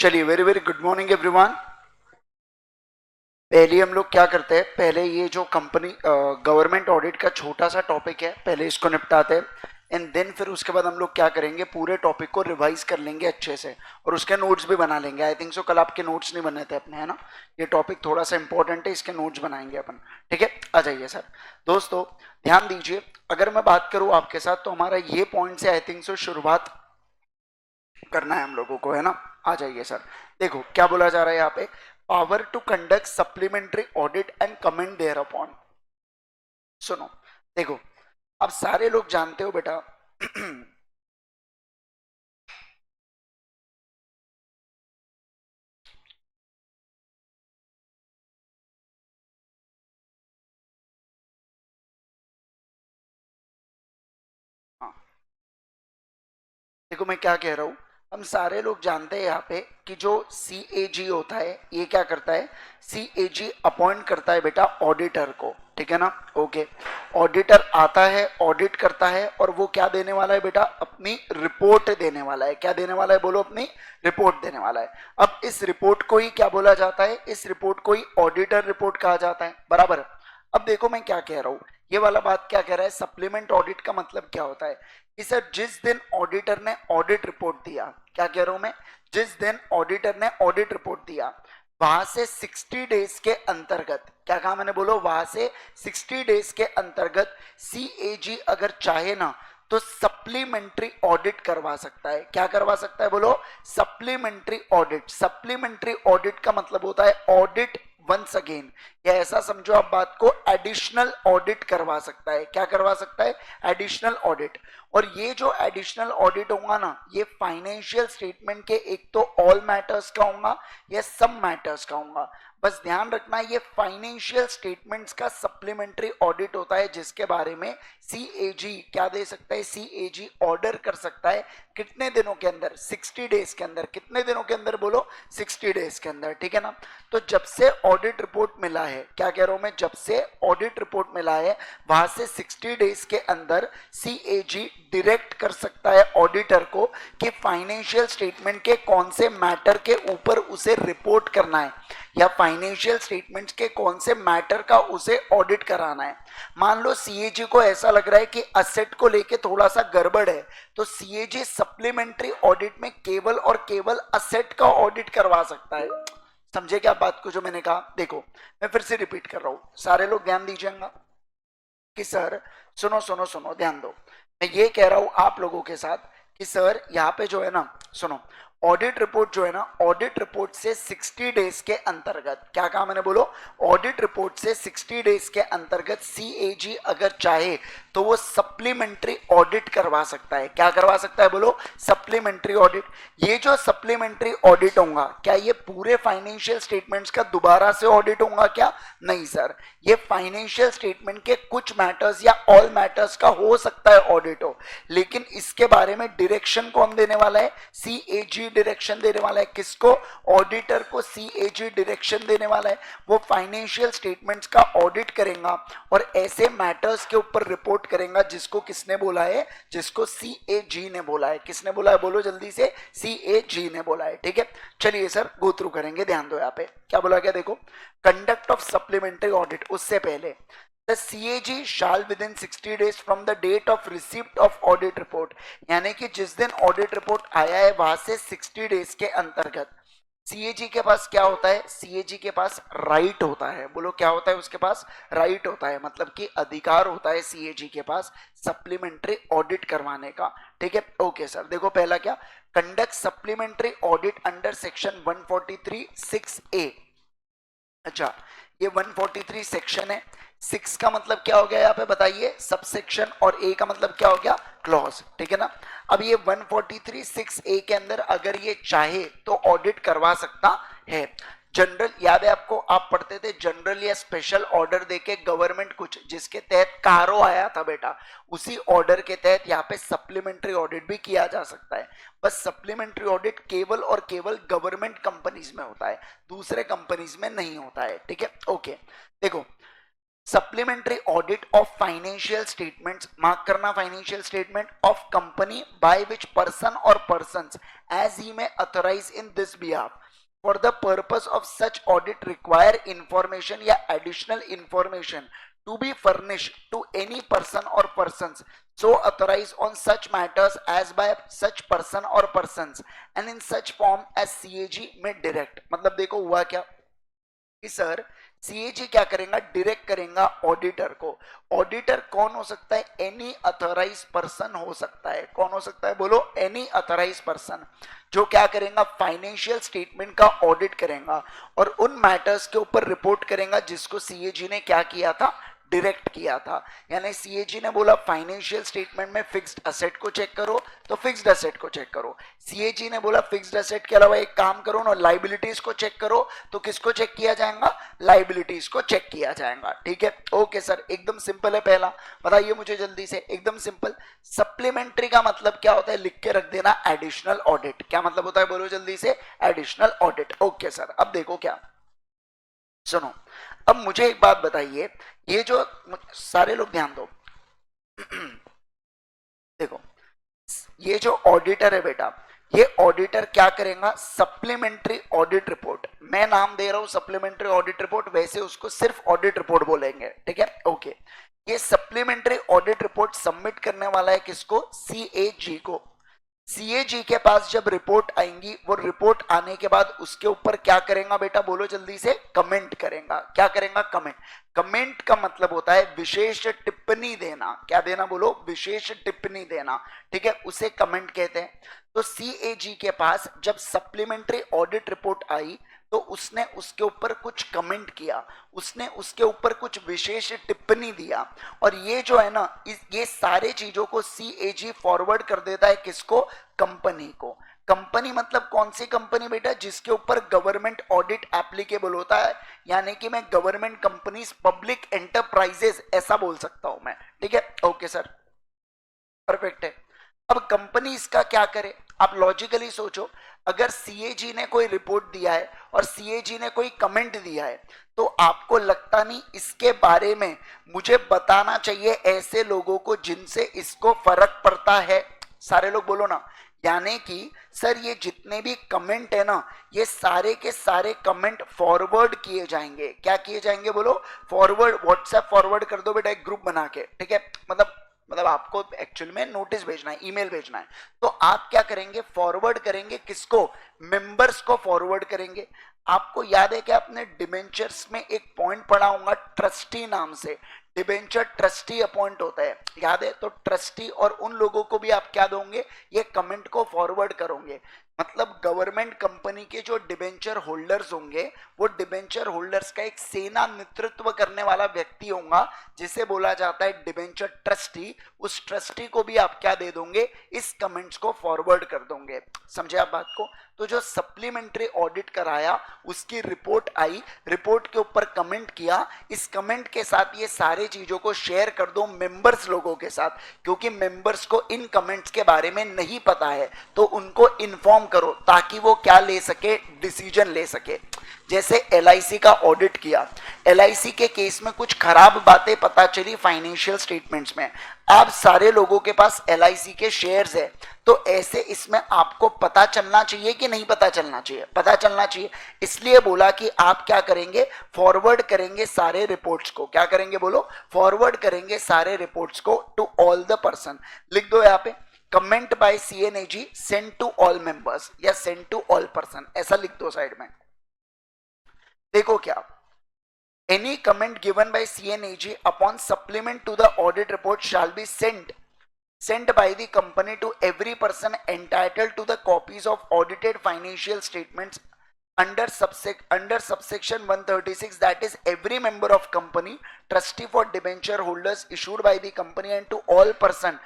चलिए, very very good morning everyone. पहले हम लोग क्या करते हैं, पहले ये जो कंपनी गवर्नमेंट ऑडिट का छोटा सा टॉपिक है, पहले इसको निपटाते हैं एंड देन फिर उसके बाद हम लोग क्या करेंगे, पूरे टॉपिक को रिवाइज कर लेंगे अच्छे से और उसके नोट्स भी बना लेंगे। आई थिंक सो कल आपके नोट्स नहीं बने थे अपने, है ना। ये टॉपिक थोड़ा सा इंपॉर्टेंट है, इसके नोट्स बनाएंगे अपन। ठीक है, आ जाइए सर। दोस्तों ध्यान दीजिए, अगर मैं बात करूं आपके साथ तो हमारा ये पॉइंट से आई थिंक सो शुरुआत करना है हम लोगों को, है ना। आ जाइए सर। देखो क्या बोला जा रहा है यहाँ पे, power to conduct supplementary audit and comment thereupon. सुनो, देखो, अब सारे लोग जानते हो बेटा हाँ, देखो मैं क्या कह रहा हूं, हम सारे लोग जानते हैं यहाँ पे कि जो CAG होता है ये क्या करता है, CAG अपॉइंट करता है बेटा ऑडिटर को। ठीक है ना, ओके। ऑडिटर आता है, ऑडिट करता है और वो क्या देने वाला है बेटा, अपनी रिपोर्ट देने वाला है। क्या देने वाला है बोलो, अपनी रिपोर्ट देने वाला है। अब इस रिपोर्ट को ही क्या बोला जाता है, इस रिपोर्ट को ही ऑडिटर रिपोर्ट कहा जाता है, बराबर है। अब देखो मैं क्या कह रहा हूं, ये वाला बात क्या कह रहा है, सप्लीमेंट ऑडिट का मतलब क्या होता है कि सर जिस दिन ऑडिटर ने ऑडिट रिपोर्ट दिया, क्या कह रहा हूं मैं, जिस दिन ऑडिटर ने ऑडिट रिपोर्ट दिया वहां से 60 डेज के अंतर्गत, क्या कहा मैंने, बोलो, वहां से 60 डेज के अंतर्गत CAG अगर चाहे ना तो सप्लीमेंट्री ऑडिट करवा सकता है। क्या करवा सकता है बोलो, सप्लीमेंट्री ऑडिट। सप्लीमेंट्री ऑडिट का मतलब होता है ऑडिट वंस अगेन, या ऐसा समझो आप बात को, एडिशनल ऑडिट करवा सकता है। क्या करवा सकता है, एडिशनल ऑडिट। और ये जो एडिशनल ऑडिट होगा ना, ये फाइनेंशियल स्टेटमेंट के एक तो ऑल मैटर्स का होगा या सब मैटर्स का होगा। बस ध्यान रखना, ये फाइनेंशियल स्टेटमेंट्स का सप्लीमेंट्री ऑडिट होता है जिसके बारे में CAG क्या दे सकता है, CAG ऑर्डर कर सकता है कितने दिनों के अंदर, 60 डेज के अंदर। कितने दिनों के अंदर बोलो, 60 डेज के अंदर। ठीक है ना। तो जब से ऑडिट रिपोर्ट मिला है, क्या कह रहा हूं मैं, जब से ऑडिट रिपोर्ट मिला है वहां से 60 डेज के अंदर CAG डायरेक्ट कर सकता है ऑडिटर को कि फाइनेंशियल स्टेटमेंट के कौन से मैटर के ऊपर उसे रिपोर्ट करना है या फाइनेंशियल स्टेटमेंट्स के कौन से मैटर का उसे ऑडिट कराना है। मान लो CAG को ऐसा लग रहा है कि असेट को लेके थोड़ा सा गड़बड़ है, तो CAG सप्लीमेंट्री ऑडिट में केवल और केवल असेट का ऑडिट करवा सकता है। समझे क्या बात को जो मैंने कहा। देखो मैं फिर से रिपीट कर रहा हूं, सारे लोग ध्यान दीजिएगा कि सर, सुनो सुनो सुनो, ध्यान दो। मैं ये कह रहा हूं आप लोगों के साथ कि सर यहाँ पे जो है ना, सुनो, ऑडिट रिपोर्ट जो है ना, ऑडिट रिपोर्ट से 60 डेज के अंतर्गत, क्या कहा मैंने बोलो, ऑडिट रिपोर्ट से 60 डेज के अंतर्गत CAG अगर चाहे तो वो सप्लीमेंट्री ऑडिट करवा सकता है। क्या करवा सकता है बोलो, सप्लीमेंट्री ऑडिट। ये जो सप्लीमेंट्री ऑडिट होगा, क्या ये पूरे फाइनेंशियल स्टेटमेंट्स का दोबारा से ऑडिट होगा क्या, नहीं सर। ये फाइनेंशियल स्टेटमेंट के कुछ मैटर्स या ऑल मैटर्स का हो सकता है ऑडिट हो, लेकिन इसके बारे में डायरेक्शन कौन देने वाला है, CAG डायरेक्शन देने वाला है। किसको, ऑडिटर को CAG डायरेक्शन देने वाला है। वो फाइनेंशियल स्टेटमेंट्स का ऑडिट करेगा और ऐसे मैटर्स के ऊपर रिपोर्ट करेगा जिसको किसने बोला है, जिसको CAG ने बोला है। किसने बोला है बोलो जल्दी से, CAG ने बोला है। ठीक है, चलिए सर गो थ्रू करेंगे, ध्यान दो यहाँ पे क्या बोला गया। देखो, कंडक्ट ऑफ सप्लीमेंट्री ऑडिट, उससे पहले the CAG shall within 60 days from the date of receipt of audit report, यानी कि जिस दिन ऑडिट रिपोर्ट आया है वहां से 60 डेज के अंतर्गत CAG के पास क्या होता है, CAG के पास राइट होता है। बोलो क्या होता है, उसके पास राइट होता है, मतलब कि अधिकार होता है CAG के पास सप्लीमेंट्री ऑडिट करवाने का। ठीक है, ओके सर। देखो पहला क्या, conduct supplementary audit under section 143(6)(a। अच्छा, ये 143 सेक्शन है, 6 का मतलब क्या हो गया यहाँ पे बताइए, सब सेक्शन, और ए का मतलब क्या हो गया, क्लॉज। ठीक है ना। अब ये 143(6)(a के अंदर अगर ये चाहे तो ऑडिट करवा सकता है। जनरल याद है आपको, आप पढ़ते थे जनरल या स्पेशल ऑर्डर देके गवर्नमेंट कुछ जिसके तहत कारो आया था बेटा, उसी ऑर्डर के तहत यहाँ पे सप्लीमेंट्री ऑडिट भी किया जा सकता है। बस सप्लीमेंट्री ऑडिट केवल और केवल गवर्नमेंट कंपनीज में होता है, दूसरे कंपनीज में नहीं होता है। ठीक है, ओके। देखो supplementary audit of financial statements, mark karna financial statement of company by which person or persons as he may authorize in this behalf for the purpose of such audit require information या additional information to be furnished to any person or persons so authorized on such matters as by such person or persons and in such form as CAG may direct. मतलब देखो हुआ क्या कि sir CAG क्या करेगा, direct करेगा auditor को. Auditor कौन हो सकता है, एनी अथोराइज पर्सन हो सकता है. कौन हो सकता है बोलो, एनी अथोराइज पर्सन, जो क्या करेगा फाइनेंशियल स्टेटमेंट का ऑडिट करेगा और उन मैटर्स के ऊपर रिपोर्ट करेगा जिसको सीएजी ने क्या किया था, डायरेक्ट किया था. यानी सीएजी ने बोला फाइनेंशियल स्टेटमेंट में फिक्स्ड असेट को चेक करो तो फिक्स्ड असेट को चेक करो. सीएजी ने बोला फिक्स्ड असेट के अलावा एक काम करो ना, लाइबिलिटीज को चेक करो तो किसको चेक किया जाएगा, लाइबिलिटीज को चेक किया जाएगा. ठीक है, ओके सर, एकदम सिंपल है. पहला बताइए मुझे जल्दी से, एकदम सिंपल. सप्लीमेंट्री का मतलब क्या होता है, लिख के रख देना, एडिशनल ऑडिट. क्या मतलब होता है बोलो जल्दी से, एडिशनल ऑडिट. ओके सर, अब देखो क्या, सुनो. अब मुझे एक बात बताइए, ये जो सारे लोग ध्यान दो, देखो ये जो ऑडिटर है बेटा, ये ऑडिटर क्या करेगा, सप्लीमेंट्री ऑडिट रिपोर्ट, मैं नाम दे रहा हूं सप्लीमेंट्री ऑडिट रिपोर्ट, वैसे उसको सिर्फ ऑडिट रिपोर्ट बोलेंगे. ठीक है, ओके. ये सप्लीमेंट्री ऑडिट रिपोर्ट सबमिट करने वाला है किसको, सीएजी को. सीएजी के पास जब रिपोर्ट आएंगी, वो रिपोर्ट आने के बाद उसके ऊपर क्या करेगा बेटा बोलो जल्दी से, कमेंट करेगा. क्या करेगा, कमेंट. कमेंट का मतलब होता है विशेष टिप्पणी देना. क्या देना बोलो, विशेष टिप्पणी देना. ठीक है, उसे कमेंट कहते हैं. तो सीएजी के पास जब सप्लीमेंट्री ऑडिट रिपोर्ट आई तो उसने उसके ऊपर कुछ कमेंट किया, उसने उसके ऊपर कुछ विशेष टिप्पणी दिया, और ये जो है ना, ये सारे चीजों को सीएजी फॉरवर्ड कर देता है किसको, कंपनी को. कंपनी मतलब कौन सी कंपनी बेटा, जिसके ऊपर गवर्नमेंट ऑडिट एप्लीकेबल होता है, यानी कि मैं गवर्नमेंट कंपनीज, पब्लिक एंटरप्राइजेस ऐसा बोल सकता हूं मैं. ठीक है, ओके सर, परफेक्ट है. अब कंपनी इसका क्या करे, आप लॉजिकली सोचो, अगर सीएजी ने कोई रिपोर्ट दिया है और सीएजी ने कोई कमेंट दिया है तो आपको लगता नहीं इसके बारे में मुझे बताना चाहिए ऐसे लोगों को जिनसे इसको फर्क पड़ता है. सारे लोग बोलो ना. यानी कि सर ये जितने भी कमेंट है ना, ये सारे के सारे कमेंट फॉरवर्ड किए जाएंगे. क्या किए जाएंगे बोलो, फॉरवर्ड, व्हाट्सएप फॉरवर्ड कर दो बेटा एक ग्रुप बना के. ठीक है, मतलब आपको एक्चुअल में नोटिस भेजना है, ईमेल भेजना है, तो आप क्या करेंगे, फॉरवर्ड करेंगे किसको, मेंबर्स को फॉरवर्ड करेंगे. आपको याद है कि आपने डिबेंचर्स में एक पॉइंट पढ़ा होगा ट्रस्टी नाम से, डिबेंचर ट्रस्टी अपॉइंट होता है, याद है. तो ट्रस्टी और उन लोगों को भी आप क्या दोगे, ये कमेंट को फॉरवर्ड करोगे. मतलब गवर्नमेंट कंपनी के जो डिबेंचर होल्डर्स होंगे, वो डिबेंचर होल्डर्स का एक सेना नेतृत्व करने वाला व्यक्ति होगा जिसे बोला जाता है डिबेंचर ट्रस्टी. उस ट्रस्टी को भी आप क्या दे दोगे, इस कमेंट्स को फॉरवर्ड कर दोगे. समझे आप बात को. तो जो सप्लीमेंट्री ऑडिट कराया, उसकी रिपोर्ट आई, रिपोर्ट के ऊपर कमेंट किया, इस कमेंट के साथ ये सारे चीजों को शेयर कर दो मेंबर्स लोगों के साथ, क्योंकि मेंबर्स को इन कमेंट्स के बारे में नहीं पता है, तो उनको इन्फॉर्म करो ताकि वो क्या ले सके, डिसीजन ले सके. जैसे एलआईसी का ऑडिट किया, एलआईसी के केस में कुछ खराब बातें पता चली फाइनेंशियल स्टेटमेंट्स में. आप सारे लोगों के पास एलआईसी के शेयर्स है, तो ऐसे इसमें आपको पता चलना चाहिए कि नहीं पता चलना चाहिए, पता चलना चाहिए. इसलिए बोला कि आप क्या करेंगे, फॉरवर्ड करेंगे सारे रिपोर्ट्स को. क्या करेंगे बोलो, फॉरवर्ड करेंगे सारे रिपोर्ट्स को टू ऑल द पर्सन. लिख दो यहाँ पे, comment by CNAG send to all members या सेंड टू ऑल पर्सन, ऐसा लिख दो साइड में. देखो क्या, any comment given by CNAG upon supplement to the audit report shall be sent by the company to every person entitled to the copies of audited financial statements under subsection 136, that is every member of company, trustee for debenture holders issued by the company, and to all person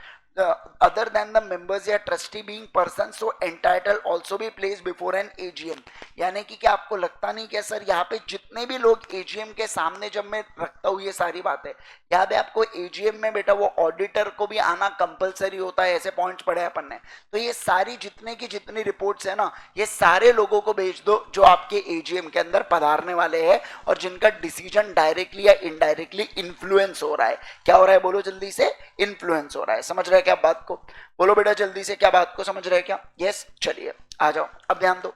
other than the members या trustee being persons so entitled also be placed before an AGM। यानी कि क्या आपको लगता नहीं क्या sir यहाँ पे जितने भी लोग AGM के सामने जब मैं रखता हूँ ये सारी बातें, यहाँ पे आपको AGM में बेटा वो ऑडिटर को भी आना कंपलसरी होता है, ऐसे पॉइंट्स पढ़े अपन ने। तो ये सारी जितने की जितनी रिपोर्ट्स है ना, ये सारे लोगों को भेज दो जो आपके AGM के अंदर पधारने वाले हैं और जिनका डिसीजन डायरेक्टली या इनडायरेक्टली इन्फ्लुएंस हो रहा है। क्या हो रहा है बोलो जल्दी से, इन्फ्लुएंस हो रहा है। समझ रहे हैं क्या बात को, बोलो बेटा जल्दी से, क्या बात को समझ रहे हैं क्या? यस, चलिए आ जाओ, अब ध्यान दो।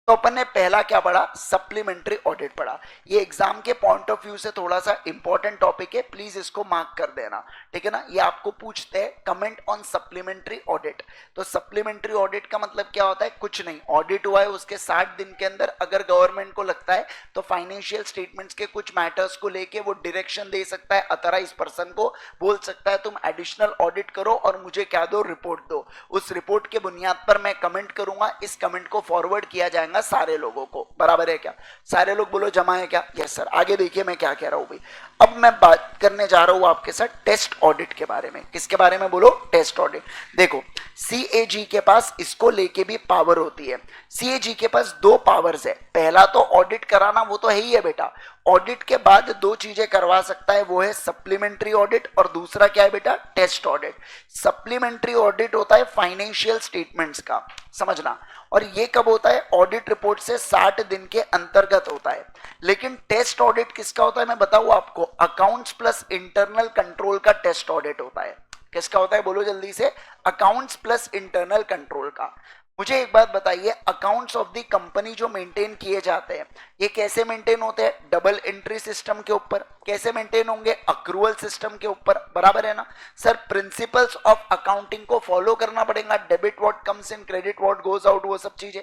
तो अपन ने पहला क्या पढ़ा, सप्लीमेंट्री ऑडिट पढ़ा। ये एग्जाम के पॉइंट ऑफ व्यू से थोड़ा सा इंपॉर्टेंट टॉपिक है, प्लीज इसको मार्क कर देना, ठीक है ना। ये आपको पूछते हैं कमेंट ऑन सप्लीमेंट्री ऑडिट। तो सप्लीमेंट्री ऑडिट का मतलब क्या होता है, कुछ नहीं, ऑडिट हुआ है उसके 60 दिन के अंदर अगर गवर्नमेंट को लगता है तो फाइनेंशियल स्टेटमेंट्स के कुछ मैटर्स को लेके वो डायरेक्शन दे सकता है अथराइज पर्सन को, बोल सकता है तुम एडिशनल ऑडिट करो और मुझे क्या दो, रिपोर्ट दो। उस रिपोर्ट के बुनियाद पर मैं कमेंट करूंगा, इस कमेंट को फॉरवर्ड किया जाएगा सारे लोगों को। बराबर है क्या? सारे लोग बोलो जमा है क्या? Yes sir. आगे देखिए मैं क्या कह रहा हूं भाई। अब मैं बात करने जा रहा हूं आपके साथ टेस्ट ऑडिट के बारे में। किसके बारे में बोलो? Test audit. देखो सीएजी के पास इसको लेके भी पावर होती है। सीएजी के पास दो पावर्स है। पहला तो ऑडिट कराना, वो तो है ही है बेटा। ऑडिट के बाद दो चीजें करवा सकता है, वो है सप्लीमेंट्री ऑडिट और दूसरा क्या है बेटा, टेस्ट ऑडिट। सप्लीमेंट्री ऑडिट होता है फाइनेंशियल स्टेटमेंट्स का, समझना। और ये कब होता है? ऑडिट रिपोर्ट से 60 दिन के अंतर्गत होता है। लेकिन टेस्ट ऑडिट किसका होता है मैं बताऊं आपको, अकाउंट्स प्लस इंटरनल कंट्रोल का टेस्ट ऑडिट होता है। किसका होता है बोलो जल्दी से? अकाउंट्स प्लस इंटरनल कंट्रोल का। मुझे एक बात बताइए, अकाउंट्स ऑफ द कंपनी जो मेंटेन किए जाते हैं ये कैसे मेंटेन होते हैं? डबल एंट्री सिस्टम के ऊपर। कैसे मेंटेन होंगे? अक्रूवल सिस्टम के ऊपर। बराबर है ना सर? प्रिंसिपल्स ऑफ अकाउंटिंग को फॉलो करना पड़ेगा, debit what comes in, credit what goes out, वो सब चीजें।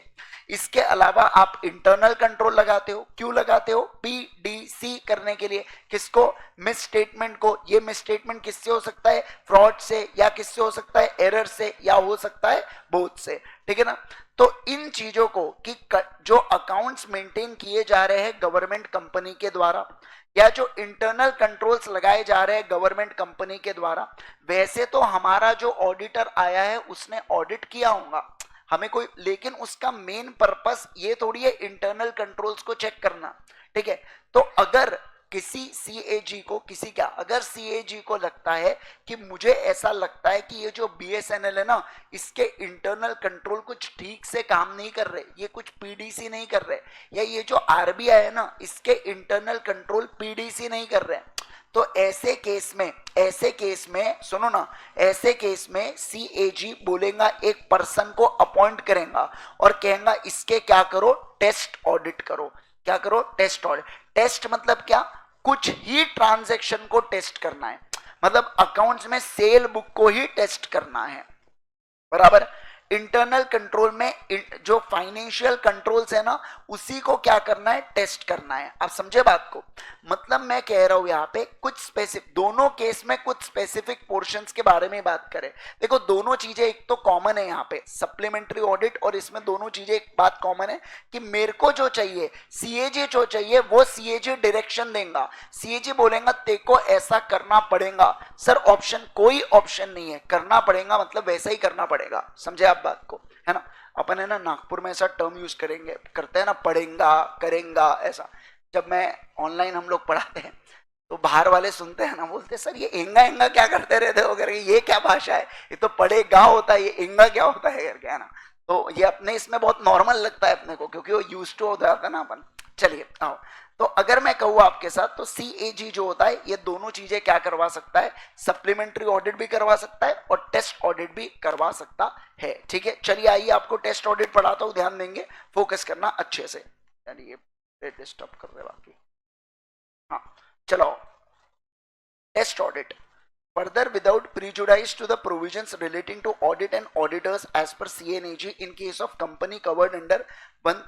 इसके अलावा आप इंटरनल कंट्रोल लगाते हो। क्यों लगाते हो? पीडीसी करने के लिए। किसको? मिस स्टेटमेंट को। ये मिस स्टेटमेंट किससे हो सकता है? फ्रॉड से, या किससे हो सकता है? एरर से, या हो सकता है बोथ से, ठीक है ना। तो इन चीजों को कि जो अकाउंट्स मेंटेन किए जा रहे हैं गवर्नमेंट कंपनी के द्वारा, या जो इंटरनल कंट्रोल्स लगाए जा रहे हैं गवर्नमेंट कंपनी के द्वारा, वैसे तो हमारा जो ऑडिटर आया है उसने ऑडिट किया होगा हमें कोई, लेकिन उसका मेन पर्पस ये थोड़ी है इंटरनल कंट्रोल्स को चेक करना, ठीक है। तो अगर किसी सीएजी को, किसी क्या, अगर सीएजी को लगता है कि मुझे ऐसा लगता है कि ये जो बीएसएनएल है ना, इसके इंटरनल कंट्रोल कुछ ठीक से काम नहीं कर रहे, ये कुछ पीडीसी नहीं कर रहे, या ये जो आरबीआई है ना इसके इंटरनल कंट्रोल पीडीसी नहीं कर रहे, तो ऐसे केस में सुनो ना, ऐसे केस में सीएजी बोलेगा एक पर्सन को अपॉइंट करेगा और कहेगा इसके क्या करो, टेस्ट ऑडिट करो। क्या करो? Test audit. टेस्ट मतलब क्या? कुछ ही ट्रांजैक्शन को टेस्ट करना है, मतलब अकाउंट्स में सेल बुक को ही टेस्ट करना है। बराबर। इंटरनल कंट्रोल में जो फाइनेंशियल कंट्रोल्स है ना उसी को क्या करना है? टेस्ट करना है। आप समझे बात को? मतलब मैं कह रहा हूं यहाँ पे कुछ स्पेसिफिक, दोनों केस में कुछ स्पेसिफिक पोर्शंस के बारे में बात करें। देखो दोनों चीजें एक तो कॉमन है यहाँ पे, सप्लीमेंट्री ऑडिट और इसमें दोनों चीजें एक बात कॉमन है कि मेरे को जो चाहिए सीएजी जो चाहिए वो सीएजी डायरेक्शन देगा। सीएजी बोलेगा तेको ऐसा करना पड़ेगा। सर ऑप्शन, कोई ऑप्शन नहीं है, करना पड़ेगा मतलब वैसा ही करना पड़ेगा। समझे आप बात को? है ना। अपन है ना नागपुर में ऐसा टर्म यूज करेंगे, करते हैं ना, पढ़ेगा करेंगा ऐसा। जब मैं ऑनलाइन हम लोग पढ़ाते हैं तो बाहर वाले सुनते हैं ना, बोलते हैं सर ये एंगा एंगा क्या करते रहते हो करके, ये क्या भाषा है, ये तो पढ़ेगा होता है, ये एंगा क्या होता है करके, है ना। तो ये अपने इसमें बहुत नॉर्मल लगता है अपने को, क्योंकि वो यूज टू हो जाता है ना अपन। चलिए आओ, तो अगर मैं कहूँ आपके साथ तो सीएजी जो होता है ये दोनों चीजें क्या करवा सकता है? सप्लीमेंट्री ऑडिट भी करवा सकता है और टेस्ट ऑडिट भी करवा सकता है, ठीक है। चलिए आइए आपको टेस्ट ऑडिट पढ़ाता हूँ, ध्यान देंगे, फोकस करना अच्छे से। चलिए डिस्टर्ब कर रहे बाकी, हाँ चलो। Test audit further without prejudice to the provisions relating to audit and auditors as per CNAG in case of company covered under one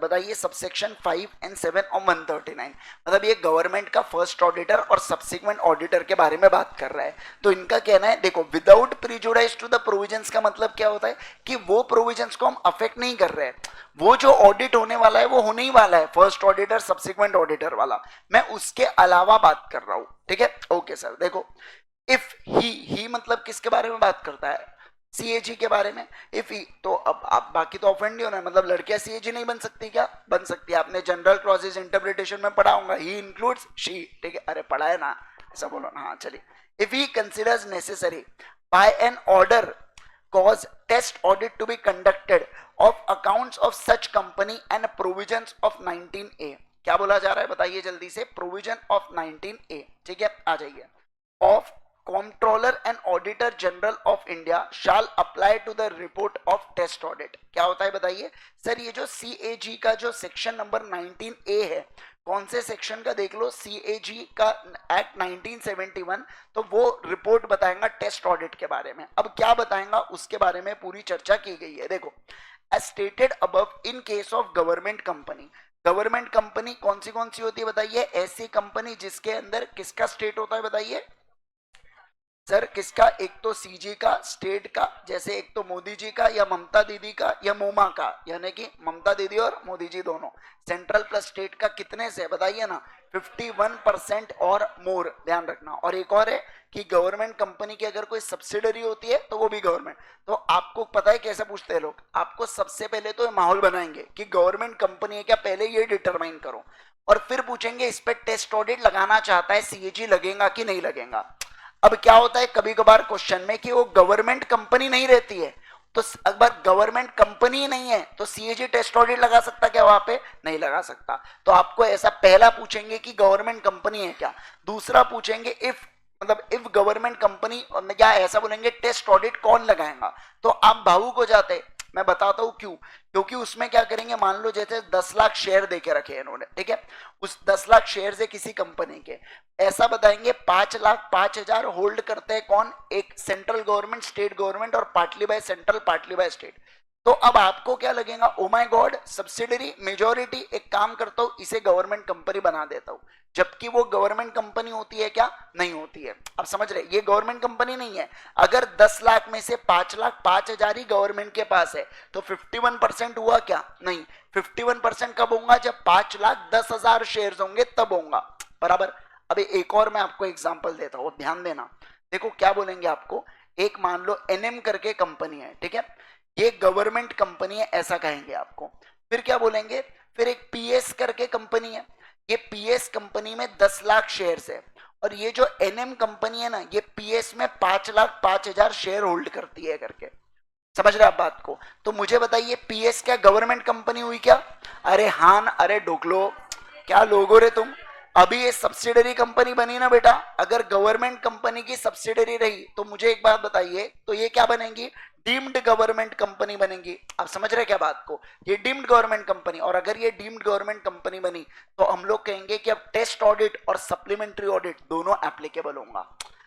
बताइए सबसेक्शन 5 एंड 7 और 139। मतलब ये गवर्नमेंट का फर्स्ट ऑडिटर और सब्सिक्वेंट ऑडिटर के बारे में बात कर रहा है। तो इनका कहना है, देखो विदाउट प्रीजुडाइज टू द प्रोविजंस का मतलब क्या होता है कि वो प्रोविजंस को हम अफेक्ट नहीं कर रहे हैं, वो जो ऑडिट होने वाला है वो होने ही वाला है, फर्स्ट ऑडिटर सब्सिक्वेंट ऑडिटर वाला, मैं उसके अलावा बात कर रहा हूं, ठीक है। ओके सर, देखो इफ ही मतलब किसके बारे में बात करता है, सीएजी के बारे में। इफ ही, तो अब आप बाकी तो ऑफेंड नहीं होना, मतलब लड़कियां सीएजी नहीं बन सकती क्या? बन सकती है। आपने जनरल क्लॉजेज इंटरप्रिटेशन में पढ़ा होगा, ही इंक्लूड्स शी, ठीक है, अरे पढ़ा है ना, ऐसा बोलो ना, हाँ चलिए। If he considers necessary by an order cause test audit to be conducted of accounts of such company and provisions of 19A। क्या बोला जा रहा है बताइए जल्दी से, प्रोविजन ऑफ 19A, ठीक है, आ जाइए। Of controller and auditor general of India shall apply to the report of test audit. क्या होता है बताइए सर? ये जो सीएजी का जो सेक्शन नंबर 19A है, कौन से सेक्शन का देख लो, सीएजी का एक्ट 1971, तो वो रिपोर्ट बताएगा टेस्ट ऑडिट के बारे में। अब क्या बताएगा उसके बारे में पूरी चर्चा की गई है। देखो, as stated above in case of government company, government company कौन सी होती है बताइए? ऐसी कंपनी जिसके अंदर किसका स्टेट होता है बताइए सर? किसका? एक तो सीजी का, स्टेट का, जैसे एक तो मोदी जी का या ममता दीदी का या मोमा का, यानी कि ममता दीदी और मोदी जी दोनों। सेंट्रल प्लस स्टेट का कितने से बताइए ना? 51% और मोर, ध्यान रखना। और एक और है कि गवर्नमेंट कंपनी की अगर कोई सब्सिडरी होती है तो वो भी गवर्नमेंट। तो आपको पता है कैसे पूछते हैं लोग? आपको सबसे पहले तो माहौल बनाएंगे कि गवर्नमेंट कंपनी है क्या, पहले ये डिटरमाइन करो, और फिर पूछेंगे इस पर टेस्ट ऑडिट लगाना चाहता है, सीएजी लगेगा कि नहीं लगेगा। अब क्या होता है कभी कभार क्वेश्चन में कि वो गवर्नमेंट कंपनी नहीं रहती है, तो अगर गवर्नमेंट कंपनी नहीं है तो सीएजी टेस्ट ऑडिट लगा सकता क्या? वहां पे नहीं लगा सकता। तो आपको ऐसा पहला पूछेंगे कि गवर्नमेंट कंपनी है क्या, दूसरा पूछेंगे इफ, मतलब इफ गवर्नमेंट कंपनी, या ऐसा बोलेंगे टेस्ट ऑडिट कौन लगाएगा। तो आप भावुक हो जाते, मैं बताता हूं क्यों। क्योंकि उसमें क्या करेंगे, मान लो जैसे 10 लाख शेयर देके रखे हैं इन्होंने, ठीक है, उस 10 लाख शेयर है किसी कंपनी के, ऐसा बताएंगे 5,05,000 होल्ड करते हैं कौन? एक सेंट्रल गवर्नमेंट, स्टेट गवर्नमेंट, और partly by central partly by state. तो अब आपको क्या लगेगा, oh my God, subsidiary majority, एक काम करता हूं इसे गवर्नमेंट कंपनी बना देता हूं, जबकि वो गवर्नमेंट कंपनी होती है क्या? नहीं होती है। अब समझ रहे, ये गवर्नमेंट कंपनी नहीं है। अगर 10 लाख में से 5,05,000 ही गवर्नमेंट के पास है तो 51% हुआ क्या? नहीं, 51% कब होगा? जब 5,10,000 शेयर होंगे तब होगा, बराबर। अभी एक और मैं आपको एग्जांपल देता हूं, ध्यान देना। देखो क्या बोलेंगे आपको, एक मान लो एनएम करके कंपनी है, ठीक है, ये गवर्नमेंट कंपनी है ऐसा कहेंगे आपको। फिर क्या बोलेंगे, फिर एक पीएस करके कंपनी है, ये पीएस कंपनी में 10 लाख शेयर्स है, और ये जो एनएम कंपनी है ना, ये पीएस में 5,05,000 शेयर होल्ड करती है करके। समझ रहे आप बात को? तो मुझे बताइए पीएस क्या गवर्नमेंट कंपनी हुई क्या? अरे हाँ, अरे डोकलो, क्या लोगो रे तुम। अभी ये सब्सिडरी कंपनी बनी ना बेटा, अगर गवर्नमेंट कंपनी की सब्सिडरी रही तो मुझे एक बात बताइए, तो ये क्या बनेगी? डीम्ड गवर्नमेंट कंपनी बनेगी। आप समझ रहे क्या बात को? ये डीम्ड गवर्नमेंट कंपनी, और अगर ये डीम्ड गवर्नमेंट कंपनी बनी तो हम लोग कहेंगे कि अब टेस्ट ऑडिट और सप्लीमेंट्री ऑडिट दोनों एप्लीकेबल होगा।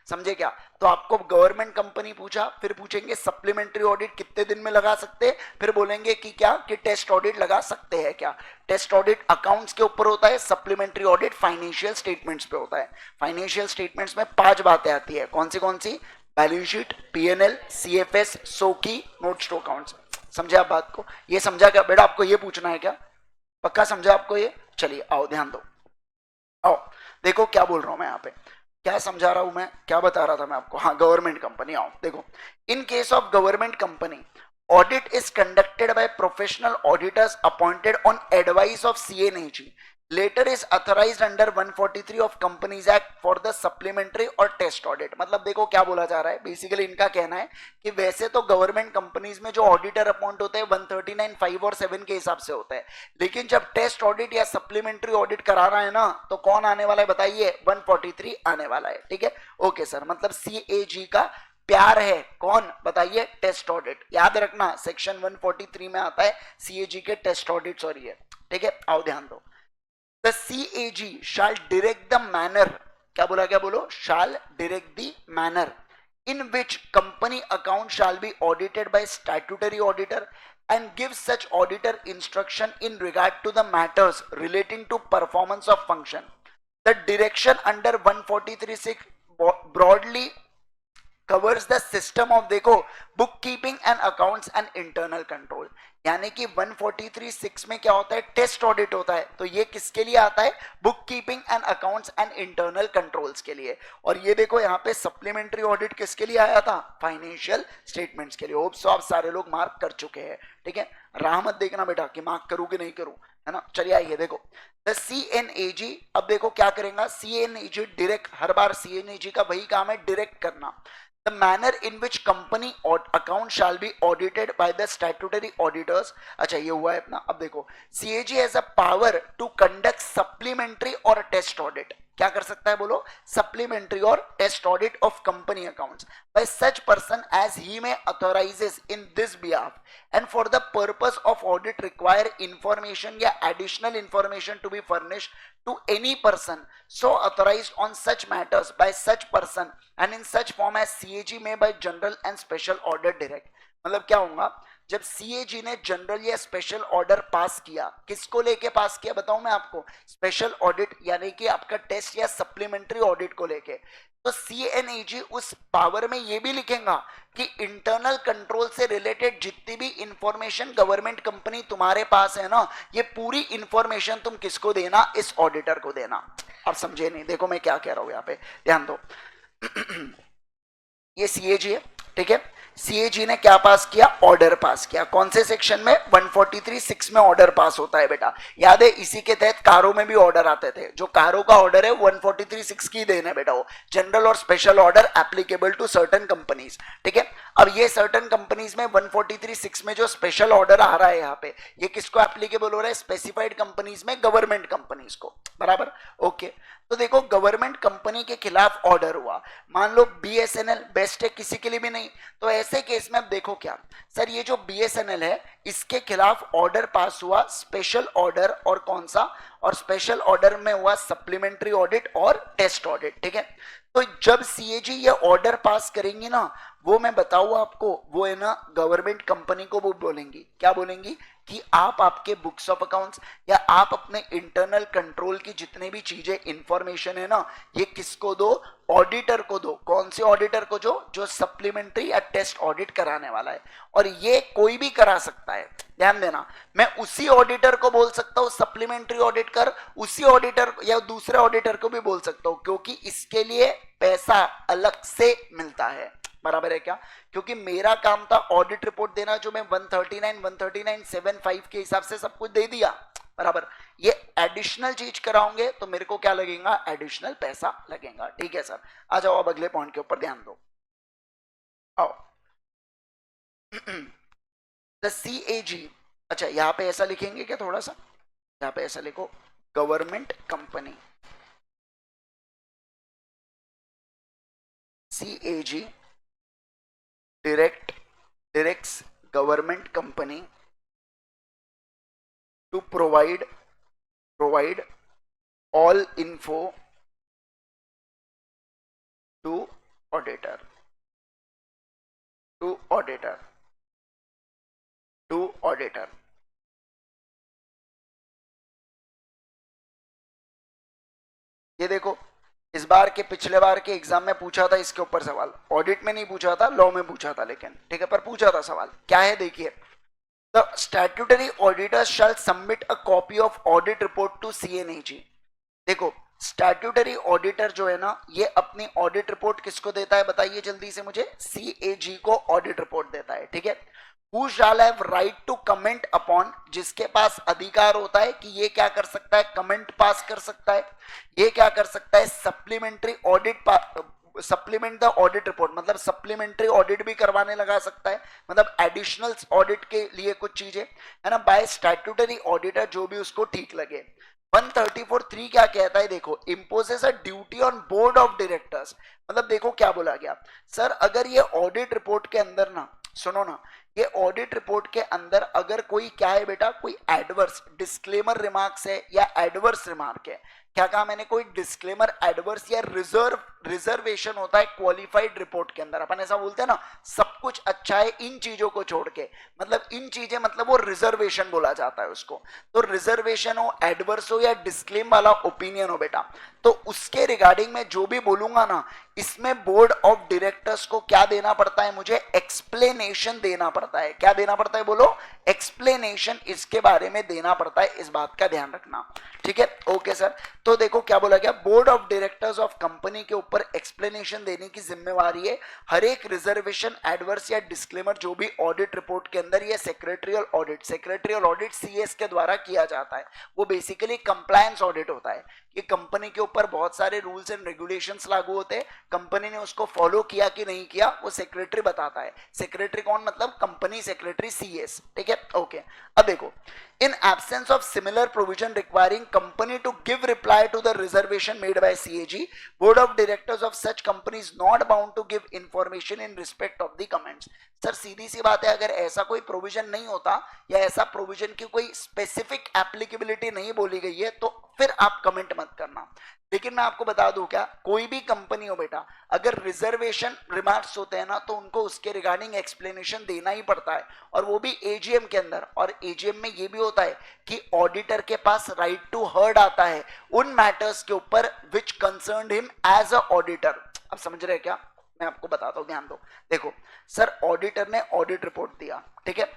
समझे क्या? तो आपको गवर्नमेंट कंपनी पूछा, फिर पूछेंगे सप्लीमेंट्री ऑडिट कितने दिन में लगा सकते हैं, फिर बोलेंगे कि क्या, कि टेस्ट ऑडिट लगा सकते हैं क्या। टेस्ट ऑडिट अकाउंट्स के ऊपर होता है, सप्लीमेंट्री ऑडिट फाइनेंशियल स्टेटमेंट्स पे होता है। फाइनेंशियल स्टेटमेंट्स में 5 बातें आती है, कौन सी? Balance sheet, PNL, CFS, SOCIE, notes to accounts. समझे आप बात को? ये समझा क्या बेटा? आपको ये पूछना है क्या? पक्का समझा आपको ये? चलिए आओ ध्यान दो, आओ देखो क्या बोल रहा हूं मैं यहाँ पे, क्या समझा रहा हूं मैं, क्या बता रहा था मैं आपको। हाँ, गवर्नमेंट कंपनी, आओ देखो। In case of government company, audit is conducted by professional auditors appointed on advice of CNAG, latter is authorised under 143 of companies act for the supplementary और टेस्ट ऑडिट। मतलब देखो क्या बोला जा रहा है, बेसिकली इनका कहना है कि वैसे तो गवर्नमेंट कंपनीज में जो ऑडिटर अपॉइंट होते हैं 139, 5 और 7 के हिसाब से होता है, लेकिन जब टेस्ट ऑडिट या सप्लीमेंट्री ऑडिट करा रहा है ना, तो कौन आने वाला है बताइए? 143 आने वाला है, ठीक है, ओके सर। मतलब सीएजी का प्यार है कौन बताइए? Test audit. याद रखना सेक्शन 143 में आता है सीएजी के टेस्ट ऑडिट, और ये, ठीक है, आओ ध्यान दो। The CAG shall direct the manner, क्या बोला, क्या बोलो? Shall direct the manner in which company account shall be audited by statutory auditor and give such auditor instruction in regard to the matters relating to performance of function. The direction under 143(6) broadly covers the system of, देखो, book keeping and accounts and internal control. यानी कि 143(6) में क्या होता है, test audit होता है, तो ये किसके लिए आता है, book keeping and accounts and internal controls के लिए। और ये देखो यहाँ पे सप्लीमेंट्री ऑडिट किसके लिए आया था, फाइनेंशियल स्टेटमेंट्स के लिए। होप सो आप सारे लोग मार्क कर चुके हैं, ठीक है, राह मत देखना बेटा कि मार्क करूँ कि नहीं करूँ, है ना। चलिए आइए देखो द CNAG, अब देखो क्या करेगा CNAG, डायरेक्ट, हर बार CNAG का वही काम है, डायरेक्ट करना। The manner in which company account shall be audited by the statutory auditors। अच्छा ये हुआ है अपना। अब देखो CAG has a power to conduct supplementary or test audit। क्या कर सकता है बोलो, सप्लीमेंट्री और test audit of company accounts by such person as he may authorizes in this behalf, and for the purpose of audit require information या additional information to be furnished to any person so authorized on such matters by such person and in such form as CAG may by general and special order direct। मतलब क्या होगा, जब CAG ने general या special order pass किया, किसको लेके पास किया बताऊं मैं आपको, स्पेशल ऑडिट यानी कि आपका टेस्ट या सप्लीमेंट्री ऑडिट को लेके, तो CNAG उस पावर में ये भी लिखेगा कि इंटरनल कंट्रोल से रिलेटेड जितनी भी इंफॉर्मेशन गवर्नमेंट कंपनी तुम्हारे पास है ना, ये पूरी इंफॉर्मेशन तुम किसको देना, इस ऑडिटर को देना। आप समझे नहीं, देखो मैं क्या कह रहा हूं यहाँ पे, ध्यान दो। ये CAG है, ठीक है, CAG ने क्या पास किया, ऑर्डर पास किया। कौन से सेक्शन में, 143(6) में ऑर्डर पास होता है बेटा, याद है, इसी के तहत कारों में भी ऑर्डर आते थे। जो कारों का ऑर्डर है 143(6) की देन है बेटा, वो जनरल और special order applicable to certain companies, ठीक है। अब ये सर्टन कंपनीज में 143(6) में जो स्पेशल ऑर्डर आ रहा है यहाँ पे, ये किसको एप्लीकेबल हो रहा है, स्पेसिफाइड कंपनीज में गवर्नमेंट कंपनीज को, बराबर, ओके। तो देखो गवर्नमेंट कंपनी के खिलाफ ऑर्डर हुआ, मान लो BSNL, बेस्ट है किसी के लिए भी नहीं, तो ऐसे केस में अब देखो क्या, सर ये जो BSNL है इसके खिलाफ ऑर्डर पास हुआ, स्पेशल ऑर्डर, और कौन सा, और स्पेशल ऑर्डर में हुआ सप्लीमेंट्री ऑडिट और टेस्ट ऑडिट, ठीक है। तो जब CAG ये ऑर्डर पास करेंगे ना, वो मैं बताऊँ आपको, वो है ना गवर्नमेंट कंपनी को वो बोलेंगी, क्या बोलेंगी, कि आप आपके बुक्स ऑफ अकाउंट्स या आप अपने इंटरनल कंट्रोल की जितने भी चीजें इंफॉर्मेशन है ना, ये किसको दो, ऑडिटर को दो। कौन से ऑडिटर को, जो सप्लीमेंट्री या टेस्ट ऑडिट कराने वाला है। और ये कोई भी करा सकता है, ध्यान देना, मैं उसी ऑडिटर को बोल सकता हूं सप्लीमेंट्री ऑडिट कर, उसी ऑडिटर या दूसरे ऑडिटर को भी बोल सकता हूं, क्योंकि इसके लिए पैसा अलग से मिलता है, बराबर है क्या। क्योंकि मेरा काम था ऑडिट रिपोर्ट देना, जो मैं 139(7) के हिसाब से सब कुछ दे दिया, बराबर। ये एडिशनल चीज कराओगे तो मेरे को क्या लगेगा, एडिशनल पैसा लगेगा, ठीक है सर। आ जाओ अब अगले पॉइंट के ऊपर ध्यान दो, आओ। द CAG, अच्छा यहां पे ऐसा लिखेंगे क्या, थोड़ा सा यहां पे ऐसा लिखो, government company, CAG directs government company to provide all info to auditor to auditor to auditor। ये देखो इस बार के, पिछले बार के एग्जाम में पूछा था इसके ऊपर सवाल, ऑडिट में नहीं पूछा था, लॉ में पूछा था, लेकिन ठीक है, पर पूछा था सवाल। क्या है देखिए, the statutory auditors shall submit a copy of audit report to CNAG। देखो स्टैट्यूटरी ऑडिटर जो है ना, ये अपनी ऑडिट रिपोर्ट किसको देता है, बताइए जल्दी से मुझे, CAG को ऑडिट रिपोर्ट देता है, ठीक है। Who shall have right to comment upon, जिसके पास अधिकार होता है कि ये क्या कर सकता है, कमेंट पास कर सकता है, ये क्या कर सकता है, supplementary audit, supplement the audit report, मतलब सप्लीमेंट्री ऑडिट भी करवाने लगा सकता है, मतलब एडिशनल ऑडिट के लिए कुछ चीजें, है ना, बाय स्टैट्यूटरी ऑडिटर, जो भी उसको ठीक लगे। 134(3) क्या कहता है, देखो, imposes a duty on board of directors. मतलब देखो क्या बोला गया, सर अगर ये ऑडिट रिपोर्ट के अंदर ना, सुनो ना, ये ऑडिट रिपोर्ट के अंदर अगर कोई क्या है बेटा, कोई एडवर्स डिस्क्लेमर रिमार्क्स है या एडवर्स रिमार्क है, क्या कहा मैंने, कोई डिस्क्लेमर, एडवर्स या रिजर्वेशन होता है क्वालिफाइड रिपोर्ट के अंदर, अपन ऐसा बोलते हैं ना, सब कुछ अच्छा है इन चीजों को छोड़ के, मतलब इन चीजें, मतलब वो रिजर्वेशन बोला जाता है उसको। तो रिजर्वेशन हो, एडवर्स हो या डिस्क्लेम वाला ओपिनियन हो बेटा, तो उसके रिगार्डिंग में जो भी बोलूंगा ना, इसमें बोर्ड ऑफ डायरेक्टर्स को क्या देना पड़ता है, मुझे एक्सप्लेनेशन देना पड़ता है। क्या देना पड़ता है बोलो, एक्सप्लेनेशन इसके बारे में देना पड़ता है, इस बात का ध्यान रखना। ठीक है, ओके सर। तो देखो क्या बोला गया, board of directors of company के ऊपर एक्सप्लेनेशन देने की जिम्मेवारी है हर एक रिजर्वेशन, एडवर्स या डिस्क्लेमर जो भी ऑडिट रिपोर्ट के अंदर, ये सेक्रेटरियल ऑडिट सीएस के द्वारा किया जाता है। वो बेसिकली कंप्लायंस ऑडिट होता है कि कंपनी के ऊपर बहुत सारे रूल्स एंड रेगुलेशंस लागू होते हैं, कंपनी ने उसको फॉलो किया कि नहीं किया, वो सेक्रेटरी बताता है। सेक्रेटरी कौन, मतलब कंपनी सेक्रेटरी सीएस। ठीक है, ओके। अब देखो, in absence of similar provision requiring company to give reply to the reservation made by CAG, board of directors of such company is not bound to give information in respect of the comments. Sir सीधी सी बात है, अगर ऐसा कोई provision नहीं होता या ऐसा प्रोविजन की कोई स्पेसिफिक एप्लीकेबिलिटी नहीं बोली गई है, तो फिर आप कमेंट मत करना। लेकिन मैं आपको बता दूं, क्या कोई भी कंपनी हो बेटा, अगर रिजर्वेशन रिमार्क्स होते हैं ना, तो उनको उसके रिगार्डिंग एक्सप्लेनेशन देना ही पड़ता है, और वो भी एजीएम के अंदर। और एजीएम में ये भी होता है कि ऑडिटर के पास राइट टू हर्ड आता है उन मैटर्स के ऊपर which concern him as a auditor. अब समझ रहे हैं क्या, मैं आपको बताता हूं, ध्यान दो। देखो सर, ऑडिटर ने ऑडिट रिपोर्ट दिया, ठीक है,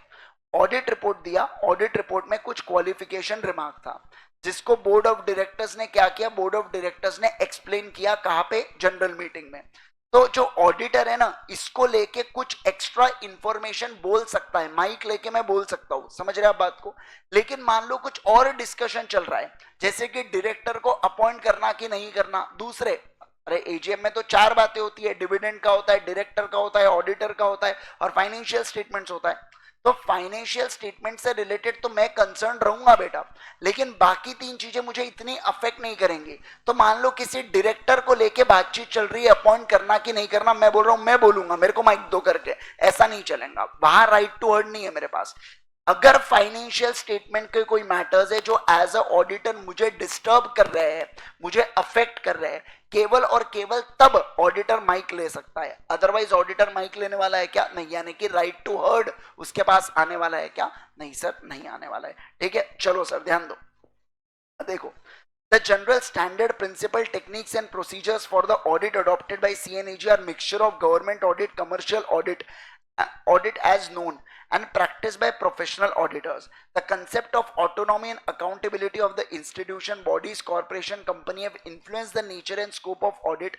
ऑडिट रिपोर्ट दिया, ऑडिट रिपोर्ट में कुछ क्वालिफिकेशन रिमार्क था, जिसको बोर्ड ऑफ डायरेक्टर्स ने क्या किया, बोर्ड ऑफ डायरेक्टर्स ने एक्सप्लेन किया, कहां पे, जनरल मीटिंग में। तो जो ऑडिटर है ना, इसको लेके कुछ एक्स्ट्रा इंफॉर्मेशन बोल सकता है, माइक लेके मैं बोल सकता हूं, समझ रहे आप बात को। लेकिन मान लो कुछ और डिस्कशन चल रहा है, जैसे कि डायरेक्टर को अपॉइंट करना कि नहीं करना, दूसरे, अरे एजीएम में तो चार बातें होती है, डिविडेंड का होता है, डायरेक्टर का होता है, ऑडिटर का होता है, और फाइनेंशियल स्टेटमेंट्स होता है। तो फाइनेंशियल स्टेटमेंट से रिलेटेड तो मैं कंसर्न रहूंगा बेटा, लेकिन बाकी तीन चीजें मुझे इतनी अफेक्ट नहीं करेंगी। तो मान लो किसी डायरेक्टर को लेके बातचीत चल रही है, अपॉइंट करना कि नहीं करना, मैं बोल रहा हूं, मैं बोलूंगा, मेरे को माइक दो करके, ऐसा नहीं चलेगा, वहां राइट टू वर्ड नहीं है मेरे पास। अगर फाइनेंशियल स्टेटमेंट के कोई मैटर्स है जो एज अ ऑडिटर मुझे डिस्टर्ब कर रहे हैं, मुझे अफेक्ट कर रहे हैं, केवल और केवल तब ऑडिटर माइक ले सकता है। अदरवाइज ऑडिटर माइक लेने वाला है क्या, नहीं, यानी कि राइट टू हर्ड उसके पास आने वाला है क्या, नहीं सर, नहीं आने वाला है। ठीक है, चलो सर ध्यान दो। देखो, the general standard principle techniques and procedures for the audit adopted by CNAG are mixture of government audit, commercial audit as known and practiced by professional auditors. The concept of autonomy and accountability of the institution, bodies, corporation, company have influenced the nature and scope of audit,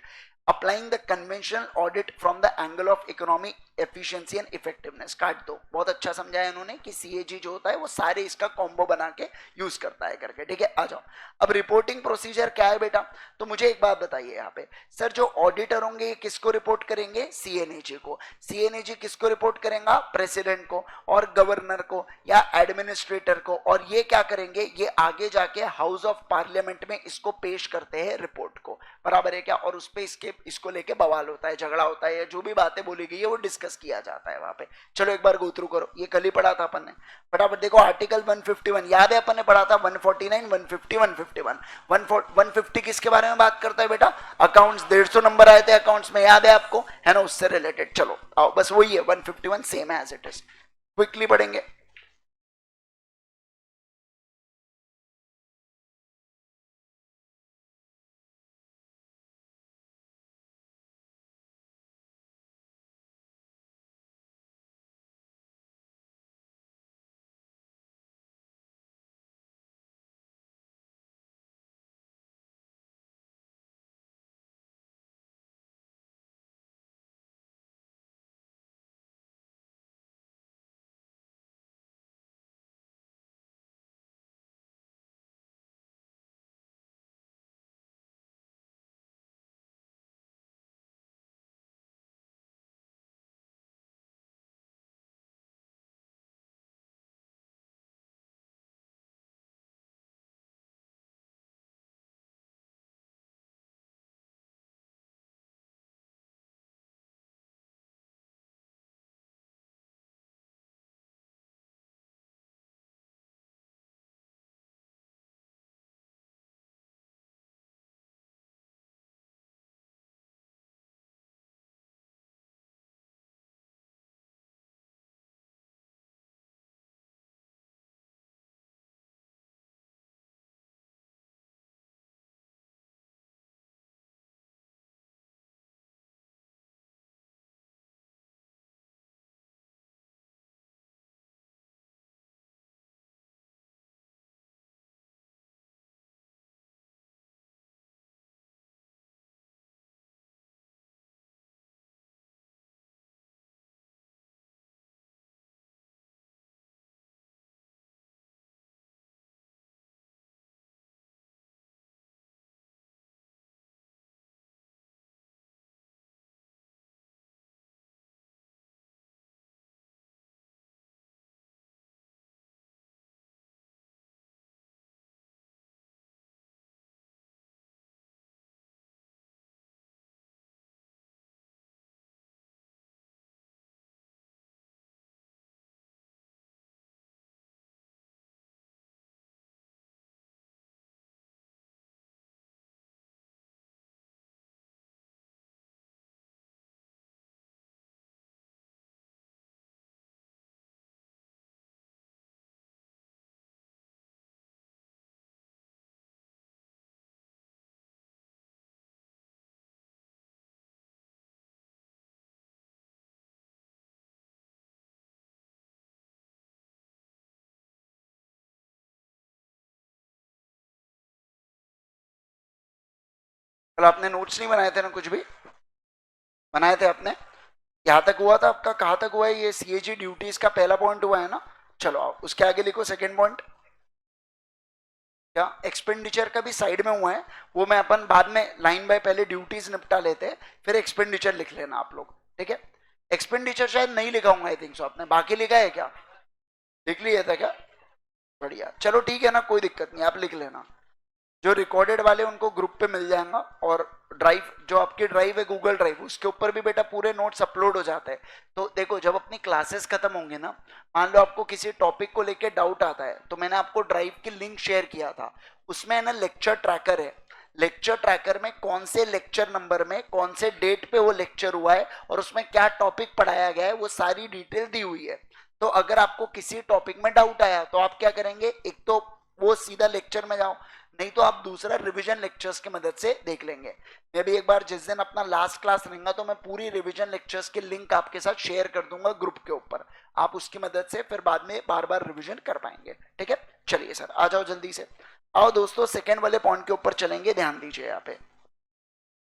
applying the conventional audit from the angle of economy, efficiency and effectiveness. काट दो, बहुत अच्छा समझाया इन्होंने कि CAG जो होता है वो सारे इसका कॉम्बो बना के यूज करता है करके। ठीक है, आ जाओ। अब रिपोर्टिंग प्रोसीजर क्या है बेटा, तो मुझे एक बात बताइए यहाँ पे, सर जो ऑडिटर होंगे किसको रिपोर्ट करेंगे, सीएनएजी को। सीएनएजी किसको रिपोर्ट करेगा, प्रेसिडेंट को और गवर्नर को या एडमिनिस्ट्रेटर को, और ये क्या करेंगे, ये आगे जाके हाउस ऑफ पार्लियामेंट में इसको पेश करते हैं रिपोर्ट को, बराबर है क्या, और उस पर इसको लेके बवाल होता है, झगड़ा होता है, जो भी बातें बोली गई है वो डिस्कस किया जाता है वहां पे। चलो एक बार गो थ्रू करो, ये कल ही पढ़ा था अपन ने, फटाफट देखो। आर्टिकल 151 याद है, अपन ने पढ़ा था 149, 150, 151। 150 किसके बारे में बात करता है बेटा, अकाउंट्स, 150 नंबर आए थे अकाउंट्स में, याद है आपको, है ना, उससे रिलेटेड। चलो आओ, बस वही है 151, same as it is, quickly पढ़ेंगे। कल आपने नोट्स नहीं बनाए थे ना, कुछ भी बनाए थे आपने? यहाँ तक हुआ था आपका, कहाँ तक हुआ है ये सीएजी ड्यूटीज का पहला पॉइंट हुआ है ना? चलो आओ उसके आगे लिखो सेकंड पॉइंट। क्या एक्सपेंडिचर का भी साइड में हुआ है, वो मैं अपन बाद में लाइन बाय पहले ड्यूटीज निपटा लेते हैं, फिर एक्सपेंडिचर लिख लेना आप लोग, ठीक है? एक्सपेंडिचर शायद नहीं लिखा हूँ आई थिंक सो, आपने बाकी लिखा है क्या? लिख लिया था क्या? बढ़िया, चलो ठीक है ना, कोई दिक्कत नहीं, आप लिख लेना। जो रिकॉर्डेड वाले उनको ग्रुप पे मिल जाएगा, और ड्राइव, जो आपकी ड्राइव है गूगल ड्राइव, उसके ऊपर भी बेटा पूरे नोट्स अपलोड हो जाते हैं। तो देखो जब अपनी क्लासेस खत्म होंगे ना, मान लो आपको किसी टॉपिक को लेके डाउट आता है, तो मैंने आपको ड्राइव की लिंक शेयर किया था, उसमें है ना लेक्चर ट्रैकर है। लेक्चर ट्रैकर में कौन से लेक्चर नंबर में कौन से डेट पे वो लेक्चर हुआ है और उसमें क्या टॉपिक पढ़ाया गया है, वो सारी डिटेल दी हुई है। तो अगर आपको किसी टॉपिक में डाउट आया तो आप क्या करेंगे, एक तो वो सीधा लेक्चर में जाओ, नहीं तो आप दूसरा रिवीजन लेक्चर्स की मदद से देख लेंगे। मैं भी एक बार जिस दिन अपना लास्ट क्लास रहेगा तो मैं पूरी रिवीजन लेक्चर्स की लिंक आपके साथ शेयर कर दूंगा ग्रुप के ऊपर, आप उसकी मदद से फिर बाद में बार बार रिवीजन कर पाएंगे, ठीक है? चलिए सर आ जाओ जल्दी से। आओ दोस्तों सेकेंड वाले पॉइंट के ऊपर चलेंगे, ध्यान दीजिए यहाँ पे।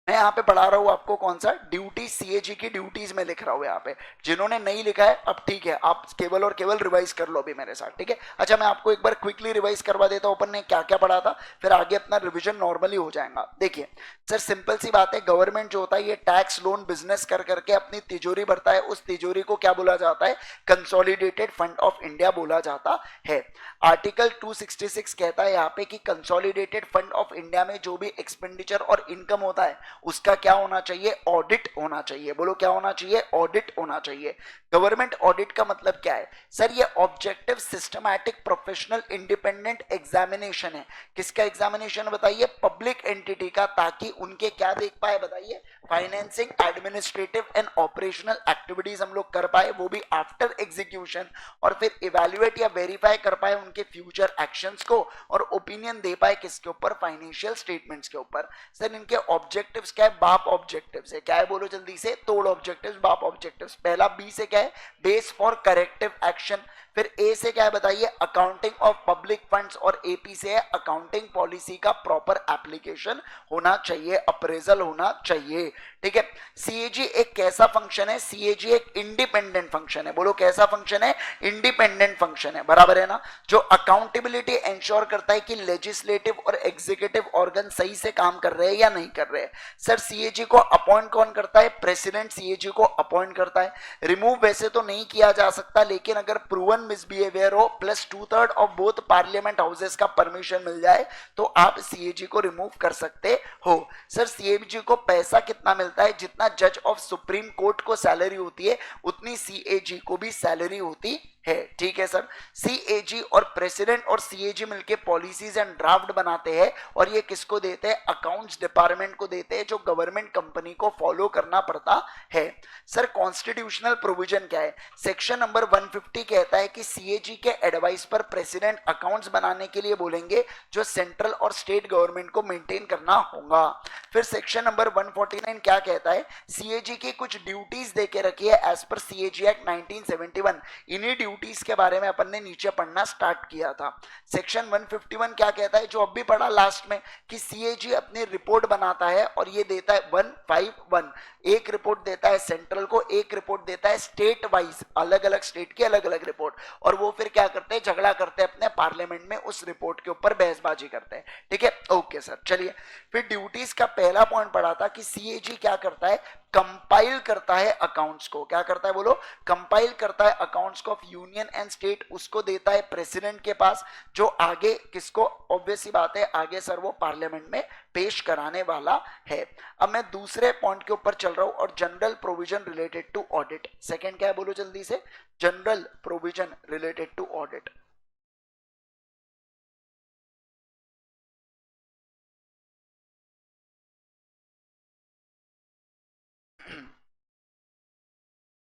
मैं यहाँ पे पढ़ा रहा हूँ आपको कौन सा ड्यूटी, सीएजी की ड्यूटीज में लिख रहा हूँ यहाँ पे। जिन्होंने नहीं लिखा है अब ठीक है, आप केवल और केवल रिवाइज कर लो अभी मेरे साथ, ठीक है? अच्छा मैं आपको एक बार क्विकली रिवाइज करवा देता हूँ अपन ने क्या क्या पढ़ा था, फिर आगे अपना रिविजन नॉर्मली हो जाएगा। देखिए सर सिंपल सी बात है, गवर्नमेंट जो होता है ये टैक्स लोन बिजनेस कर करके अपनी तिजोरी भरता है, उस तिजोरी को क्या बोला जाता है, कंसोलिडेटेड फंड ऑफ इंडिया बोला जाता है। आर्टिकल 266 कहता है यहाँ पे कि कंसोलिडेटेड फंड ऑफ इंडिया में जो भी एक्सपेंडिचर और इनकम होता है उसका क्या होना चाहिए, ऑडिट होना चाहिए। बोलो क्या होना चाहिए, ऑडिट होना चाहिए। गवर्नमेंट ऑडिट का मतलब क्या है सर, ये objective systematic professional independent examination है। किसका एग्जामिनेशन बताइए, पब्लिक एंटिटी का, ताकि उनके क्या देख पाए बताइए, financing, administrative and operational activities हम लोग कर पाए, वो भी आफ्टर एग्जीक्यूशन, और फिर इवेल्युएट या वेरीफाई कर पाए उनके फ्यूचर एक्शंस को, और ओपिनियन दे पाए किसके ऊपर, फाइनेंशियल स्टेटमेंट्स के ऊपर। सर इनके ऑब्जेक्टिव्स क्या है, बाप ऑब्जेक्टिव्स है, क्या है बोलो जल्दी से, तोड़ ऑब्जेक्टिव्स, बाप ऑब्जेक्टिव्स। पहला बी से क्या है, बेस फॉर करेक्टिव एक्शन। फिर ए से क्या है बताइए, अकाउंटिंग ऑफ पब्लिक फंड्स, और एपी से है अकाउंटिंग पॉलिसी का प्रॉपर एप्लीकेशन होना चाहिए, अप्रेजल होना चाहिए, ठीक है? सीएजी एक कैसा फंक्शन है, सीएजी एक इंडिपेंडेंट फंक्शन है। बोलो कैसा फंक्शन है, इंडिपेंडेंट फंक्शन है, बराबर है ना? जो अकाउंटेबिलिटी इंश्योर करता है कि लेजिस्लेटिव और एग्जीक्यूटिव ऑर्गन सही से काम कर रहे हैं या नहीं कर रहे हैं। सर सीएजी को अपॉइंट कौन करता है, प्रेसिडेंट सीएजी को अपॉइंट करता है। रिमूव वैसे तो नहीं किया जा सकता, लेकिन अगर प्रूवन मिसबिहेवियर हो plus 2/3 of both parliament houses का परमिशन मिल जाए तो आप सीएजी को रिमूव कर सकते हो। सर सीएजी को पैसा कितना मिलता है, जितना जज ऑफ सुप्रीम कोर्ट को सैलरी होती है उतनी सीएजी को भी सैलरी होती है, ठीक है सर? सीएजी और प्रेसिडेंट और सीएजी मिलके पॉलिसीज एंड ड्राफ्ट बनाते हैं, और ये किसको देते हैं, अकाउंट्स डिपार्टमेंट को देते हैं, जो गवर्नमेंट कंपनी को फॉलो करना पड़ता है। सर कॉन्स्टिट्यूशनल प्रोविजन क्या है, सेक्शन नंबर 150 कहता है कि सीएजी के एडवाइस पर प्रेसिडेंट अकाउंट्स बनाने के लिए बोलेंगे, जो सेंट्रल और स्टेट गवर्नमेंट को मेंटेन करना होगा। फिर सेक्शन नंबर 149 क्या कहता है, सीएजी की कुछ ड्यूटीज देके रखी है एज पर सीएजी एक्ट 1971। इन्हीं ड्यूटीज के बारे में अपन ने नीचे पढ़ना स्टार्ट किया था। सेक्शन 151 क्या कहता है, जो अब भी पढ़ा लास्ट में, कि सीएजी अपनी रिपोर्ट बनाता है और ये देता है 151, एक रिपोर्ट देता है सेंट्रल को, एक रिपोर्ट देता है स्टेट वाइज, अलग अलग स्टेट की अलग अलग रिपोर्ट, और वो फिर क्या करते हैं, झगड़ा करते हैं अपने पार्लियामेंट में, उस रिपोर्ट के ऊपर बहसबाजी करते हैं, ठीक है? ओके सर चलिए, फिर ड्यूटीज का पहला पॉइंट पढ़ा था कि सीएजी क्या करता है, कंपाइल करता है अकाउंट्स को। क्या करता है बोलो, कंपाइल करता है अकाउंट्स को ऑफ यूनियन एंड स्टेट, उसको देता है प्रेसिडेंट के पास, जो आगे किसको, ऑब्वियस सी बात है आगे सर वो पार्लियामेंट में पेश कराने वाला है। अब मैं दूसरे पॉइंट के ऊपर चल रहा हूं, और general provision related to audit. Second क्या है बोलो जल्दी से, general provision related to audit.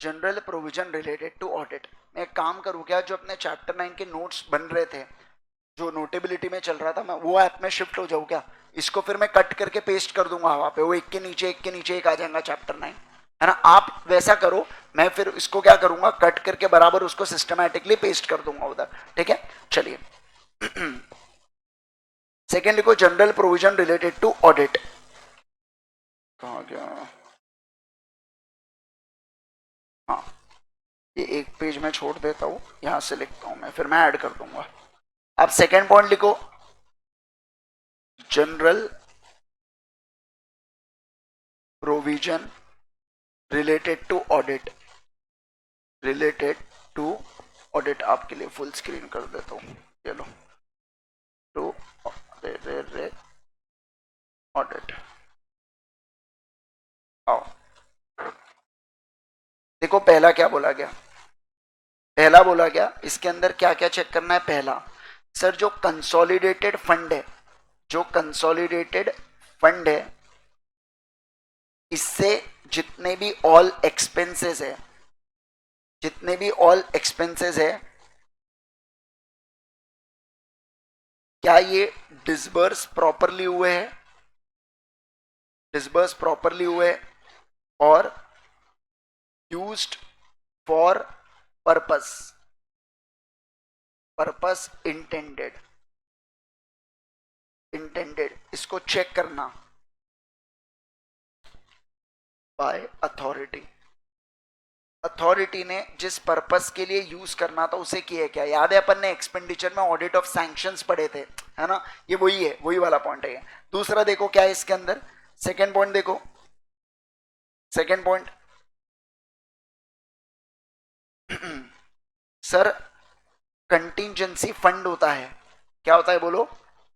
General provision related to audit. मैं एक काम करूँ क्या, जो अपने चैप्टर 9 के नोट्स बन रहे थे, जो नोटेबिलिटी में चल रहा था, मैं वो ऐप में शिफ्ट हो जाऊँ क्या? इसको फिर मैं कट करके पेस्ट कर दूंगा वहां पे, वो एक के नीचे एक के नीचे एक आ जाएगा चैप्टर 9, है ना? आप वैसा करो, मैं फिर इसको क्या करूंगा, कट करके बराबर उसको सिस्टमैटिकली पेस्ट कर दूंगा उधर, ठीक है? चलिए सेकेंड लिखो, general provision related to audit. कहाँ गया? हाँ, ये एक पेज में छोड़ देता हूँ, यहाँ से लिखता हूँ मैं, फिर मैं ऐड कर दूंगा। आप सेकेंड पॉइंट लिखो, general provision related to audit, related to audit. आपके लिए फुल स्क्रीन कर देता हूँ, ये लो, टू ऑडिट। आओ देखो पहला क्या बोला गया, पहला बोला गया इसके अंदर क्या क्या चेक करना है। पहला, सर जो कंसोलिडेटेड फंड है, जो कंसोलिडेटेड फंड है, इससे जितने भी ऑल एक्सपेंसेस है, जितने भी ऑल एक्सपेंसेस है, क्या ये डिसबर्स प्रॉपरली हुए हैं, डिसबर्स प्रॉपरली हुए और used for purpose, purpose intended, intended, इसको चेक करना बाय अथॉरिटी। अथॉरिटी ने जिस पर्पस के लिए यूज करना था उसे किया क्या? याद है अपन ने एक्सपेंडिचर में ऑडिट ऑफ सैंक्शंस पढ़े थे, है ना? ये वही है, वही वाला पॉइंट है। दूसरा देखो क्या है इसके अंदर, सेकेंड पॉइंट देखो, second point sir contingency fund होता है, क्या होता है बोलो?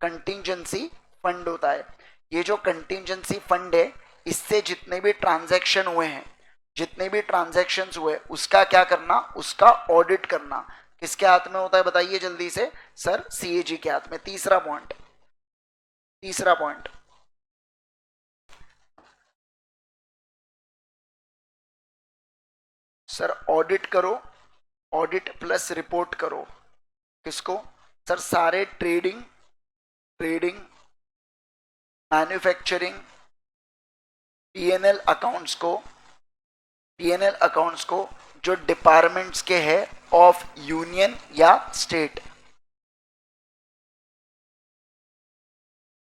कंटिंजेंसी फंड होता है। ये जो कंटिंजेंसी फंड है, इससे जितने भी ट्रांजैक्शन हुए हैं, जितने भी ट्रांजैक्शंस हुए, उसका क्या करना? उसका ऑडिट करना। किसके हाथ में होता है बताइए जल्दी से? सर सीएजी के हाथ में। तीसरा पॉइंट, तीसरा पॉइंट, सर ऑडिट करो, ऑडिट प्लस रिपोर्ट करो। किसको? सर सारे trading, trading, manufacturing, PNL accounts को, पीएनएल अकाउंट्स को जो डिपार्टमेंट्स के है ऑफ यूनियन या स्टेट।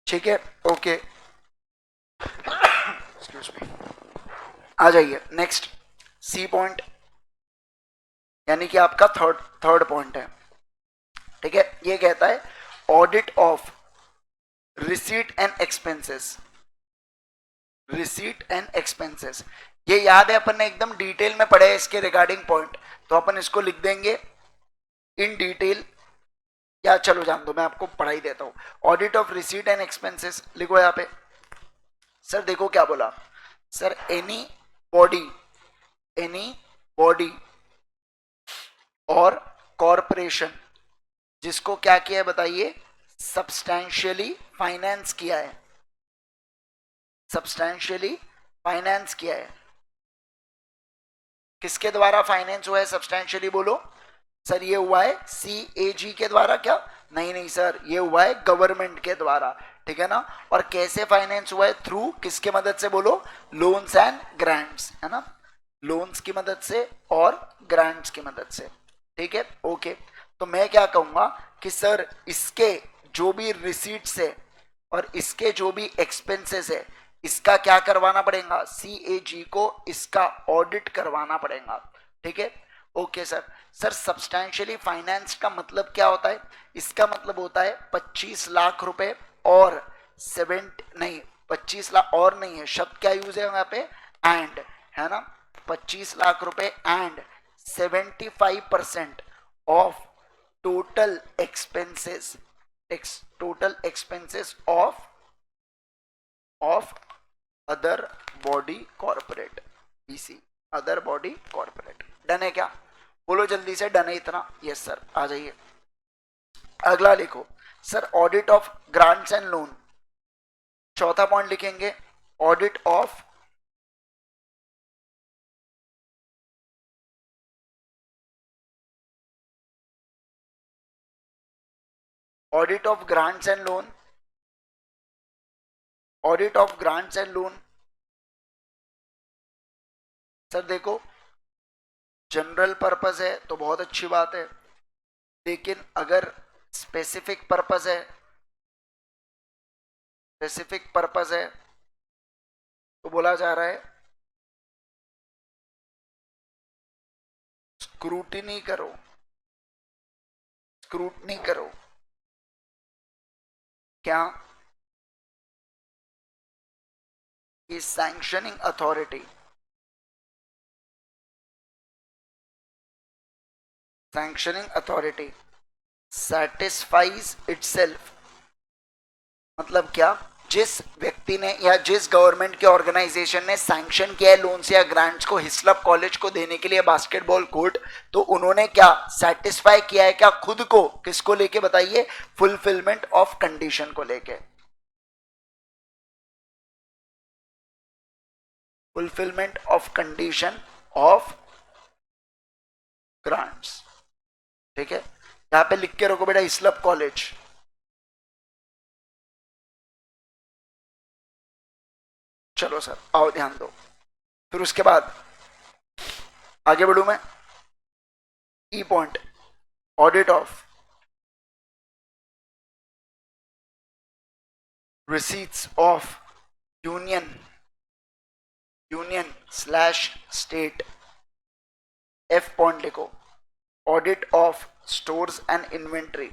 ठीक है, ओके, एक्सक्यूज मी। आ जाइए नेक्स्ट, सी पॉइंट, यानी कि आपका थर्ड थर्ड पॉइंट है। ठीक है, ये कहता है audit of receipt and expenses, receipt and expenses. ये याद है अपन ने एकदम डिटेल में पढ़े इसके रिगार्डिंग पॉइंट, तो अपन इसको लिख देंगे इन डिटेल, या चलो जान दो मैं आपको पढ़ाई देता हूं। Audit of receipt and expenses लिखो यहां पे। सर देखो क्या बोला, sir any body, any body और कॉरपोरेशन जिसको क्या किया है बताइए? सब्सटैंशियली फाइनेंस किया है, सब्सटैंशियली फाइनेंस किया है। किसके द्वारा फाइनेंस हुआ है सब्सटैंशियली बोलो? सर ये हुआ है सीएजी के द्वारा। क्या? नहीं नहीं सर, ये हुआ है गवर्नमेंट के द्वारा, ठीक है ना? और कैसे फाइनेंस हुआ है? थ्रू किसके मदद से बोलो? लोन्स एंड ग्रांट्स, है ना? लोन्स की मदद से और ग्रांट्स की मदद से। ठीक है, ओके। तो मैं क्या कहूंगा कि सर इसके जो भी रिसीट्स है और इसके जो भी एक्सपेंसेस है, इसका क्या करवाना पड़ेगा? सीएजी को इसका ऑडिट करवाना पड़ेगा। ठीक है, okay sir. Sir substantially finance का मतलब क्या होता है? इसका मतलब होता है 25 लाख रुपए और 70 नहीं, 25 लाख और नहीं है, शब्द क्या यूज है यहाँ पे? एंड, है ना? 25 लाख रुपए and 75% of total expenses, total expenses of other body corporate, BC, other body corporate. Done है क्या? बोलो जल्दी से, डन है इतना? यस सर, आ जाइए अगला लिखो। Sir audit of grants and loan, चौथा पॉइंट लिखेंगे audit of audit of grants and loan, audit of grants and loan. Sir देखो जनरल पर्पस है तो बहुत अच्छी बात है, लेकिन अगर स्पेसिफिक पर्पस है, स्पेसिफिक पर्पस है तो बोला जा रहा है स्क्रूटिनी करो, स्क्रूटनी करो। क्या? कि sanctioning authority, sanctioning authority satisfies itself, मतलब क्या? जिस व्यक्ति ने या जिस गवर्नमेंट के ऑर्गेनाइजेशन ने सैंक्शन किया है लोन्स या ग्रांट्स को हिस्लप कॉलेज को देने के लिए बास्केटबॉल कोर्ट, तो उन्होंने क्या सेटिस्फाई किया है क्या खुद को? किसको लेके बताइए? फुलफिलमेंट ऑफ कंडीशन को लेके, fulfilment of condition of grants. ठीक है, यहां पे लिख के रखो बेटा हिस्लप कॉलेज। चलो सर आओ ध्यान दो। फिर उसके बाद आगे बढ़ू मैं। E point, audit of receipts of union slash state. F point लिखो, audit of stores and inventory.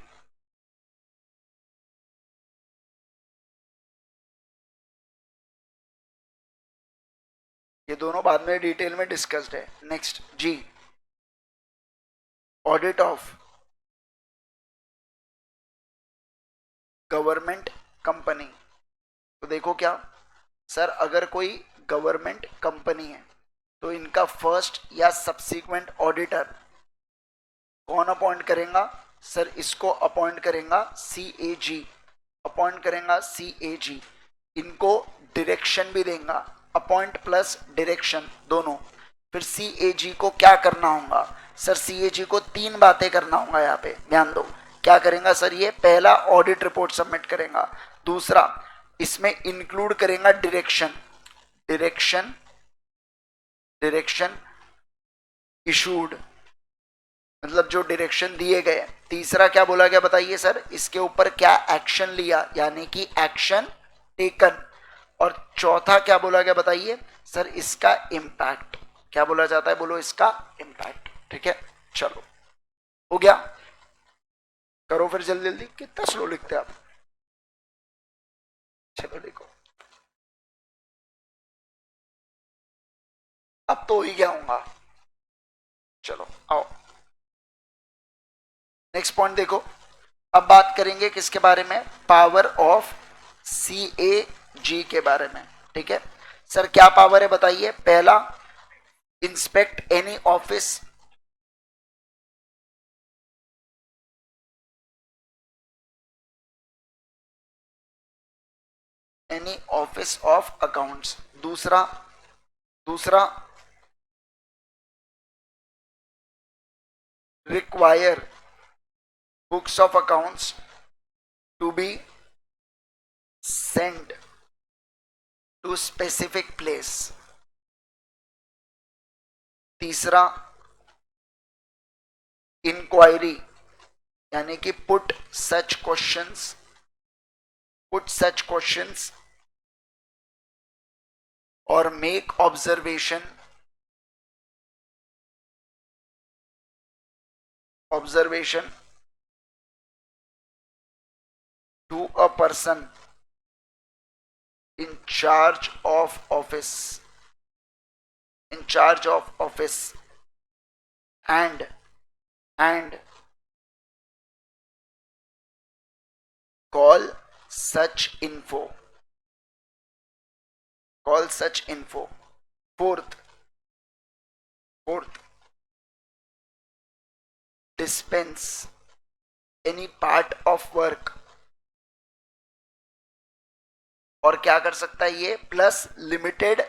ये दोनों बाद में डिटेल में डिस्कस्ड है। Next G, audit of government company. तो देखो क्या सर, अगर कोई गवर्नमेंट कंपनी है तो इनका फर्स्ट या सब्सीक्वेंट ऑडिटर कौन अपॉइंट करेगा? सर इसको अपॉइंट करेगा सीएजी, अपॉइंट करेगा सीएजी। इनको डायरेक्शन भी देगा, अपॉइंट प्लस डायरेक्शन दोनों। फिर सीएजी को क्या करना होगा? सर सीएजी को तीन बातें करना होगा, यहाँ पे ध्यान दो। क्या करेगा सर? ये पहला ऑडिट रिपोर्ट सबमिट करेगा, दूसरा इसमें इंक्लूड करेगा डायरेक्शन, डायरेक्शन डायरेक्शन इशूड, मतलब जो डायरेक्शन दिए गए। तीसरा क्या बोला गया बताइए सर? इसके ऊपर क्या एक्शन लिया, यानी कि एक्शन टेकन। और चौथा क्या बोला गया बताइए सर? इसका इम्पैक्ट। क्या बोला जाता है? बोलो इसका इम्पैक्ट। ठीक है, चलो हो गया। करो फिर जल्दी जल्दी, कितना स्लो लिखते हैं आप। चलो देखो, अब तो हो ही गया हूँ। चलो आओ नेक्स्ट पॉइंट देखो। अब बात करेंगे किसके बारे में? पावर ऑफ सीएजी के बारे में। ठीक है सर, क्या पावर है बताइए? पहला, inspect any office, any office of accounts. दूसरा, दूसरा require books of accounts to be send to specific place. तीसरा, इंक्वायरी, यानी कि put such questions, put such questions और make observation, observation to a person in charge of office, in charge of office, and call such info, call such info। fourth, fourth, dispense any part of work। और क्या कर सकता है ये? Plus limited,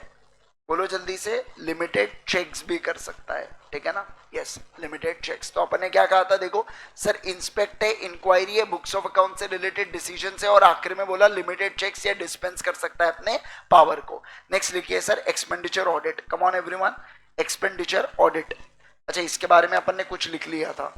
बोलो जल्दी से, लिमिटेड चेक्स भी कर सकता है। ठीक है ना? Yes, limited checks. तो अपन ने क्या कहा था देखो सर, इंस्पेक्ट है, इंक्वायरी है, बुक्स ऑफ अकाउंट से रिलेटेड डिसीजन है, और आखिर में बोला लिमिटेड चेक्स या डिस्पेंस कर सकता है अपने पावर को। नेक्स्ट लिखिए sir, expenditure audit. Come on everyone, expenditure audit. अच्छा, इसके बारे में अपन ने कुछ लिख लिया था।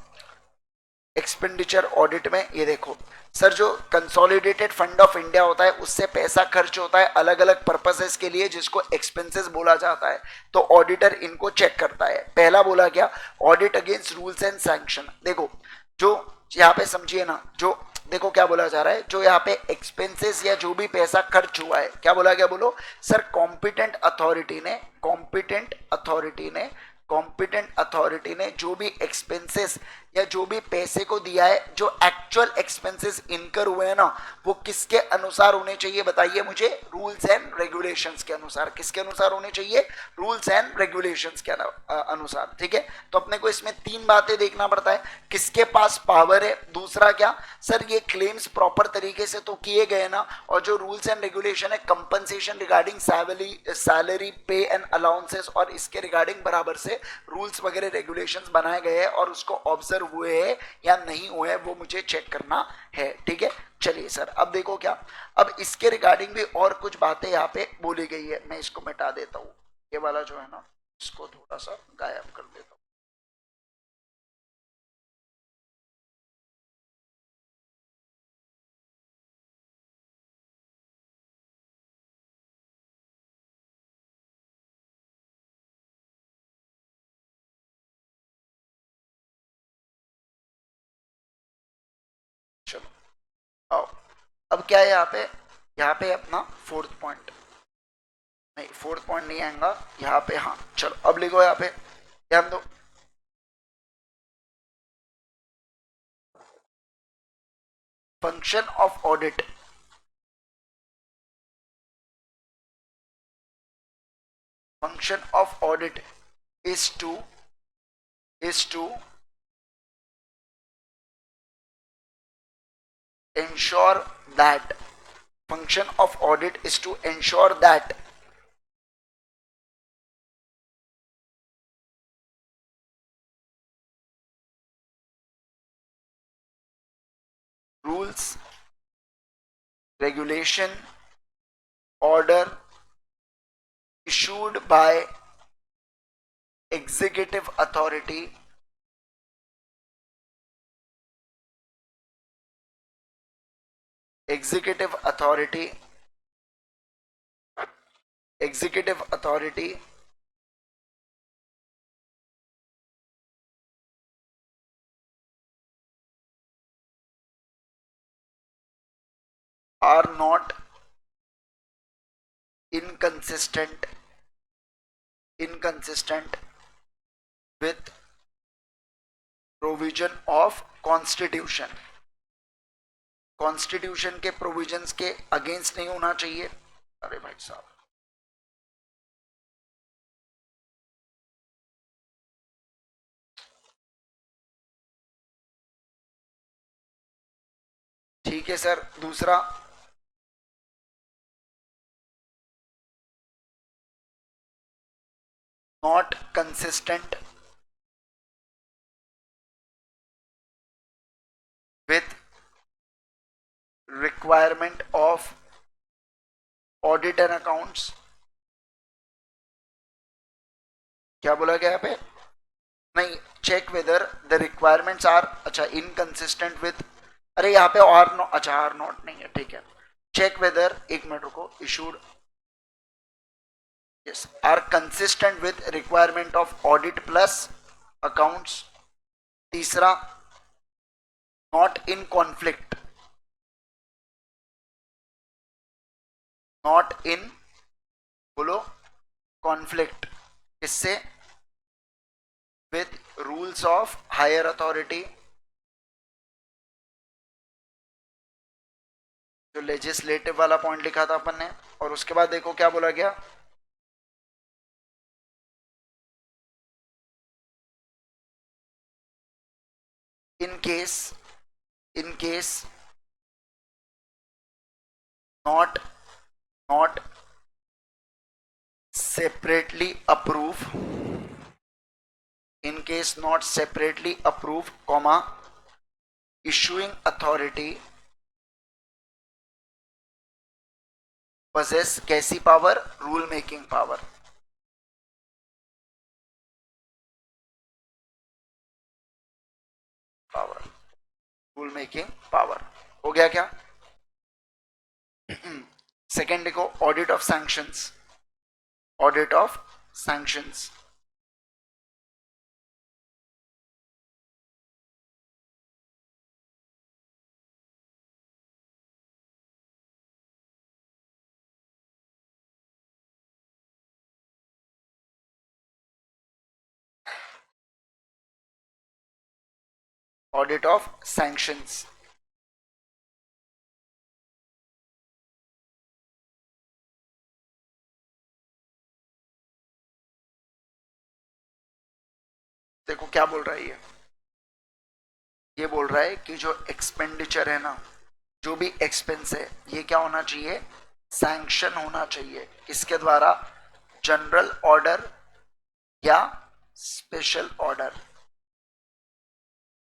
एक्सपेंडिचर ऑडिट में ये देखो सर, जो कंसोलिडेटेड फंड ऑफ इंडिया होता है उससे पैसा खर्च होता है अलग अलग पर्पसेस के लिए जिसको एक्सपेंसेस बोला जाता है, तो ऑडिटर इनको चेक करता है। पहला बोला क्या, audit against rules and sanction. देखो जो यहाँ पे समझिए ना, जो देखो क्या बोला जा रहा है, जो यहाँ पे एक्सपेंसेस या जो भी पैसा खर्च हुआ है, क्या बोला गया बोलो सर, कॉम्पिटेंट अथॉरिटी ने जो भी एक्सपेंसेस या जो भी पैसे को दिया है, जो एक्चुअल एक्सपेंसेस इनकर हुए हैं ना, वो किसके अनुसार होने चाहिए बताइए मुझे, रूल्स एंड रेगुलेशंस के अनुसार। किसके अनुसार होने चाहिए, रूल्स एंड रेगुलेशंस के अनुसार। ठीक है, तो अपने को इसमें तीन बातें देखना पड़ता है, किसके पास पावर है, दूसरा क्या सर ये क्लेम्स प्रॉपर तरीके से तो किए गए ना, और जो रूल्स एंड रेगुलेशन है कंपनसेशन रिगार्डिंग सैलरी पे एंड अलाउंसेस, और इसके रिगार्डिंग बराबर से रूल्स वगैरह रेगुलेशंस बनाए गए हैं और उसको ऑब्जर्व हुए हैं या नहीं हुए हैं वो मुझे चेक करना है। ठीक है, चलिए सर अब देखो क्या, अब इसके रिगार्डिंग भी और कुछ बातें यहाँ पे बोली गई है, मैं इसको मिटा देता हूँ, ये वाला जो है ना इसको थोड़ा सा गायब कर देता हूँ। चलो आओ, अब क्या है यहाँ पे, यहाँ पे अपना फोर्थ पॉइंट, नहीं फोर्थ पॉइंट नहीं आएगा यहाँ पे, हाँ चलो अब लिखो यहाँ पे, ध्यान दो, function of audit, function of audit is to ensure that, function of audit is to ensure that rules, regulation, order issued by executive authority executive authority executive authority are not inconsistent with provision of constitution, constitution के provisions के against नहीं होना चाहिए। अरे भाई साहब, ठीक है सर, दूसरा not consistent with requirement of audit and accounts. क्या बोला गया यहाँ पे, नहीं, check whether the requirements are, अच्छा इनकंसिस्टेंट विद, अरे यहाँ पे आर नो, अच्छा आर नॉट नहीं है, ठीक है, चेक वेदर, एक मिनट रुको, issued yes are consistent with requirement of audit plus accounts। तीसरा not in conflict, not in, बोलो conflict, इससे with rules of higher authority, जो लेजिस्लेटिव वाला पॉइंट लिखा था अपन ने, और उसके बाद देखो क्या बोला गया, in case not separately approve, in case not separately approve comma issuing authority possess कैसी power, rule making power. Rule making power. हो गया क्या? सेकेंड देखो, audit of sanctions. Audit of sanctions, audit of sanctions. देखो क्या बोल रहा है ये बोल रहा है कि जो एक्सपेंडिचर है ना, जो भी एक्सपेंस है, ये क्या होना चाहिए? सैंक्शन होना चाहिए। किसके द्वारा? जनरल ऑर्डर या स्पेशल ऑर्डर।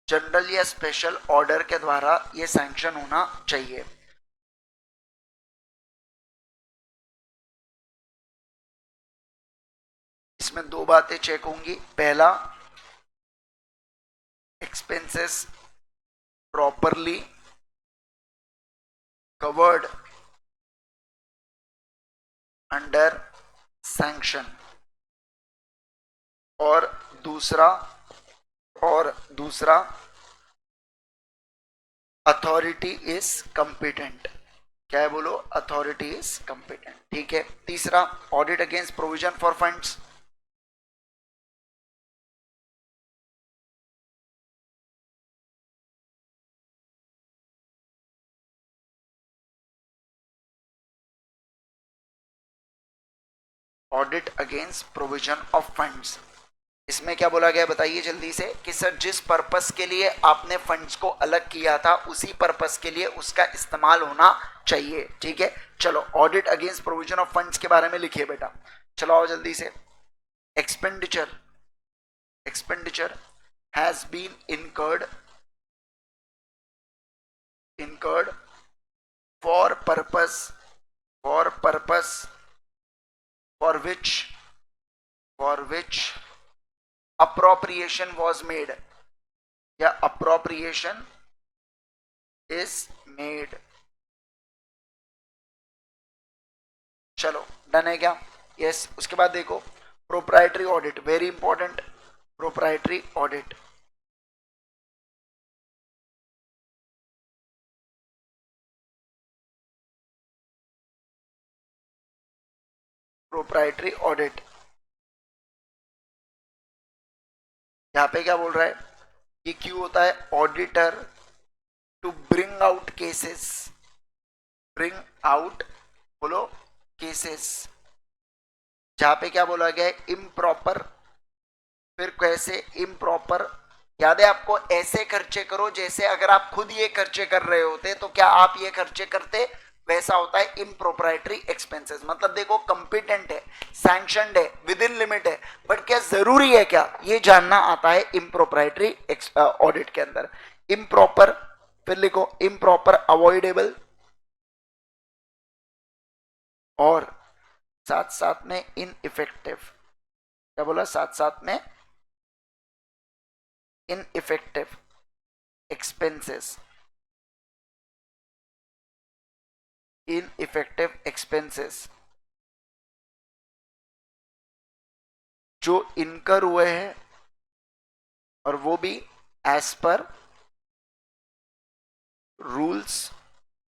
जनरल या स्पेशल ऑर्डर के द्वारा ये सैंक्शन होना चाहिए। इसमें दो बातें चेक होंगी। पहला, expenses properly covered under sanction, और दूसरा और दूसरा अथॉरिटी इज कंपिटेंट। क्या है बोलो? Authority is competent. ठीक है। तीसरा, audit against provision for funds. Audit against provision of funds, इसमें क्या बोला गया बताइए जल्दी से, कि सर जिस पर्पस के लिए आपने फंड्स को अलग किया था उसी पर्पस के लिए उसका इस्तेमाल होना चाहिए। ठीक है। चलो, audit against provision of funds के बारे में लिखिए बेटा। चलो आओ जल्दी से। Expenditure, expenditure has been incurred for purpose for which appropriation was made, या appropriation is made। चलो डन है क्या? यस। उसके बाद देखो, proprietary audit, very important. Proprietary audit, proprietary audit, यहाँ पे क्या बोल रहा है? ये क्यों होता है? Auditor to bring out cases, bring out, बोलो, केसेस, जहां पे क्या बोला गया है? इम्प्रॉपर। फिर कैसे इम्प्रॉपर? याद है आपको? ऐसे खर्चे करो जैसे अगर आप खुद ये खर्चे कर रहे होते तो क्या आप ये खर्चे करते? वैसा होता है इम्प्रोप्राइटरी एक्सपेंसेस। मतलब देखो, कंपिटेंट है, सैंक्शनड है, विद इन लिमिट है, बट क्या जरूरी है क्या ये जानना आता है इम्प्रोप्राइटरी ऑडिट के अंदर। इम्प्रॉपर, फिर लिखो इम्प्रॉपर अवॉइडेबल, और साथ साथ में इनइफेक्टिव। क्या बोला? साथ साथ में इनइफेक्टिव एक्सपेंसेस, इनइफेक्टिव एक्सपेंसेस जो इनकर हुए हैं, और वो भी as per rules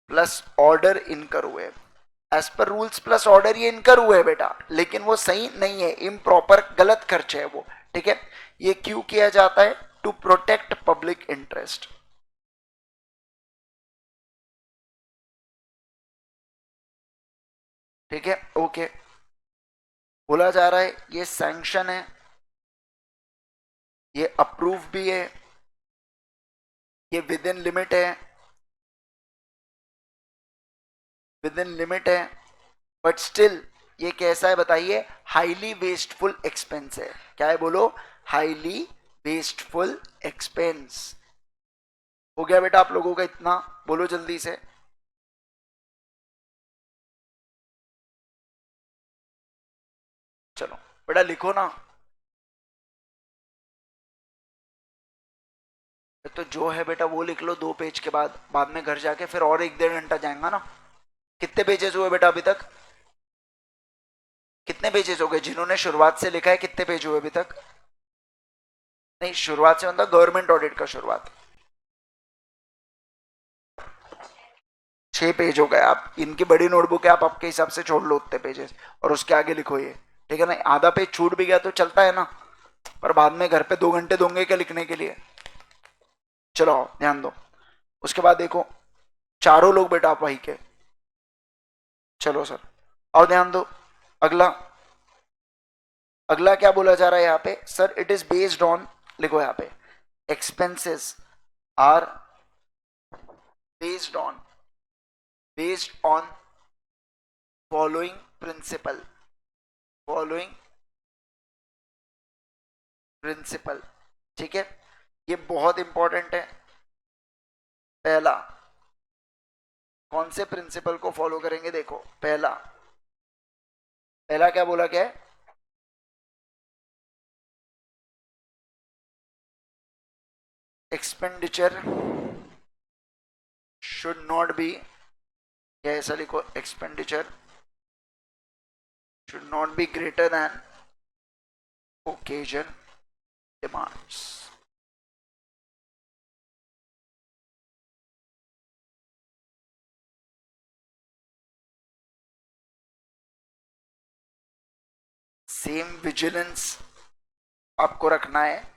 plus order इनकर हुए। As per rules plus order ये इनकर हुए बेटा, लेकिन वो सही नहीं है, इम्प्रॉपर, गलत खर्च है वो। ठीक है। ये क्यों किया जाता है? To protect public interest. ठीक है। ओके। बोला जा रहा है ये सैंक्शन है, ये अप्रूव भी है, ये विद इन लिमिट है, विद इन लिमिट है, बट स्टिल ये कैसा है बताइए? हाईली वेस्टफुल एक्सपेंस है। क्या है बोलो? Highly wasteful expense. हो गया बेटा आप लोगों का इतना? बोलो जल्दी से। चलो बेटा लिखो ना। तो जो है बेटा वो लिख लो 2 पेज के बाद, बाद में घर जाके फिर और 1-1.5 घंटा जाएगा ना। कितने पेजेस हुए बेटा अभी तक? कितने पेजेस हो गए? जिन्होंने शुरुआत से लिखा है कितने पेज हुए अभी तक? नहीं, शुरुआत से मतलब गवर्नमेंट ऑडिट का शुरुआत। 6 पेज हो गए। आप इनकी बड़ी नोटबुक है, आप आपके हिसाब से छोड़ लो उतने पेजेस और उसके आगे लिखो ये, ठीक है ना। आधा पेज छूट भी गया तो चलता है ना, पर बाद में घर पे 2 घंटे दोगे क्या लिखने के लिए? चलो ध्यान दो। उसके बाद देखो, चारों लोग बेटा आप वही के। चलो सर, और ध्यान दो। अगला, अगला क्या बोला जा रहा है यहाँ पे? Sir it is based on, लिखो यहाँ पे, expenses are based on, based on following principle, following principle, ठीक है। ये बहुत इंपॉर्टेंट है। पहला, कौन से प्रिंसिपल को फॉलो करेंगे? देखो पहला, पहला क्या बोला गया है? एक्सपेंडिचर शुड नॉट बी, या ऐसा लिखो, expenditure should not be greater than occasion demands. Same vigilance आपको रखना है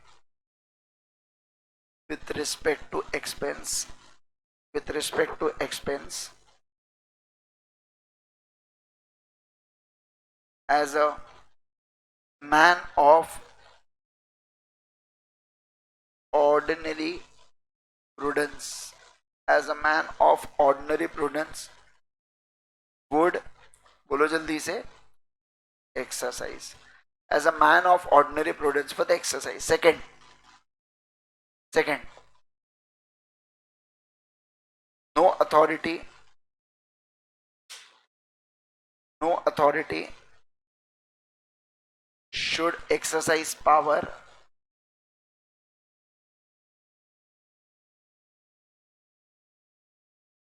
with respect to expense, with respect to expense as a man of ordinary prudence, as a man of ordinary prudence would, बोलो जल्दी से, exercise, as a man of ordinary prudence for the exercise. Second, second, no authority, no authority should exercise power,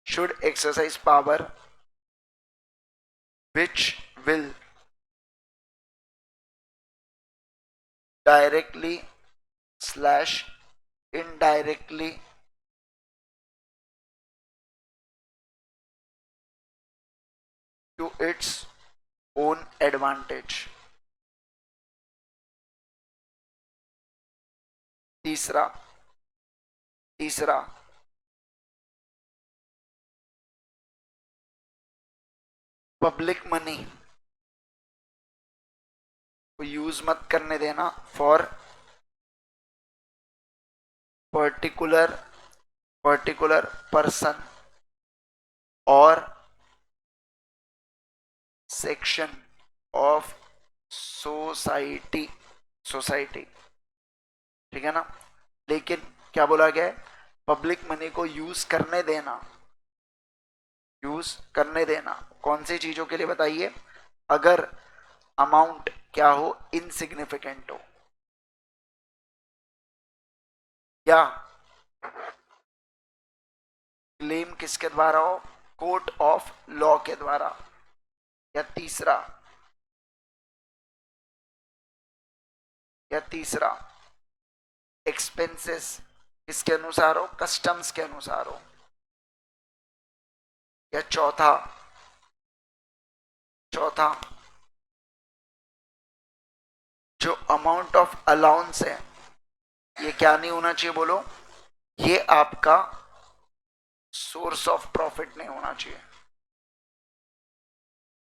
should exercise power which will directly slash indirectly to its own advantage. तीसरा, तीसरा, public money को use मत करने देना for particular, particular person और section of society, society, ठीक है ना। लेकिन क्या बोला गया है? पब्लिक मनी को यूज करने देना, यूज करने देना कौन सी चीजों के लिए बताइए? अगर अमाउंट क्या हो, इनसिग्निफिकेंट हो, या क्लेम किसके द्वारा हो? कोर्ट ऑफ लॉ के द्वारा। या तीसरा, या तीसरा, एक्सपेंसेस किसके अनुसार हो? कस्टम्स के अनुसार हो। या चौथा, चौथा, जो अमाउंट ऑफ अलाउंस है ये क्या नहीं होना चाहिए? बोलो, ये आपका सोर्स ऑफ प्रॉफिट नहीं होना चाहिए।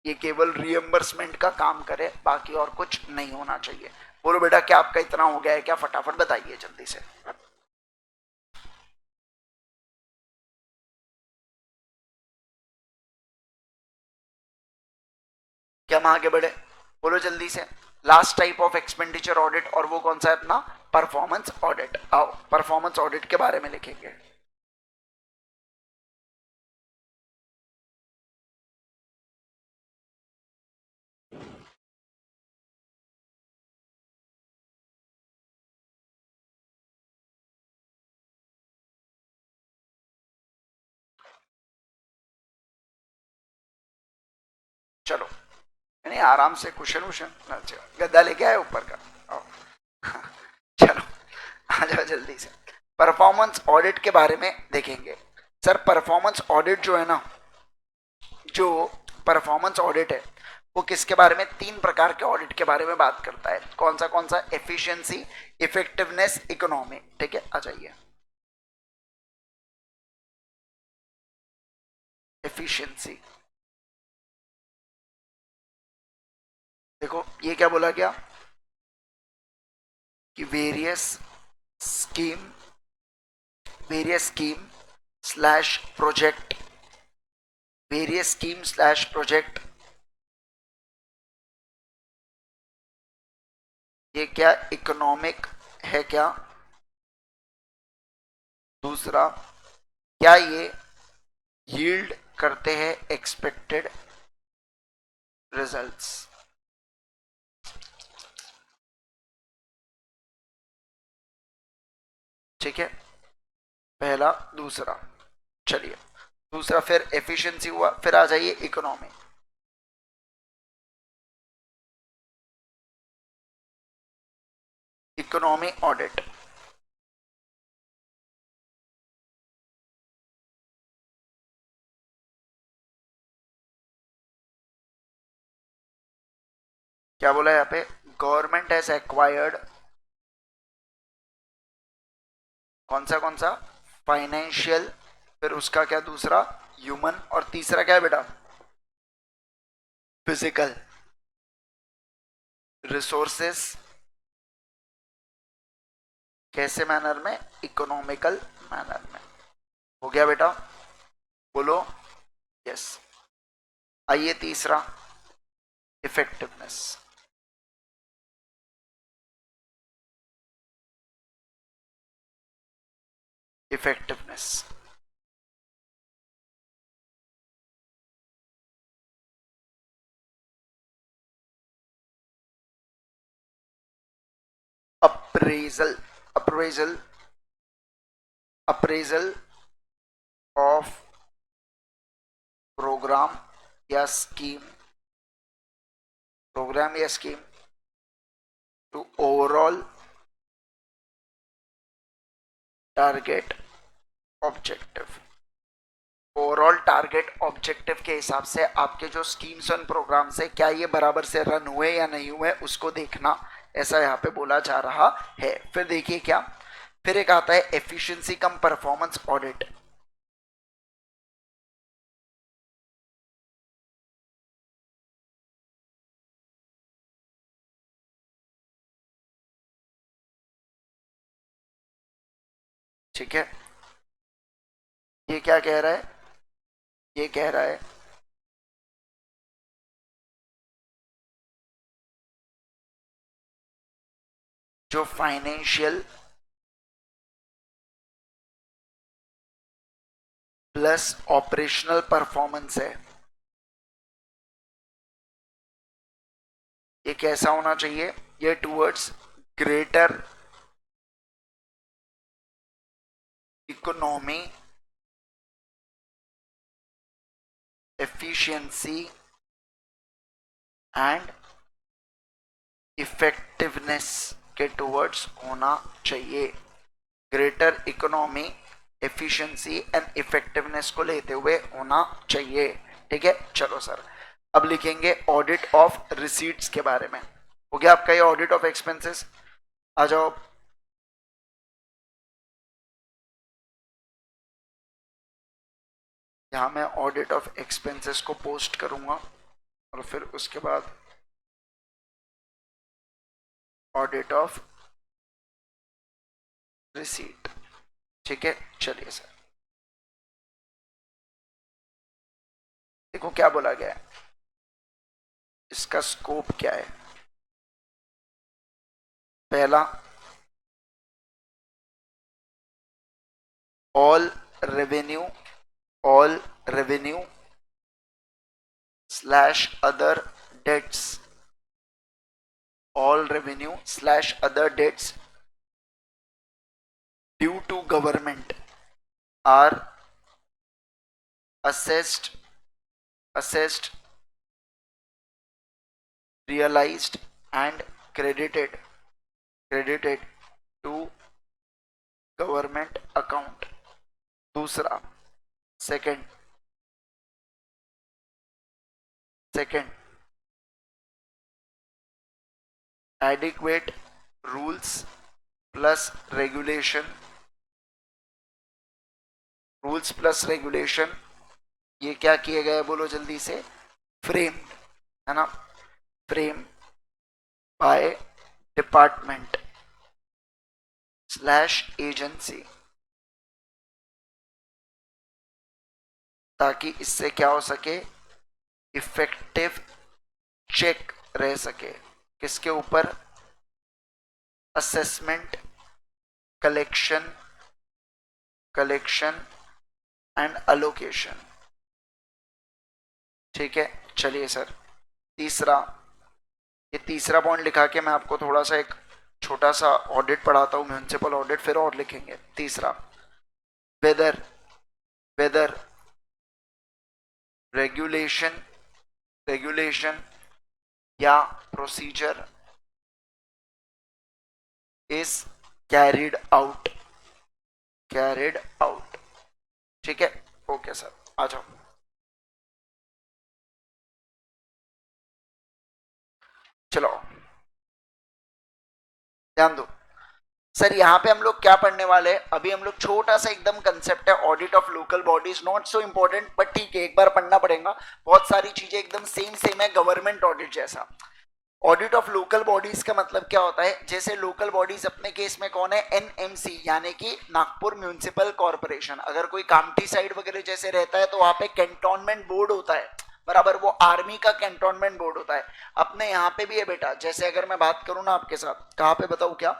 ये केवल रिएम्बर्समेंट का काम करे, बाकी और कुछ नहीं होना चाहिए। बोलो बेटा, क्या आपका इतना हो गया है क्या? फटाफट बताइए जल्दी से। क्या हम आगे बढ़े? बोलो जल्दी से। Last type of expenditure audit, और वो कौन सा है अपना? Performance audit. आओ परफॉर्मेंस ऑडिट के बारे में लिखेंगे। नहीं, आराम से कुशन वुशन, अच्छा गद्दा लेके आए ऊपर का। आओ। चलो आ जाओ जल्दी से। परफॉर्मेंस ऑडिट के बारे में देखेंगे। सर परफॉर्मेंस ऑडिट जो है ना, जो परफॉर्मेंस ऑडिट है वो किसके बारे में, तीन प्रकार के ऑडिट के बारे में बात करता है। कौन सा, एफिशिएंसी, इफेक्टिवनेस, इकोनॉमी। ठीक है, आ जाइए। एफिशिएंसी, देखो ये क्या बोला गया कि scheme various scheme slash project, various scheme slash project, ये क्या इकोनॉमिक है क्या? दूसरा, क्या ये यील्ड करते हैं एक्सपेक्टेड रिजल्ट्स? ठीक है, पहला दूसरा। चलिए, दूसरा फिर एफिशिएंसी हुआ, फिर आ जाइए इकोनॉमी। इकोनॉमी ऑडिट, क्या बोला यहाँ पे, गवर्नमेंट हैज एक्वायर्ड कौन सा फाइनेंशियल, फिर उसका क्या दूसरा ह्यूमन, और तीसरा क्या है बेटा, फिजिकल रिसोर्सेस, कैसे मैनर में, इकोनॉमिकल मैनर में। हो गया बेटा, बोलो यस। आइए तीसरा, effectiveness. Effectiveness, appraisal, appraisal, appraisal of programme या स्कीम, प्रोग्राम या scheme to overall target objective. Overall target objective के हिसाब से आपके जो स्कीम्स एंड प्रोग्राम से क्या ये बराबर से रन हुए या नहीं हुए उसको देखना, ऐसा यहाँ पे बोला जा रहा है। फिर देखिए क्या, फिर एक आता है एफिशिएंसी कम परफॉर्मेंस ऑडिट। ठीक है, ये क्या कह रहा है, ये कह रहा है जो फाइनेंशियल प्लस ऑपरेशनल परफॉर्मेंस है, ये कैसा होना चाहिए, ये towards greater economy, efficiency and effectiveness के टूवर्ड्स होना चाहिए। Greater economy, efficiency and effectiveness को लेते हुए होना चाहिए। ठीक है, चलो सर अब लिखेंगे ऑडिट ऑफ रिसीट्स के बारे में। हो गया आपका ये ऑडिट ऑफ एक्सपेंसेस, आ जाओ। यहां मैं ऑडिट ऑफ एक्सपेंसेस को पोस्ट करूंगा और फिर उसके बाद ऑडिट ऑफ रिसीट। ठीक है, चलिए सर देखो क्या बोला गया है, इसका स्कोप क्या है। पहला, all revenue, all revenue slash other debts, all revenue slash other debts due to government are assessed realized and credited to government account. दूसरा, second adequate rules plus regulation, ये क्या किए गए बोलो जल्दी से, फ्रेम, है ना, frame by department slash agency, ताकि इससे क्या हो सके, इफेक्टिव चेक रह सके किसके ऊपर, असेसमेंट, कलेक्शन एंड अलोकेशन। ठीक है, चलिए सर तीसरा, ये तीसरा पॉइंट लिखा के मैं आपको थोड़ा सा एक छोटा सा ऑडिट पढ़ाता हूं, म्यूनिसिपल ऑडिट, फिर और लिखेंगे। तीसरा, वेदर रेगुलेशन या प्रोसीजर इज कैरिड आउट। ठीक है, ओके सर, आ जाओ। चलो ध्यान दो सर, यहाँ पे हम लोग क्या पढ़ने वाले हैं, अभी हम लोग छोटा सा एकदम कंसेप्ट है, audit of local bodies, not so important but ठीक है, एक बार पढ़ना पड़ेगा। बहुत सारी चीजें एकदम सेम है गवर्नमेंट ऑडिट जैसा। ऑडिट ऑफ लोकल बॉडीज का मतलब क्या होता है, जैसे लोकल बॉडीज अपने केस में कौन है, एनएमसी यानी कि नागपुर म्यूनिसिपल कॉर्पोरेशन। अगर कोई कामठी साइड वगैरह जैसे रहता है तो वहां पे कैंटोनमेंट बोर्ड होता है, बराबर, वो आर्मी का कैंटोनमेंट बोर्ड होता है। अपने यहाँ पे भी है बेटा, जैसे अगर मैं बात करूँ ना आपके साथ, कहाँ पे बताऊँ क्या,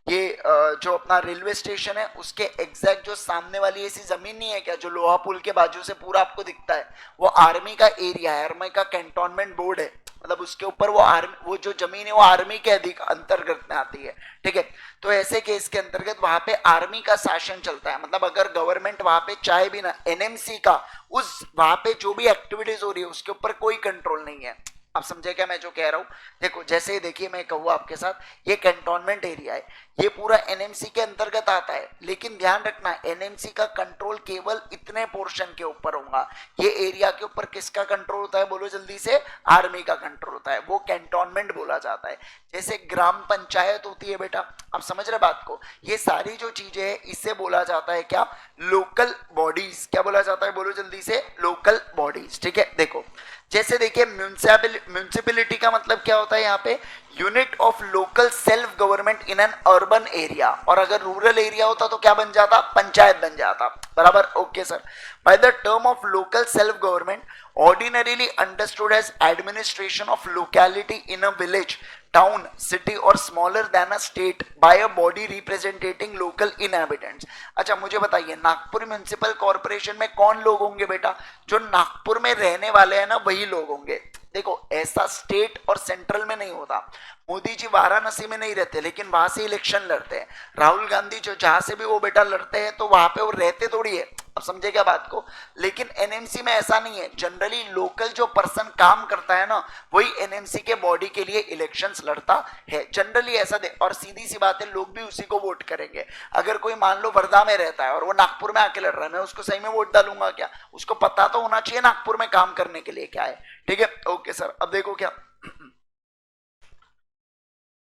ये जो अपना रेलवे स्टेशन है उसके एग्जैक्ट जो सामने वाली ऐसी जमीन नहीं है क्या, जो लोहा पुल के बाजू से पूरा आपको दिखता है, वो आर्मी का एरिया है, आर्मी का कैंटोनमेंट बोर्ड है, मतलब उसके ऊपर वो आर्मी, वो जो जमीन है वो आर्मी के अधिक अंतर्गत में आती है। ठीक है, तो ऐसे केस के अंतर्गत वहां पे आर्मी का शासन चलता है, मतलब अगर गवर्नमेंट वहां पे चाहे भी ना, एनएमसी का उस वहां पे जो भी एक्टिविटीज हो रही है उसके ऊपर कोई कंट्रोल नहीं है। आप समझे क्या मैं जो कह रहा हूं, देखो जैसे ही देखिए मैं कहूँ आपके साथ, ये कैंटोनमेंट एरिया है, ये पूरा एनएमसी के अंतर्गत आता है, लेकिन ध्यान रखना एनएमसी का कंट्रोल केवल इतने पोर्शन के ऊपर होगा। ये एरिया के ऊपर किसका कंट्रोल होता है बोलो जल्दी से, आर्मी का कंट्रोल होता है, वो कैंटोनमेंट बोला जाता है। जैसे ग्राम पंचायत होती है बेटा, आप समझ रहे बात को, ये सारी जो चीजें है इससे बोला जाता है क्या, लोकल बॉडीज। क्या बोला जाता है बोलो जल्दी से, लोकल बॉडीज। ठीक है, देखो जैसे देखिए म्यूनिसिपैलिटी का मतलब क्या होता है यहाँ पे, unit of local self government in an urban area, और अगर रूरल एरिया होता तो क्या बन जाता, पंचायत बन जाता, बराबर, okay sir. By the term of local self government ordinarily understood as administration of locality in a village, town, city or smaller than a state by a body representing local inhabitants। अच्छा मुझे बताइए Nagpur municipal corporation में कौन लोग होंगे बेटा, जो नागपुर में रहने वाले हैं ना वही लोग होंगे। देखो ऐसा स्टेट और सेंट्रल में नहीं होता, मोदी जी वाराणसी में नहीं रहते लेकिन वहां से इलेक्शन लड़ते हैं, राहुल गांधी जो जहां से भी वो बेटा लड़ते हैं तो वहां पे वो रहते थोड़ी है, अब समझे क्या बात को। लेकिन एनएमसी में ऐसा नहीं है, जनरली लोकल जो पर्सन काम करता है ना वही एनएमसी के बॉडी के लिए इलेक्शंस लड़ता है, जनरली ऐसा दे। और सीधी सी बात है लोग भी उसी को वोट करेंगे। अगर कोई मान लो वर्धा में रहता है और वो नागपुर में आके लड़ रहा है, मैं उसको सही में वोट डालूंगा क्या, उसको पता तो होना चाहिए नागपुर में काम करने के लिए क्या है। ठीक है, ओके सर, अब देखो क्या,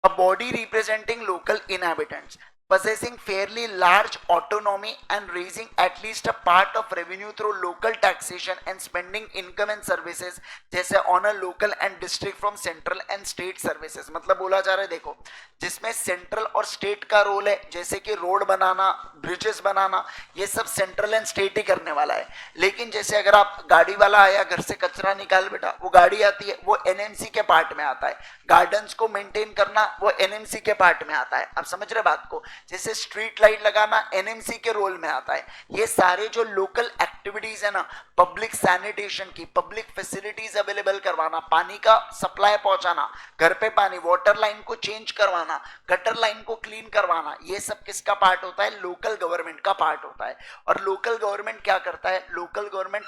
a body representing local inhabitants possessing fairly large autonomy and raising at least a part of revenue through local taxation and spending income and services जैसे on a local and district from central and state services। मतलब बोला जा रहा है देखो जिसमें central और state का रोल है, जैसे कि रोड बनाना, ब्रिजेस बनाना, ये सब सेंट्रल एंड स्टेट ही करने वाला है। लेकिन जैसे अगर आप गाड़ी वाला आया घर से कचरा निकाल बेटा, वो गाड़ी आती है वो एनएमसी के पार्ट में आता है, गार्डन्स को मेंटेन करना वो एनएमसी के पार्ट में आता है, आप समझ रहे बात को। जैसे स्ट्रीट लाइट लगाना एनएमसी के रोल में आता है। ये सारे जो लोकल एक्टिविटीज है ना, पब्लिक सैनिटेशन की, पब्लिक फैसिलिटीज अवेलेबल करवाना, पानी का सप्लाई पहुंचाना, घर पे पानी, वाटर लाइन को चेंज करवाना, गटर लाइन को क्लीन करवाना, ये सब किसका पार्ट होता है? लोकल गवर्नमेंट का पार्ट होता है। और लोकल गवर्नमेंट क्या करता है? लोकल गवर्नमेंट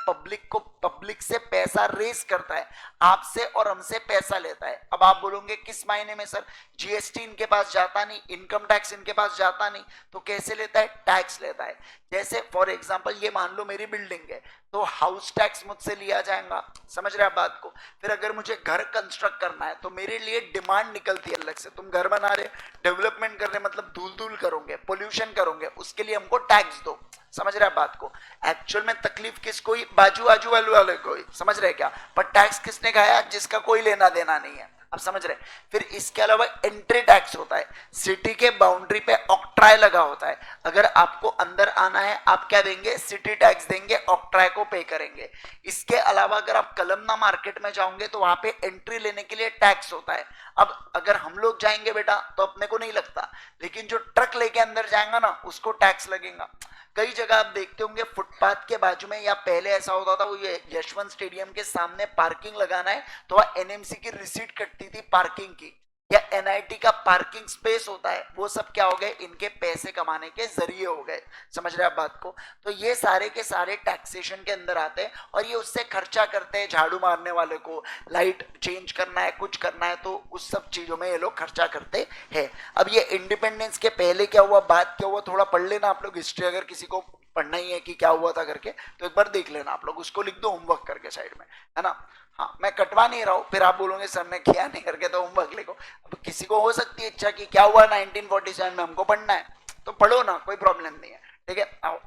पब्लिक से पैसा रेस करता है, आपसे और हमसे पैसा लेता है। अब आप बोलोगे किस मायने में सर? जीएसटी इनके पास जाता नहीं, इनकम टैक्स इनके पास जाता नहीं, तो कैसे लेता है? टैक्स लेता है। जैसे फॉर एग्जांपल ये मान लो मेरी बिल्डिंग है, तो हाउस टैक्स मुझसे लिया जाएगा, समझ रहे हैं बात को? फिर अगर मुझे घर कंस्ट्रक्ट करना है तो मेरे लिए डिमांड निकलती है अलग से, तुम घर बना रहे, डेवलपमेंट कर रहे, मतलब धूल धूल करोगे, पोल्यूशन करोगे, उसके लिए हमको टैक्स दो, समझ रहे हैं बात को? एक्चुअल में तकलीफ किसको? बाजू वाले को, समझ रहे क्या? पर टैक्स किसने खाया? जिसका कोई लेना देना नहीं है। अब समझ रहे? फिर इसके अलावा एंट्री टैक्स होता है, सिटी के बाउंड्री पे ऑक्ट्राय लगा होता है, अगर आपको अंदर आना है आप क्या देंगे? सिटी टैक्स देंगे, ऑक्ट्राय को पे करेंगे। इसके अलावा अगर आप कलमना मार्केट में जाओगे तो वहां पे एंट्री लेने के लिए टैक्स होता है। अब अगर हम लोग जाएंगे बेटा तो अपने को नहीं लगता, लेकिन जो ट्रक लेके अंदर जाएगा ना उसको टैक्स लगेगा। कई जगह आप देखते होंगे फुटपाथ के बाजू में, या पहले ऐसा होता था वो ये यशवंत स्टेडियम के सामने पार्किंग लगाना है तो वह एनएमसी की रिसीट कटती थी पार्किंग की, या एनआईटी का पार्किंग स्पेस होता है, वो सब क्या हो गए? इनके पैसे कमाने के जरिए हो गए, समझ रहे हैं आप बात को? तो ये सारे के सारे टैक्सेशन के अंदर आते हैं और ये उससे खर्चा करते हैं। झाड़ू मारने वाले को लाइट चेंज करना है, कुछ करना है, तो उस सब चीजों में ये लोग खर्चा करते हैं। अब ये इंडिपेंडेंस के पहले क्या हुआ, बात क्या हुआ, थोड़ा पढ़ लेना आप लोग हिस्ट्री, अगर किसी को पढ़ना ही है कि क्या हुआ था करके, तो एक बार देख लेना आप लोग, उसको लिख दो होमवर्क करके साइड में, है ना? हाँ, मैं कटवा नहीं रहा हूं, फिर आप बोलोगे सर ने किया नहीं करके, तो होमवर्क लिखो। अब किसी को हो सकती है इच्छा कि क्या हुआ 1947 में, हमको पढ़ना है, तो पढ़ो ना, कोई प्रॉब्लम नहीं है, ठीक है? आओ,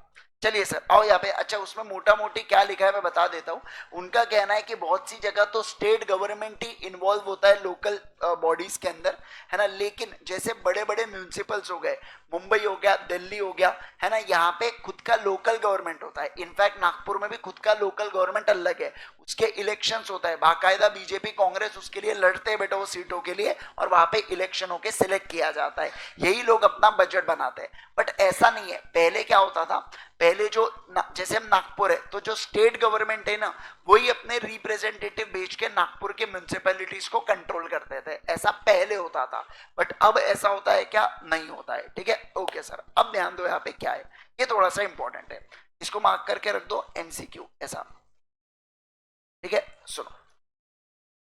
चलिए सर आओ यहाँ पे। अच्छा, उसमें मोटा मोटी क्या लिखा है मैं बता देता हूँ। उनका कहना है कि बहुत सी जगह तो स्टेट गवर्नमेंट ही इन्वॉल्व होता है लोकल बॉडीज के अंदर, है ना, लेकिन जैसे बड़े बड़े म्यूनिसिपल्स हो गए, मुंबई हो गया, दिल्ली हो गया, है ना, यहाँ पे खुद का लोकल गवर्नमेंट होता है। इनफैक्ट नागपुर में भी खुद का लोकल गवर्नमेंट अलग है, उसके इलेक्शंस होता है, बाकायदा बीजेपी कांग्रेस उसके लिए लड़ते हैं बेटा, वो सीटों के लिए, और वहां पे इलेक्शन होके सिलेक्ट किया जाता है, यही लोग अपना बजट बनाते हैं। बट ऐसा नहीं है, पहले क्या होता था? पहले जो जैसे हम नागपुर है तो जो स्टेट गवर्नमेंट है ना, वही अपने रिप्रेजेंटेटिव भेज के नागपुर के म्युनिसिपैलिटीज को कंट्रोल करते थे, ऐसा पहले होता था। बट अब ऐसा होता है क्या? नहीं होता है, ठीक है? ओके सर, अब ध्यान दो यहाँ पे क्या है, ये थोड़ा सा इंपॉर्टेंट है, इसको मार्क करके रख दो एमसीक्यू ऐसा, ठीक है? सुनो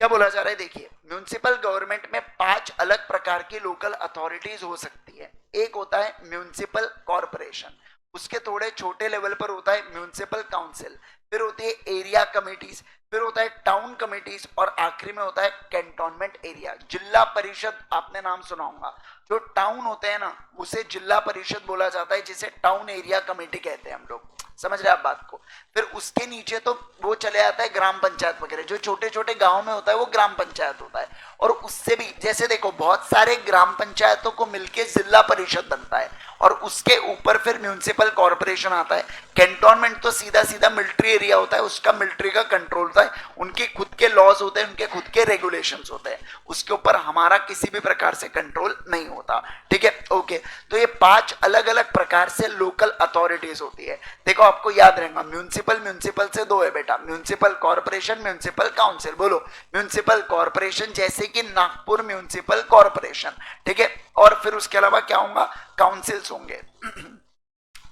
क्या बोला जा रहा है, देखिए, म्यूनिसिपल गवर्नमेंट में 5 अलग प्रकार की लोकल अथॉरिटीज हो सकती है। एक होता है म्यूनिसिपल कॉरपोरेशन, उसके थोड़े छोटे लेवल पर होता है म्यूनिसिपल काउंसिल, फिर होती है एरिया कमिटीज, फिर होता है टाउन कमिटीज, और आखिरी में होता है कैंटोनमेंट एरिया। जिला परिषद आपने नाम सुना होगा, जो टाउन होते हैं ना उसे जिला परिषद बोला जाता है, जिसे टाउन एरिया कमेटी कहते हैं हम लोग, समझ रहे हैं आप बात को? फिर उसके नीचे तो वो चले आता है ग्राम पंचायत वगैरह, जो छोटे छोटे गांव में होता है वो ग्राम पंचायत होता है, और उससे भी जैसे देखो बहुत सारे ग्राम पंचायतों को मिलके जिला परिषद बनता है, और उसके ऊपर फिर म्यूनिसिपल कॉर्पोरेशन आता है। कैंटोनमेंट तो सीधा सीधा मिलिट्री एरिया होता है, उसका मिलिट्री का कंट्रोल होता है, उनके खुद के लॉज होते हैं, उनके खुद के रेगुलेशंस होते हैं, उसके ऊपर हमारा किसी भी प्रकार से कंट्रोल नहीं होता, ठीक है? ओके, तो ये 5 अलग अलग प्रकार से लोकल अथॉरिटीज होती है। देखो आपको याद रहेगा, म्यूनिसिपल से 2 है बेटा, म्यूनिसिपल कॉर्पोरेशन, म्यूनिसिपल काउंसिल। बोलो, म्यूनिसिपल कॉर्पोरेशन जैसे कि नागपुर म्यूनिसिपल कॉर्पोरेशन, ठीक है? और फिर उसके अलावा क्या होगा? काउंसिल्स होंगे।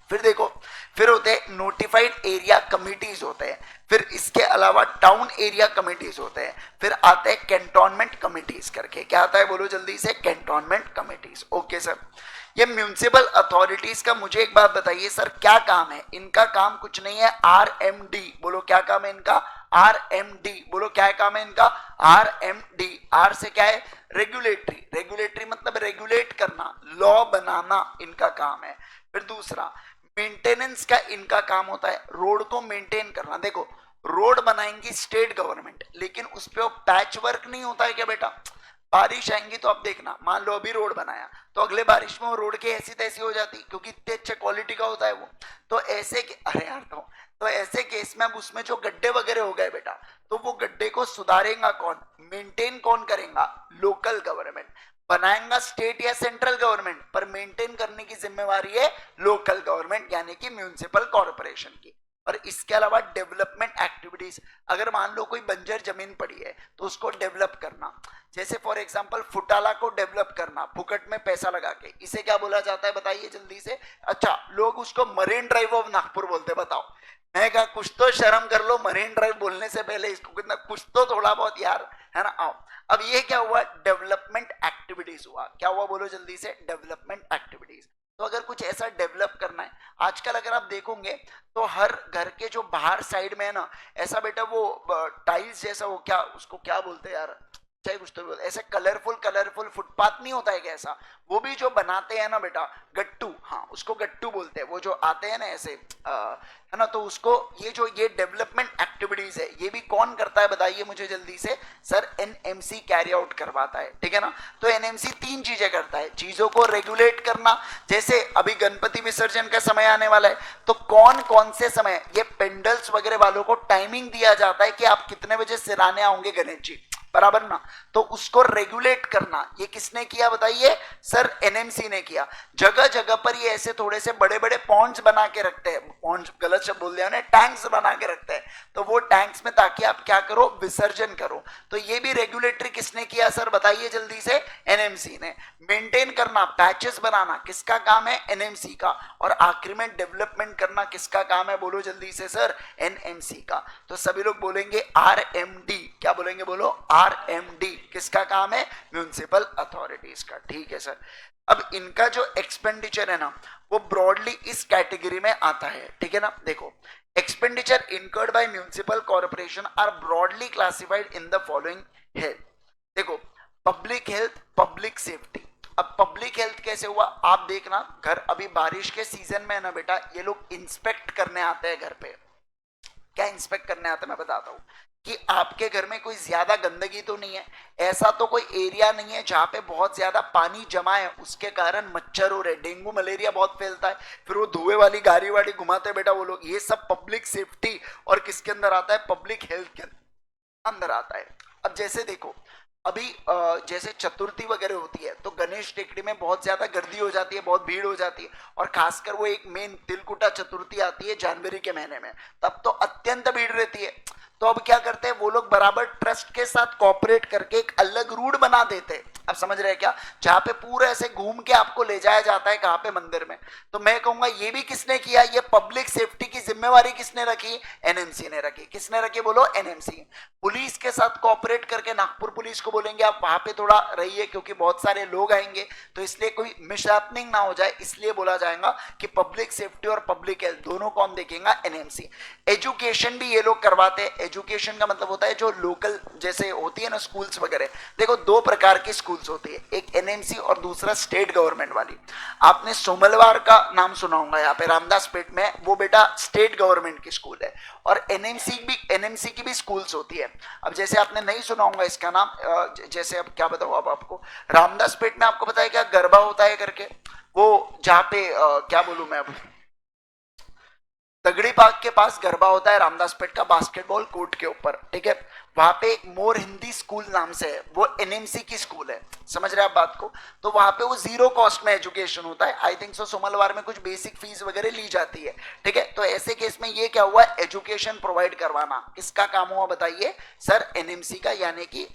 फिर देखो, फिर होते हैं नोटिफाइड एरिया कमिटीज होते हैं, फिर इसके अलावा टाउन एरिया कमिटीज होते हैं, फिर आते हैं कैंटोनमेंट कमिटीज करके। क्या आता है बोलो जल्दी से? Cantonment committees. ओके सर, ये म्यूनिसिपल अथॉरिटीज का मुझे एक बात बताइए सर, क्या काम है इनका? काम कुछ नहीं है, आरएमडी। बोलो क्या काम है इनका? आरएमडी। बोलो क्या काम है इनका? आरएमडी। आर से क्या है? रेगुलेटरी। रेगुलेटरी मतलब रेगुलेट करना, लॉ बनाना इनका काम है। फिर दूसरा, मेंटेनेंस का इनका काम होता है, रोड को मेंटेन करना। देखो, रोड बनाएंगी स्टेट गवर्नमेंट, लेकिन उस पर पैच वर्क नहीं होता है क्या बेटा? बारिश आएंगी तो अब देखना, मान लो अभी रोड बनाया तो अगले बारिश में वो रोड की ऐसी तैसी हो जाती, क्योंकि इतने अच्छे क्वालिटी का होता है वो। तो ऐसे अरे यार, तो ऐसे केस में अब उसमें जो गड्ढे वगैरह हो गए बेटा, तो वो गड्ढे को सुधारेगा कौन? मेंटेन कौन करेगा? Local government. बनाएगा स्टेट या सेंट्रल गवर्नमेंट, पर मेंटेन करने की जिम्मेवारी है लोकल गवर्नमेंट यानी कि म्यूनिसिपल कॉर्पोरेशन की। और इसके अलावा डेवलपमेंट एक्टिविटीज, अगर मान लो कोई बंजर जमीन पड़ी है तो उसको डेवलप करना, जैसे फॉर एग्जांपल फुटाला को डेवलप करना फुकट में पैसा लगा के, इसे क्या बोला जाता है बताइए जल्दी से। अच्छा, लोग उसको मरीन ड्राइव ऑफ नागपुर बोलते हैं, बताओ। मैं कहा कुछ तो शर्म कर लो, मरीन ड्राइव बोलने से पहले इसको कितना कुछ तो थोड़ा बहुत यार, है ना। आओ, अब ये क्या हुआ, डेवलपमेंट एक्टिविटीज हुआ। क्या हुआ बोलो जल्दी से, डेवलपमेंट एक्टिविटीज। तो अगर कुछ ऐसा डेवलप करना है, आजकल अगर आप देखोगे तो हर घर के जो बाहर साइड में है ना, ऐसा बेटा वो टाइल्स जैसा, वो क्या उसको क्या बोलते हैं यार, चाहे कुछ तो बोलते, ऐसे कलरफुल कलरफुल फुटपाथ नहीं होता है कैसा, वो भी जो बनाते हैं ना बेटा, गट्टू, हाँ उसको गट्टू बोलते हैं, वो जो आते हैं ना ऐसे, है ना। तो उसको ये डेवलपमेंट एक्टिविटीज है, ये भी कौन करता है बताइए मुझे जल्दी से। सर एनएमसी कैरी आउट करवाता है, ठीक है ना। तो एनएमसी तीन चीजें करता है, चीजों को रेगुलेट करना, जैसे अभी गणपति विसर्जन का समय आने वाला है, तो कौन कौन से समय ये पेंडल्स वगैरह वालों को टाइमिंग दिया जाता है कि आप कितने बजे सिराने आओगे गणेश जी, बराबर ना। तो उसको रेगुलेट करना ये किसने किया बताइए, सर एनएमसी ने किया। जगह जगह पर ये ऐसे थोड़े से बड़े बड़े पॉन्ड्स बना के रखते हैं, पॉन्ड्स गलत शब्द बोल दिया, टैंक्स बना के रखते हैं, तो वो टैंक्स में ताकि आप क्या करो, विसर्जन करो। तो ये भी रेगुलेटरी किसने किया सर बताइए जल्दी से, एनएमसी ने। मेंटेन करना, पैचेस बनाना किसका काम है, एनएमसी का। और आखिरी में डेवलपमेंट करना किसका काम है बोलो जल्दी से सर, एनएमसी का। तो सभी लोग बोलेंगे आरएमडी, क्या बोलेंगे बोलो, आरएमडी किसका काम है, म्यूनिसिपल अथॉरिटीज का, ठीक है सर। अब इनका जो एक्सपेंडिचर है ना, वो ब्रॉडली इस कैटेगरी में आता है, ठीक है ना। देखो, expenditure incurred by municipal corporation are broadly classified in the following health. देखो, पब्लिक हेल्थ, पब्लिक सेफ्टी। अब पब्लिक हेल्थ कैसे हुआ, आप देखना, घर अभी बारिश के सीजन में है ना बेटा, ये लोग इंस्पेक्ट करने आते हैं घर पे। क्या इंस्पेक्ट करने आते हैं मैं बताता हूँ, कि आपके घर में कोई ज्यादा गंदगी तो नहीं है, ऐसा तो कोई एरिया नहीं है जहां पे बहुत ज्यादा पानी जमा है, उसके कारण मच्छर हो रहे, डेंगू मलेरिया बहुत फैलता है, फिर वो धुएं वाली गाड़ी वाड़ी घुमाते बेटा वो लोग, ये सब पब्लिक सेफ्टी और किसके अंदर आता है, पब्लिक हेल्थ के अंदर आता है। अब जैसे देखो, अभी जैसे चतुर्थी वगैरह होती है तो गणेश टेकड़ी में बहुत ज्यादा गर्दी हो जाती है, बहुत भीड़ हो जाती है, और खासकर वो एक मेन तिलकुटा चतुर्थी आती है जनवरी के महीने में, तब तो अत्यंत भीड़ रहती है। तो अब क्या करते हैं वो लोग, बराबर ट्रस्ट के साथ कॉपरेट करके एक अलग रूट बना देते हैं, अब समझ रहे हैं क्या, जहां पे पूरे ऐसे घूम के आपको ले जाया जाता है, कहां पे, मंदिर में। तो मैं कहूंगा ये भी किसने किया, ये पब्लिक सेफ्टी की जिम्मेवारी किसने रखी, एनएमसी ने रखी। किसने रखी बोलो, एनएमसी। पुलिस के साथ कॉपरेट करके नागपुर पुलिस को बोलेंगे आप वहां पे थोड़ा रहिए, क्योंकि बहुत सारे लोग आएंगे, तो इसलिए कोई मिसहैपनिंग ना हो जाए, इसलिए बोला जाएगा कि पब्लिक सेफ्टी और पब्लिक हेल्थ दोनों कौन देखेगा, एनएमसी। एजुकेशन भी ये लोग करवाते हैं। एजुकेशन का मतलब होता है जो लोकल जैसे होती है ना स्कूल्स वगैरह, देखो दो प्रकार की स्कूल्स होती है, एक एनएमसी और दूसरा स्टेट गवर्नमेंट वाली। आपने सोमलवार का नाम सुना होगा, यहाँ पे रामदास पेट में, वो बेटा स्टेट गवर्नमेंट की स्कूल है। और एनएमसी की भी स्कूल्स होती है। अब जैसे आपने नहीं सुना होगा इसका नाम, जैसे अब क्या बताऊं अब आपको, रामदास पेट में आपको पता है क्या गरबा होता है करके, वो जहाँ पे क्या बोलूं मैं अब, तगड़ी बाग के पास गरबा होता है रामदासपेट का, बास्केटबॉल कोर्ट के ऊपर, ठीक है। वहां पे एक मोर हिंदी स्कूल नाम से है, वो एनएमसी की स्कूल है, समझ रहे हैं आप बात को। तो वहां पे वो जीरो कॉस्ट में एजुकेशन होता है, आई थिंक सो सोमलवार में कुछ बेसिक फीस वगैरह ली जाती है, ठीक है। तो ऐसे केस में ये क्या हुआ, एजुकेशन प्रोवाइड करवाना किसका काम हुआ बताइए, सर एनएमसी का, यानी कि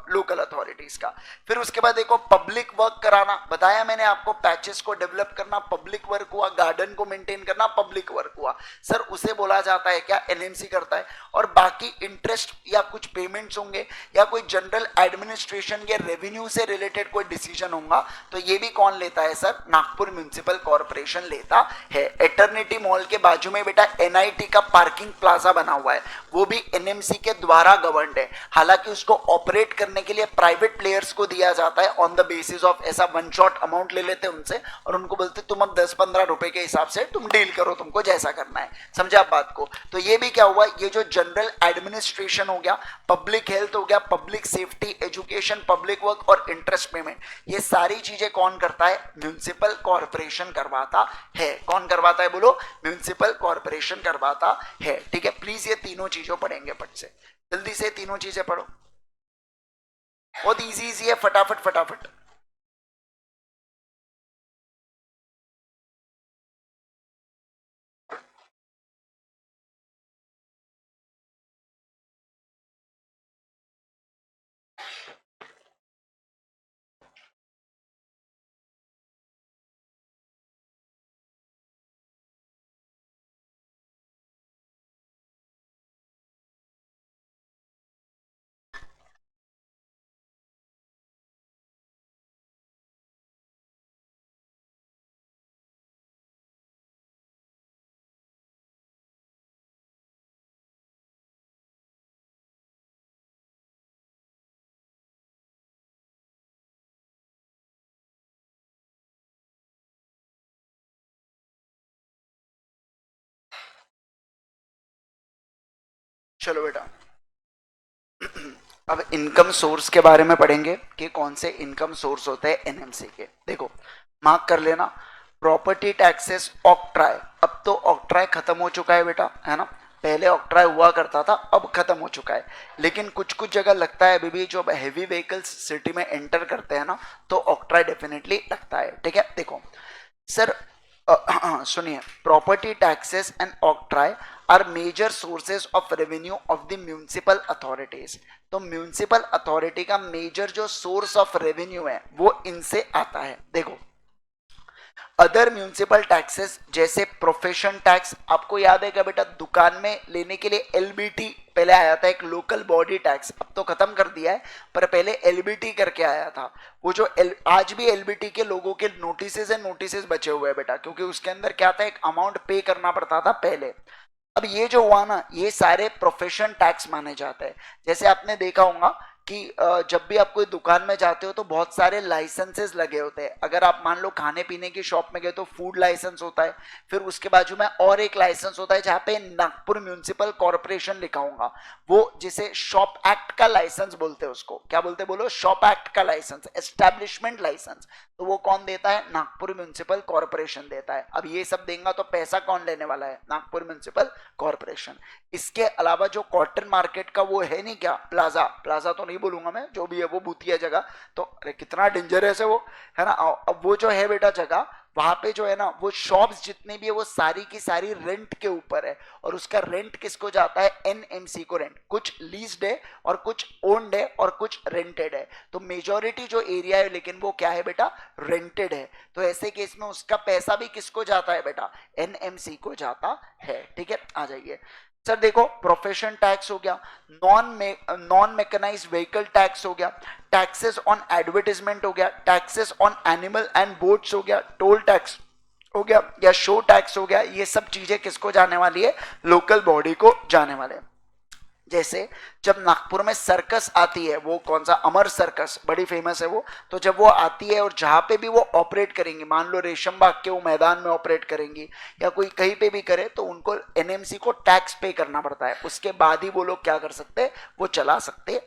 लोकल अथॉरिटीज का। फिर उसके बाद देखो, पब्लिक वर्क कराना, बताया मैंने आपको, पैचेस को डेवलप करना पब्लिक वर्क हुआ, गार्डन को मेंटेन करना पब्लिक वर्क हुआ, सर उसे बोला जाता है क्या, एनएमसी करता है। और बाकी इंटरेस्ट या कुछ पेमेंट्स होंगे, या कोई जनरल एडमिनिस्ट्रेशन या रेवेन्यू से रिलेटेड कोई डिसीजन होगा, तो ये भी कौन लेता है सर, नागपुर म्युनिसिपल कॉर्पोरेशन लेता है। एटर्निटी मॉल के बाजू में बेटा एनआईटी का पार्किंग प्लाजा बना हुआ है, वो भी एनएमसी के द्वारा गवर्नड है। हालांकि उसको ऑपरेट करने के लिए प्राइवेट प्लेयर्स को दिया जाता है ऑन द बेसिस ऑफ, ऐसा वन शॉट अमाउंट ले लेते हैं उनसे और उनको बोलते तुम अब 10-15 रुपए के हिसाब से तुम डील करो, तुमको जैसा करना है, समझे आप बात को। तो ये भी क्या हुआ, ये जो जनरल एडमिनिस्ट्रेशन हो गया, पब्लिक हेल्थ हो गया, public safety, education, public work और इंटरेस्ट पेमेंट, ये सारी चीजें कौन करता है, म्युनिसिपल कॉर्पोरेशन करवाता है। कौन करवाता है बोलो, म्युनिसिपल कॉर्पोरेशन करवाता है, ठीक है। प्लीज ये तीनों चीजों पढ़ेंगे पट से, जल्दी से तीनों चीजें पढ़ो, बहुत इजी इजी है, फटाफट फटाफट। चलो बेटा, अब इनकम सोर्स के बारे में पढ़ेंगे कि कौन से इनकम सोर्स होते हैं एनएमसी के। देखो मार्क कर लेना, प्रॉपर्टी टैक्सेस ऑक्ट्राय। अब तो ऑक्ट्राय खत्म हो चुका है बेटा, है ना, पहले ऑक्ट्राय हुआ करता था, अब खत्म हो चुका है। लेकिन कुछ कुछ जगह लगता है अभी भी, जो हैवी व्हीकल्स सिटी में एंटर करते हैं ना, तो ऑक्ट्राय डेफिनेटली लगता है। ठीक है, देखो सर, सुनिए, property taxes and octroi are major sources of revenue of the municipal authorities. तो म्यूनिसिपल अथॉरिटी का मेजर जो सोर्स ऑफ रेवेन्यू है वो इनसे आता है। देखो अदर म्यूनिसिपल टैक्सेस जैसे प्रोफेशन टैक्स, आपको याद है क्या बेटा, दुकान में लेने के लिए एलबीटी पहले आया था, एक लोकल बॉडी टैक्स, अब तो खत्म कर दिया है, पर पहले एलबीटी करके आया था। वो जो आज भी एलबीटी के लोगों के नोटिसेज बचे हुए हैं बेटा, क्योंकि उसके अंदर क्या था, एक अमाउंट पे करना पड़ता था पहले। अब ये जो हुआ ना, ये सारे प्रोफेशन टैक्स माने जाते हैं। जैसे आपने देखा होगा कि जब भी आप कोई दुकान में जाते हो तो बहुत सारे लाइसेंसेस लगे होते हैं। अगर आप मान लो खाने पीने की शॉप में गए तो फूड लाइसेंस होता है, फिर उसके बाजू में और एक लाइसेंस होता है जहाँ पे नागपुर म्यूनिसिपल कॉर्पोरेशन लिखा होगा, वो जिसे शॉप एक्ट का लाइसेंस बोलते हैं। उसको क्या बोलते हैं बोलो, शॉप एक्ट का लाइसेंस, एस्टैब्लिशमेंट लाइसेंस। तो वो कौन देता है, नागपुर म्यूनिसिपल कॉर्पोरेशन देता है। अब ये सब देगा तो पैसा कौन लेने वाला है, नागपुर म्यूनिसिपल कॉर्पोरेशन। इसके अलावा जो कॉटन मार्केट का वो है नहीं क्या, प्लाजा, प्लाजा तो नहीं बोलूंगा मैं, जो भी है वो भूतिया जगह, तो अरे कितना डेंजरस है वो, है ना। अब वो जो है बेटा जगह, वहां पे जो है ना, वो शॉप्स जितनी भी है वो सारी की सारी रेंट के ऊपर है, और उसका रेंट किसको जाता है, एनएमसी को रेंट। कुछ लीज्ड है और कुछ ओन्ड है और कुछ रेंटेड है, तो मेजोरिटी जो एरिया है लेकिन वो क्या है बेटा, रेंटेड है। तो ऐसे केस में उसका पैसा भी किसको जाता है बेटा, एनएमसी को जाता है। ठीक है, आ जाइए सर। देखो प्रोफेशन टैक्स हो गया, नॉन मैकेनाइज्ड व्हीकल टैक्स हो गया, टैक्सेस ऑन एडवर्टाइजमेंट हो गया, taxes on animal and boats हो गया, टोल टैक्स हो गया या शो टैक्स हो गया। ये सब चीजें किसको जाने वाली है, लोकल बॉडी को जाने वाले हैं। जैसे जब नागपुर में सर्कस आती है, वो कौन सा, अमर सर्कस, बड़ी फेमस है वो, तो जब वो आती है और जहां पे भी वो ऑपरेट करेंगी, मान लो रेशम बाग के वो मैदान में ऑपरेट करेंगी या कोई कहीं पे भी करे, तो उनको एनएमसी को टैक्स पे करना पड़ता है, उसके बाद ही वो लोग क्या कर सकते हैं, वो चला सकते हैं।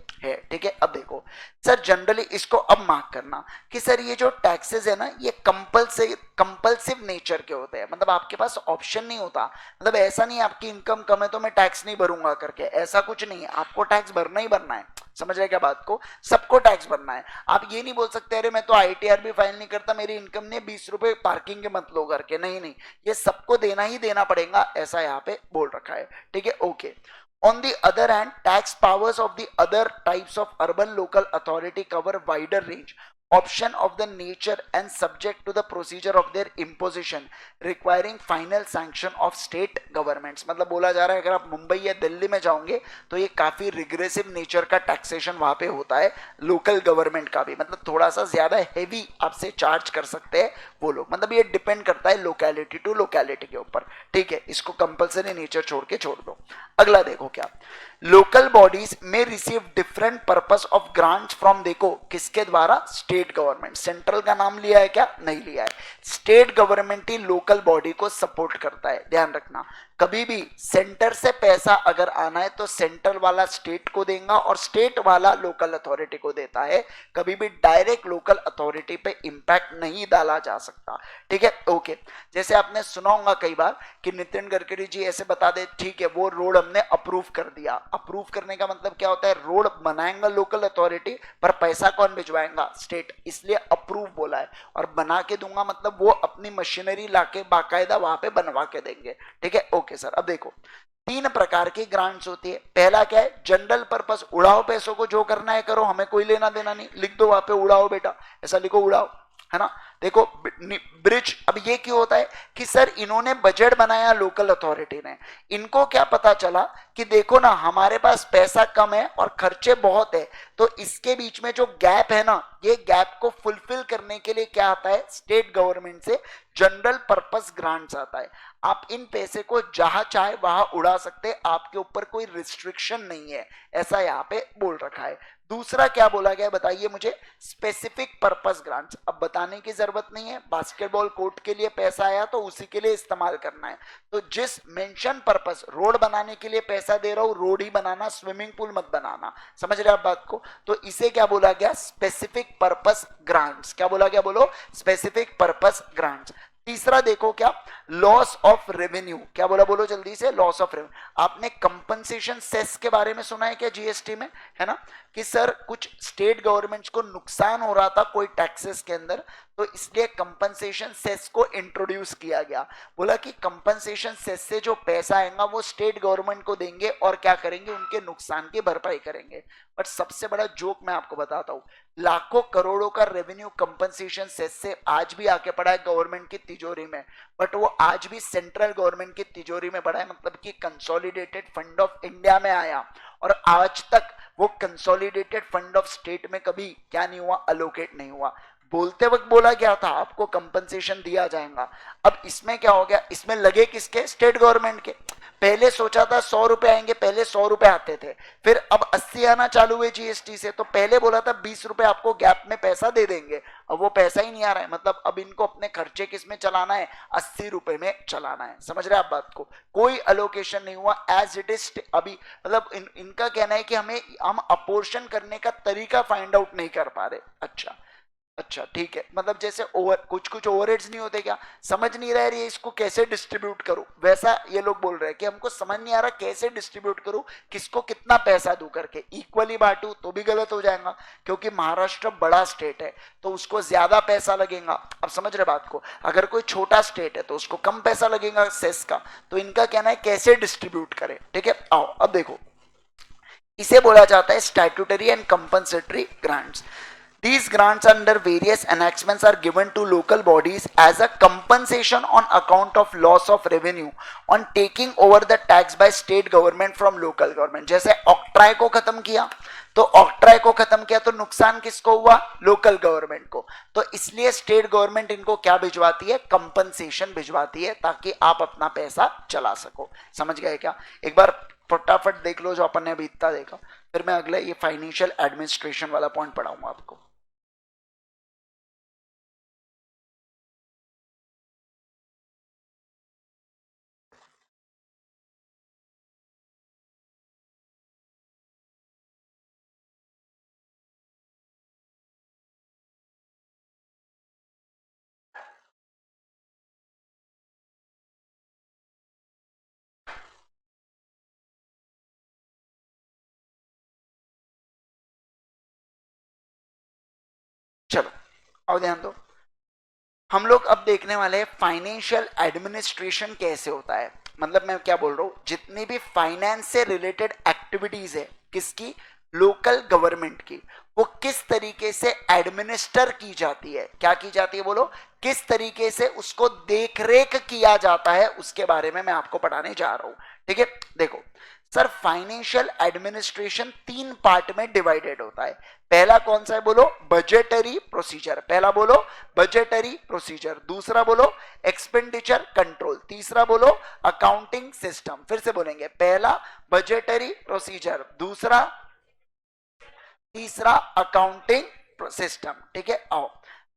ठीक है, अब देखो सर, जनरली इसको अब मार्क करना कि सर ये जो टैक्सेस है ना, ये कंपल्सिव नेचर के होते हैं, मतलब आपके पास ऑप्शन नहीं होता। मतलब ऐसा नहीं आपकी इनकम कम है तो मैं टैक्स नहीं भरूंगा करके, ऐसा कुछ नहीं है, आपको टैक्स भरना ही भरना है। समझ रहे क्या बात को, सबको टैक्स भरना है। आप ये नहीं बोल सकते अरे मैं तो आईटीआर भी फाइल नहीं करता, मेरी इनकम ने 20 रुपए पार्किंग के मत लो करके, नहीं नहीं, ये सबको देना ही देना पड़ेगा, ऐसा यहाँ पे बोल रखा है। ठीक है, okay. On the other hand, tax powers of the other types of urban local authority cover wider range, option of the nature and subject to the procedure of their imposition, requiring final sanction of state governments। मतलब बोला जा रहा है अगर आप मुंबई या दिल्ली में जाओगे तो ये काफी रिग्रेसिव नेचर का टैक्सेशन वहां पे होता है, लोकल गवर्नमेंट का भी, मतलब थोड़ा सा ज्यादा हैवी आपसे चार्ज कर सकते हैं वो लोग। मतलब ये डिपेंड करता है लोकेलिटी टू लोकेलिटी के ऊपर। ठीक है, इसको कंपल्सरी नेचर छोड़ के छोड़ दो। अगला देखो क्या, लोकल बॉडीज में receive different purpose of grants from, देखो किसके द्वारा, स्टेट गवर्नमेंट। सेंट्रल का नाम लिया है क्या, नहीं लिया है। स्टेट गवर्नमेंट ही लोकल बॉडी को सपोर्ट करता है, ध्यान रखना। कभी भी सेंटर से पैसा अगर आना है तो सेंट्रल वाला स्टेट को देगा और स्टेट वाला लोकल अथॉरिटी को देता है, कभी भी डायरेक्ट लोकल अथॉरिटी पे इंपैक्ट नहीं डाला जा सकता। ठीक है, ओके। जैसे आपने सुना होगा कई बार कि नितिन गडकरी जी ऐसे बता दे, ठीक है वो रोड हमने अप्रूव कर दिया। अप्रूव करने का मतलब क्या होता है, रोड बनाएगा लोकल अथॉरिटी पर पैसा कौन भिजवाएगा, स्टेट, इसलिए अप्रूव बोला है। और बना के दूंगा मतलब वो अपनी मशीनरी लाके बाकायदा वहां पे बनवा के देंगे। ठीक है, ओके सर। अब देखो 3 प्रकार की ग्रांट्स होती है। पहला क्या है, जनरल पर्पस, उड़ाओ पैसों को, जो करना है करो, हमें कोई लेना देना नहीं, लिख दो वहां पे उड़ाओ बेटा, ऐसा लिखो उड़ाओ, है ना। देखो ब्रिज, अब ये क्यों होता है कि सर इन्होंने बजट बनाया लोकल अथॉरिटी ने, इनको क्या पता चला कि देखो ना हमारे पास पैसा कम है और खर्चे बहुत है, तो इसके बीच में जो गैप है ना, ये गैप को फुलफिल करने के लिए क्या आता है, स्टेट गवर्नमेंट से जनरल पर्पस ग्रांट्स आता है। आप इन पैसे को जहां चाहे वहां उड़ा सकते हैं, आपके ऊपर कोई रिस्ट्रिक्शन नहीं है, ऐसा यहाँ पे बोल रखा है। दूसरा क्या बोला गया बताइए मुझे, स्पेसिफिक पर्पस ग्रांट्स। अब बताने की जरूरत नहीं है, बास्केटबॉल कोर्ट के लिए पैसा आया तो उसी के लिए इस्तेमाल करना है। तो जिस मेंशन पर्पस, रोड बनाने के लिए पैसा दे रहा हूं, रोड ही बनाना, स्विमिंग पूल मत बनाना, समझ रहे आप बात को। तो इसे क्या बोला गया, स्पेसिफिक पर्पस ग्रांट्स। क्या बोला गया, बोलो स्पेसिफिक पर्पस ग्रांट्स। तीसरा देखो क्या, लॉस ऑफ रेवेन्यू। क्या बोला, बोलो जल्दी से, लॉस ऑफ रेवेन्यू। आपने कंपनसेशन सेस के बारे में सुना है क्या जीएसटी में, है ना, कि सर कुछ स्टेट गवर्नमेंट्स को नुकसान हो रहा था कोई टैक्सेस के अंदर, तो इसलिए कंपनसेशन सेस को इंट्रोड्यूस किया गया। बोला कि कंपनसेशन सेस से जो पैसा आएगा वो स्टेट गवर्नमेंट को देंगे और क्या करेंगे, उनके नुकसान की भरपाई करेंगे। बट सबसे बड़ा जोक मैं आपको बताता हूं, लाखों करोड़ों का रेवेन्यू कंपनसेशन सेस से आज भी आके पड़ा है गवर्नमेंट की तिजोरी में, बट वो आज भी सेंट्रल गवर्नमेंट की तिजोरी में पड़ा है, मतलब कि कंसोलिडेटेड फंड ऑफ इंडिया में आया, और आज तक वो कंसोलिडेटेड फंड ऑफ स्टेट में कभी क्या नहीं हुआ, अलोकेट नहीं हुआ। बोलते वक्त बोला गया था आपको कंपनसेशन दिया जाएगा, अब इसमें क्या हो गया, इसमें लगे किसके, स्टेट गवर्नमेंट के। पहले सोचा था 100 रुपए आएंगे, पहले 100 रुपए आते थे, फिर अब 80 आना चालू हुए जीएसटी से, तो पहले बोला था 20 रुपए आपको गैप में पैसा दे देंगे, अब वो पैसा ही नहीं आ रहा है। मतलब अब इनको अपने खर्चे किस में चलाना है, 80 रुपए में चलाना है। समझ रहे आप बात को, कोई अलोकेशन नहीं हुआ एज इट इज अभी। मतलब इनका कहना है कि हम अपोर्शन करने का तरीका फाइंड आउट नहीं कर पा रहे। अच्छा ठीक है, मतलब जैसे कुछ ओवरहेड्स नहीं होते क्या, समझ नहीं रहा है ये इसको कैसे डिस्ट्रीब्यूट करूं, वैसा ये लोग बोल रहे हैं कि हमको समझ नहीं आ रहा कैसे डिस्ट्रीब्यूट करूं, किसको कितना पैसा दूं करके, इक्वली बांटूं तो भी गलत हो जाएगा, क्योंकि महाराष्ट्र बड़ा स्टेट है तो उसको ज्यादा पैसा लगेगा। अब समझ रहे बात को, अगर कोई छोटा स्टेट है तो उसको कम पैसा लगेगा सेस का। तो इनका कहना है कैसे डिस्ट्रीब्यूट करें, ठीक है। आओ अब देखो, इसे बोला जाता है statutory and compensatory grants. These grants under various enactments are given to local bodies as a compensation on account of loss of revenue on taking over the tax by state government from local government। जैसे octroi को खत्म किया, तो octroi को खत्म किया तो नुकसान किसको हुआ, लोकल गवर्नमेंट को। तो इसलिए स्टेट गवर्नमेंट इनको क्या भिजवाती है, कंपनसेशन भिजवाती है, ताकि आप अपना पैसा चला सको। समझ गए क्या, एक बार फटाफट देख लो जो अपन ने अभी इतना देखा, फिर मैं अगले ये फाइनेंशियल एडमिनिस्ट्रेशन वाला पॉइंट पढ़ाऊंगा आपको। चलो अब ध्यान दो, हम लोग अब देखने वाले हैं फाइनेंशियल एडमिनिस्ट्रेशन कैसे होता है। मतलब मैं क्या बोल रहा हूं, जितनी भी फाइनेंस से रिलेटेड एक्टिविटीज है किसकी, लोकल गवर्नमेंट की, वो किस तरीके से एडमिनिस्टर की जाती है, क्या की जाती है बोलो, किस तरीके से उसको देखरेख किया जाता है, उसके बारे में मैं आपको पढ़ाने जा रहा हूं। ठीक है, देखो सर, फाइनेंशियल एडमिनिस्ट्रेशन 3 पार्ट में डिवाइडेड होता है। पहला कौन सा है बोलो, बजटरी प्रोसीजर। पहला बोलो बजटरी प्रोसीजर, दूसरा बोलो एक्सपेंडिचर कंट्रोल, तीसरा बोलो अकाउंटिंग सिस्टम। फिर से बोलेंगे, पहला बजटरी प्रोसीजर, दूसरा, तीसरा अकाउंटिंग सिस्टम। ठीक है, आओ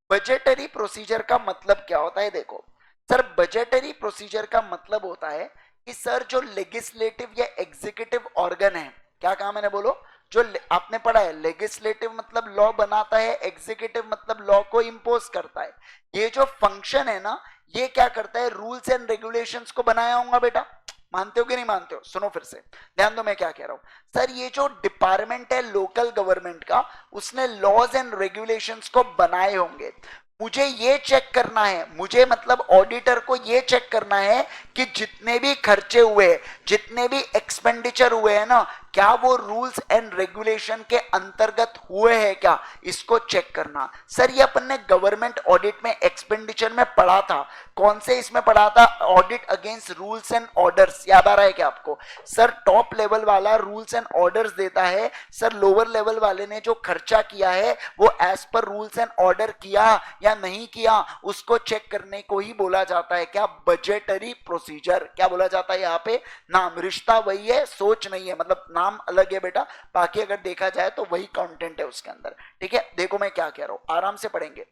बजटरी प्रोसीजर का मतलब क्या होता है, देखो सर, बजटरी प्रोसीजर का मतलब होता है कि सर जो लेजिस्लेटिव या एग्जीक्यूटिव ऑर्गन है, क्या कहा मैंने बोलो, जो आपने पढ़ा है, लेजिस्लेटिव मतलब लॉ बनाता है, एग्जीक्यूटिव मतलब लॉ को इंपोज करता है। ये जो फंक्शन है ना, ये क्या करता है, रूल्स एंड रेगुलेशंस को बनाया होगा बेटा, मानते हो कि नहीं मानते हो, सुनो फिर से ध्यान दो मैं क्या कह रहा हूं। सर ये जो डिपार्टमेंट है लोकल गवर्नमेंट का, उसने लॉज एंड रेगुलेशंस को बनाए होंगे। मुझे ये चेक करना है, मुझे मतलब ऑडिटर को ये चेक करना है कि जितने भी खर्चे हुए, जितने भी एक्सपेंडिचर हुए हैं ना, क्या वो रूल्स एंड रेगुलेशन के अंतर्गत हुए हैं क्या, इसको चेक करना। सर ये अपन ने गवर्नमेंट ऑडिट में एक्सपेंडिचर में पढ़ा था, कौन से इसमें पढ़ा था, audit against rules and orders, याद आ रहा है क्या आपको? सर टॉप लेवल वाला रूल्स एंड ऑर्डर्स देता है, सर लोअर लेवल वाले ने जो खर्चा किया है वो as per rules and order किया या नहीं किया, उसको चेक करने को ही बोला जाता है क्या, बजटरी प्रोसीजर। क्या बोला जाता है यहाँ पे? नाम, रिश्ता वही है, सोच नहीं है, मतलब नाम अलग है बेटा, बाकी अगर देखा जाए तो वही कंटेंट है उसके अंदर। ठीक है, देखो मैं क्या कह रहा हूं, आराम से पढ़ेंगे।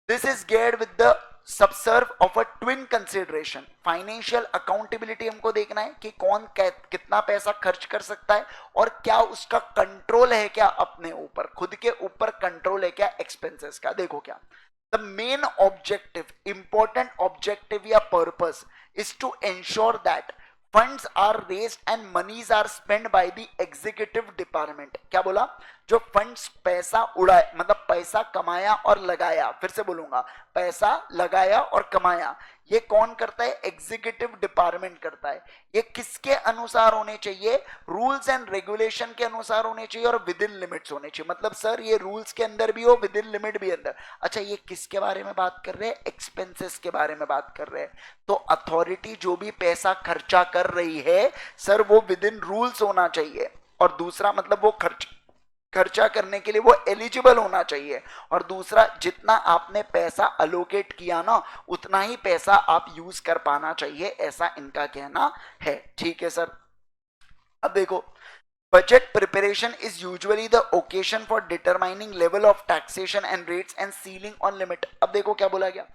This is geared with the subserve of a twin consideration. Financial accountability हमको देखना है कि कौन कितना पैसा खर्च कर सकता है और क्या उसका कंट्रोल है क्या अपने ऊपर, खुद के ऊपर कंट्रोल है क्या एक्सपेंसेस का। देखो क्या, the main objective, important objective या purpose is to ensure that funds are raised and monies are spent by the executive department. क्या बोला? जो फंड्स, पैसा उड़ाए मतलब पैसा कमाया और लगाया, फिर से बोलूंगा, पैसा लगाया और कमाया, ये कौन करता है? एग्जीक्यूटिव डिपार्टमेंट करता है। ये किसके अनुसार होने चाहिए? रूल्स एंड रेगुलेशन के अनुसार होने चाहिए और विद इन लिमिट्स होने चाहिए। मतलब सर ये रूल्स के अंदर भी हो, विद इन लिमिट भी अंदर। अच्छा, ये किसके बारे में बात कर रहे हैं? एक्सपेंसेस के बारे में बात कर रहे हैं। तो अथॉरिटी जो भी पैसा खर्चा कर रही है सर वो विद इन रूल्स होना चाहिए, और दूसरा मतलब वो खर्चा करने के लिए वो एलिजिबल होना चाहिए, और दूसरा जितना आपने पैसा अलोकेट किया ना उतना ही पैसा आप यूज कर पाना चाहिए, ऐसा इनका कहना है। ठीक है सर, अब देखो, budget preparation is usually the occasion for determining level of taxation and rates and ceiling on limit. अब देखो क्या बोला गया,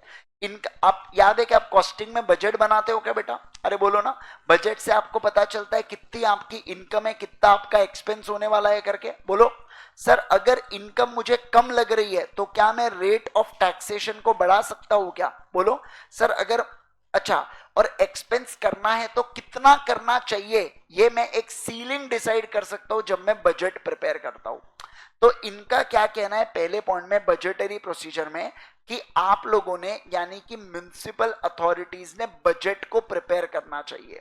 इनका आप याद है कि आप कॉस्टिंग में बजट बनाते हो क्या बेटा? अरे बोलो ना, बजट से आपको पता चलता है कितनी आपकी इनकम है, कितना आपका एक्सपेंस होने वाला है करके। बोलो सर, अगर इनकम मुझे कम लग रही है तो क्या मैं रेट ऑफ टैक्सेशन को बढ़ा सकता हूं क्या? बोलो सर, अगर अच्छा और एक्सपेंस करना है तो कितना करना चाहिए, ये मैं एक सीलिंग डिसाइड कर सकता हूं जब मैं बजट प्रिपेयर करता हूं। तो इनका क्या कहना है पहले पॉइंट में बजटरी प्रोसीजर में, कि आप लोगों ने यानी कि म्युनिसिपल अथॉरिटीज ने बजट को प्रिपेयर करना चाहिए।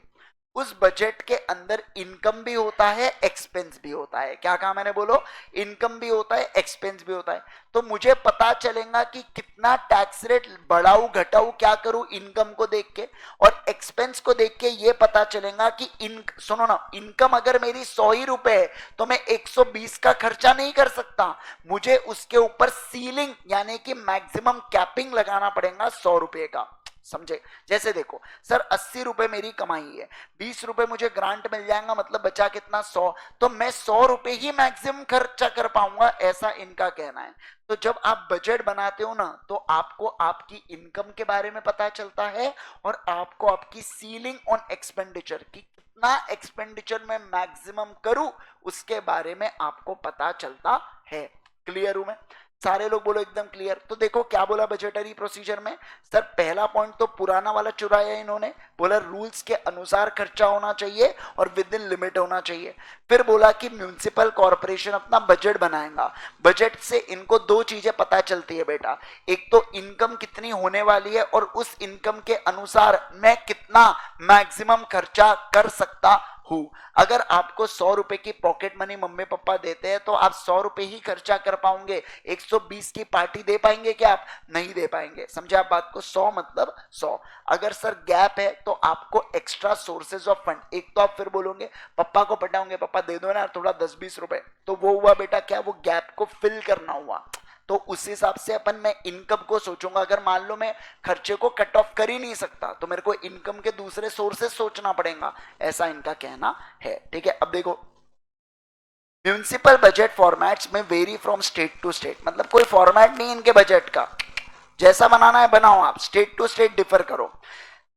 उस बजट के अंदर इनकम भी होता है, एक्सपेंस भी होता है। क्या कहा मैंने? बोलो, इनकम भी होता है, एक्सपेंस भी होता है। तो मुझे पता चलेगा कि कितना टैक्स रेट बढ़ाऊं घटाऊं क्या करूं इनकम को देख के, और एक्सपेंस को देख के ये पता चलेगा कि सुनो ना, इनकम अगर मेरी 100 ही रुपए है तो मैं 120 का खर्चा नहीं कर सकता, मुझे उसके ऊपर सीलिंग यानी कि मैक्सिमम कैपिंग लगाना पड़ेगा 100 रुपए का। समझे? जैसे देखो सर, 80 रुपए मेरी कमाई है, 20 रुपए मुझे ग्रांट मिल जाएगा, मतलब बचा कितना? 100। तो मैं 100 रुपए ही मैक्सिमम खर्चा कर पाऊंगा, ऐसा इनका कहना है। तो जब आप बजट बनाते हो ना तो आपको आपकी इनकम के बारे में पता चलता है और आपको आपकी सीलिंग ऑन एक्सपेंडिचर की कितना एक्सपेंडिचर में मैक्सिमम करूं उसके बारे में आपको पता चलता है। क्लियर हूं मैं? सारे लोग बोलो एकदम क्लियर। तो देखो क्या बोला बजटरी प्रोसीजर में, सर पहला पॉइंट तो पुराना वाला चुराया इन्होंने, बोला रूल्स के अनुसार खर्चा होना चाहिए और विद इन लिमिट होना चाहिए। फिर बोला कि म्युनिसिपल कॉर्पोरेशन अपना बजट बनाएगा, बजट से इनको दो चीजें पता चलती है बेटा, एक तो इनकम कितनी होने वाली है और उस इनकम के अनुसार मैं कितना मैक्सिमम खर्चा कर सकता हूं। अगर आपको 100 रुपए की पॉकेट मनी मम्मी पापा देते हैं तो आप 100 रुपए ही खर्चा कर पाओगे, 120 की पार्टी दे पाएंगे क्या? आप नहीं दे पाएंगे। समझे आप बात को? 100 मतलब 100। अगर सर गैप है तो आपको एक्स्ट्रा सोर्सेज ऑफ फंड, एक तो आप फिर बोलोगे पापा को पटाओगे, पापा दे दो ना थोड़ा 10-20 रुपए, तो वो हुआ बेटा क्या? वो गैप को फिल करना हुआ। तो उस हिसाब से अपन मैं इनकम को सोचूंगा। अगर मान लो मैं खर्चे को कट ऑफ कर ही नहीं सकता तो मेरे को इनकम के दूसरे सोर्सेस सोचना पड़ेगा, ऐसा इनका कहना है। ठीक है, अब देखो, म्युनिसिपल बजट फॉर्मेट्स में vary from state to state, मतलब कोई फॉर्मेट नहीं इनके बजट का, जैसा बनाना है बनाओ आप, स्टेट टू स्टेट डिफर करो।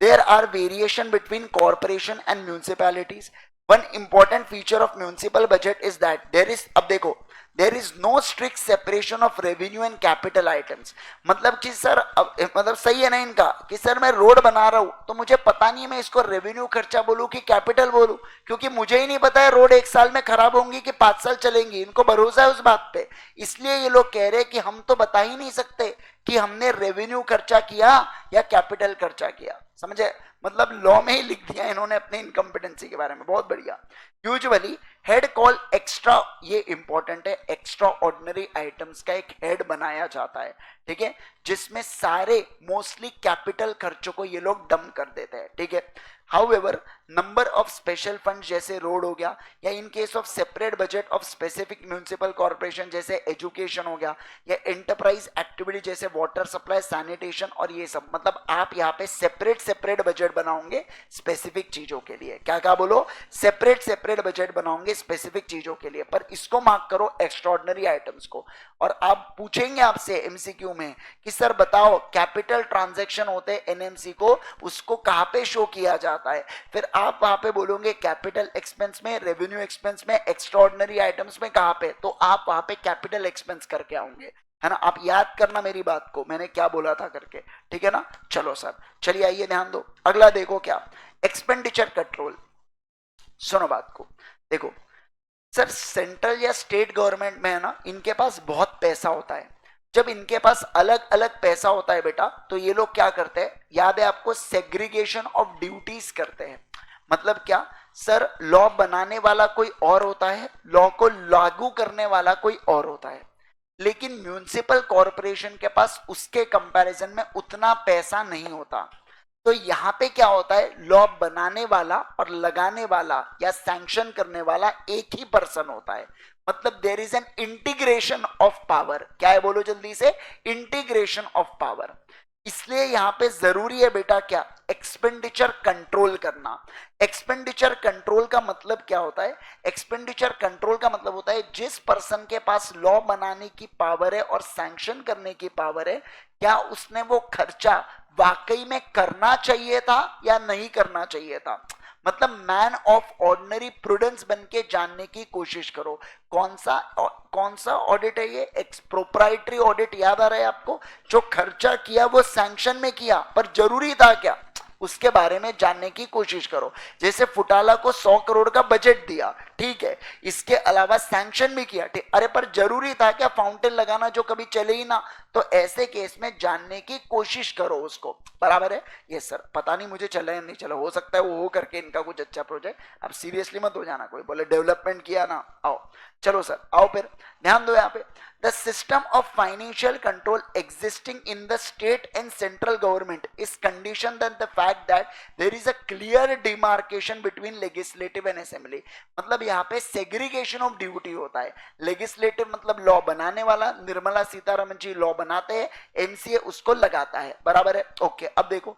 There are variation between corporation and municipalities. One important feature of municipal budget is that there is, अब देखो, there is no strict separation of revenue and capital items. मतलब कि sir मतलब सही है ना इनका कि सर मैं रोड बना रहा हूं तो मुझे पता नहीं है मैं इसको रेवेन्यू खर्चा बोलूं कि कैपिटल बोलूं, क्योंकि मुझे ही नहीं पता है रोड 1 साल में खराब होंगी कि 5 साल चलेंगी, इनको भरोसा है उस बात पे। इसलिए ये लोग कह रहे हैं कि हम तो बता ही नहीं सकते कि हमने रेवेन्यू खर्चा किया या कैपिटल खर्चा किया। समझे? मतलब लॉ में ही लिख दिया इन्होंने अपने इनकम्पिटेंसी के बारे में। बहुत बढ़िया। यूजुअली हेड कॉल एक्स्ट्रा, ये इंपॉर्टेंट है, एक्स्ट्रा ऑर्डिनरी आइटम्स का एक हेड बनाया जाता है, ठीक है, जिसमें सारे मोस्टली कैपिटल खर्चों को ये लोग डंप कर देते हैं, ठीक है। However number of special fund जैसे रोड हो गया, या इन case of separate budget of specific municipal corporation जैसे एजुकेशन हो गया, या एंटरप्राइज एक्टिविटी जैसे वाटर सप्लाई, सैनिटेशन और ये सब, मतलब आप यहाँ पे सेपरेट सेपरेट बजट बनाओगे स्पेसिफिक चीजों के लिए। क्या क्या बोलो, सेपरेट सेपरेट बजट बनाओगे स्पेसिफिक चीजों के लिए, पर इसको मार्क करो एक्स्ट्राऑर्डिनरी आइटम्स को। और आप पूछेंगे आपसे एमसीक्यू में कि सर बताओ कैपिटल ट्रांजैक्शन होते हैं एनएमसी को, उसको कहां पे शो किया जाता है, फिर आप वहां पे बोलोगे कैपिटल एक्सपेंस में, रेवेन्यू एक्सपेंस में, एक्स्ट्राऑर्डिनरी आइटम्स में, कहां पे, तो आप वहां पे कैपिटल एक्सपेंस करके आओगे, है ना। आप याद करना मेरी बात को, मैंने क्या बोला था करके, ठीक है ना। चलो सर, चलिए आइए ध्यान दो, अगला देखो क्या, एक्सपेंडिचर कंट्रोल। सुनो बात को, देखो सर सेंट्रल या स्टेट गवर्नमेंट में है ना, इनके पास बहुत पैसा होता है। जब इनके पास अलग अलग पैसा होता है बेटा, तो ये लोग क्या करते हैं, याद है आपको, सेग्रीगेशन ऑफ ड्यूटीज करते हैं। मतलब क्या सर, लॉ बनाने वाला कोई और होता है, लॉ को लागू करने वाला कोई और होता है, लेकिन म्यूनिसिपल कॉरपोरेशन के पास उसके कंपैरिजन में उतना पैसा नहीं होता। तो यहां पे क्या होता है, लॉ बनाने वाला और लगाने वाला या सैंक्शन करने वाला एक ही पर्सन होता है। मतलब there is an integration of power. क्या है बोलो जल्दी से, इंटीग्रेशन ऑफ पावर। इसलिए यहां पे जरूरी है बेटा क्या, एक्सपेंडिचर कंट्रोल करना। एक्सपेंडिचर कंट्रोल का मतलब क्या होता है, एक्सपेंडिचर कंट्रोल का मतलब होता है जिस पर्सन के पास लॉ बनाने की पावर है और सैंक्शन करने की पावर है, क्या उसने वो खर्चा वाकई में करना चाहिए था या नहीं करना चाहिए था। मतलब मैन ऑफ ऑर्डिनरी प्रूडेंस बन के जानने की कोशिश करो। कौन सा ऑडिट है ये, प्रोप्राइटरी ऑडिट। याद आ रहा है आपको, जो खर्चा किया वो सैंक्शन में किया पर जरूरी था क्या, उसके बारे में जानने की कोशिश करो। जैसे फुटाला को 100 करोड़ का बजट दिया, ठीक है, इसके अलावा सैंक्शन भी किया, ठीक, अरे पर जरूरी था क्या फाउंटेन लगाना जो कभी चले ही ना। तो ऐसे केस में जानने की कोशिश करो उसको, बराबर है। ये सर पता नहीं मुझे चला या नहीं चला, हो सकता है वो करके इनका कुछ अच्छा प्रोजेक्ट, अब सीरियसली मत हो जाना, कोई बोले डेवलपमेंट किया ना, आओ चलो सर आओ, फिर ध्यान दो यहाँ पे, the system of financial control existing in the state and central government is condition the fact that there is a clear demarcation between legislative and assembly. मतलब यहाँ पे सेग्रीगेशन ऑफ ड्यूटी होता है। लेजिस्लेटिव मतलब लॉ बनाने वाला, निर्मला सीतारमन जी law बनाते हैं, एमसीए उसको लगाता है, बराबर है, ओके। अब देखो,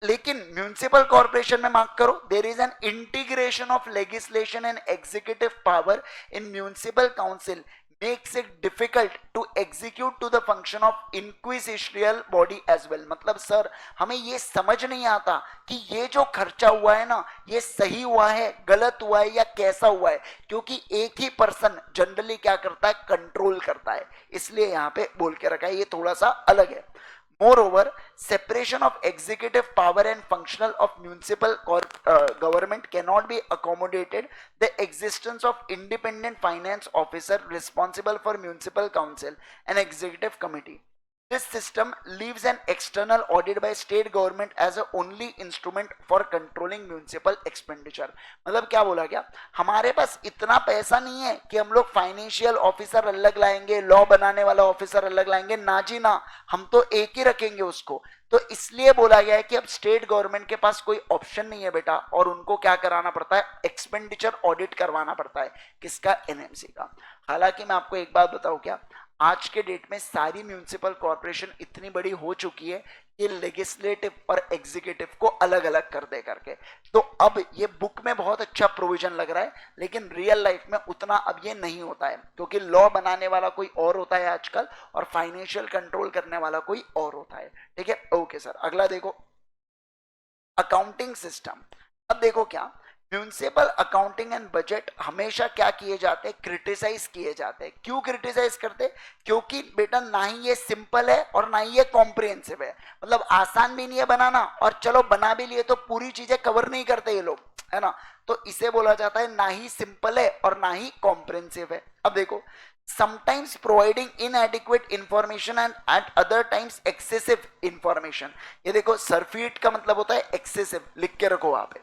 लेकिन म्यूनिसिपल कॉर्पोरेशन में मार्क करो, there is an integration of legislation and executive power in municipal council makes it difficult to execute to the function of inquisitorial body as well। मतलब सर हमें ये समझ नहीं आता कि ये जो खर्चा हुआ है ना, ये सही हुआ है, गलत हुआ है या कैसा हुआ है, क्योंकि एक ही पर्सन जनरली क्या करता है, कंट्रोल करता है, इसलिए यहाँ पे बोल के रखा है, ये थोड़ा सा अलग है। Moreover, separation of executive power and functional of municipal government cannot be accommodated the existence of independent finance officer responsible for municipal council and executive committee. This system leaves an external audit by state government as a only instrument for controlling municipal expenditure। मतलब क्या बोला गया, हमारे पास इतना पैसा नहीं है कि हम लोग फाइनेंशियल ऑफिसर अलग लाएंगे, लॉ बनाने वाला ऑफिसर अलग लाएंगे, ना जी ना, हम तो एक ही रखेंगे उसको। तो इसलिए बोला गया है कि अब स्टेट गवर्नमेंट के पास कोई ऑप्शन नहीं है बेटा, और उनको क्या कराना पड़ता है, एक्सपेंडिचर ऑडिट करवाना पड़ता है, किसका, एनएमसी का। हालांकि मैं आपको एक बात बताऊं क्या, आज के डेट में सारी म्यूनिसिपल कॉर्पोरेशन इतनी बड़ी हो चुकी है कि लेजिस्लेटिव और एग्जीक्यूटिव को अलग अलग कर दे करके, तो अब ये बुक में बहुत अच्छा प्रोविजन लग रहा है, लेकिन रियल लाइफ में उतना अब ये नहीं होता है, क्योंकि लॉ बनाने वाला कोई और होता है आजकल और फाइनेंशियल कंट्रोल करने वाला कोई और होता है, ठीक है, ओके सर। अगला देखो, अकाउंटिंग सिस्टम। अब देखो क्या, म्यूनिसिपल अकाउंटिंग एंड बजट हमेशा क्या किए जाते हैं, क्रिटिसाइज किए जाते हैं। क्यों क्रिटिसाइज करते, क्योंकि बेटा ना ही ये सिंपल है और ना ही ये कॉम्प्रिहेंसिव है। मतलब आसान भी नहीं है बनाना, और चलो बना भी लिए तो पूरी चीजें कवर नहीं करते ये लोग, है ना। तो इसे बोला जाता है ना ही सिंपल है और ना ही कॉम्प्रिहेंसिव है। अब देखो, sometimes providing inadequate information and at other times excessive information। ये देखो, सरफीट का मतलब होता है एक्सेसिव, लिख के रखो वहां पे।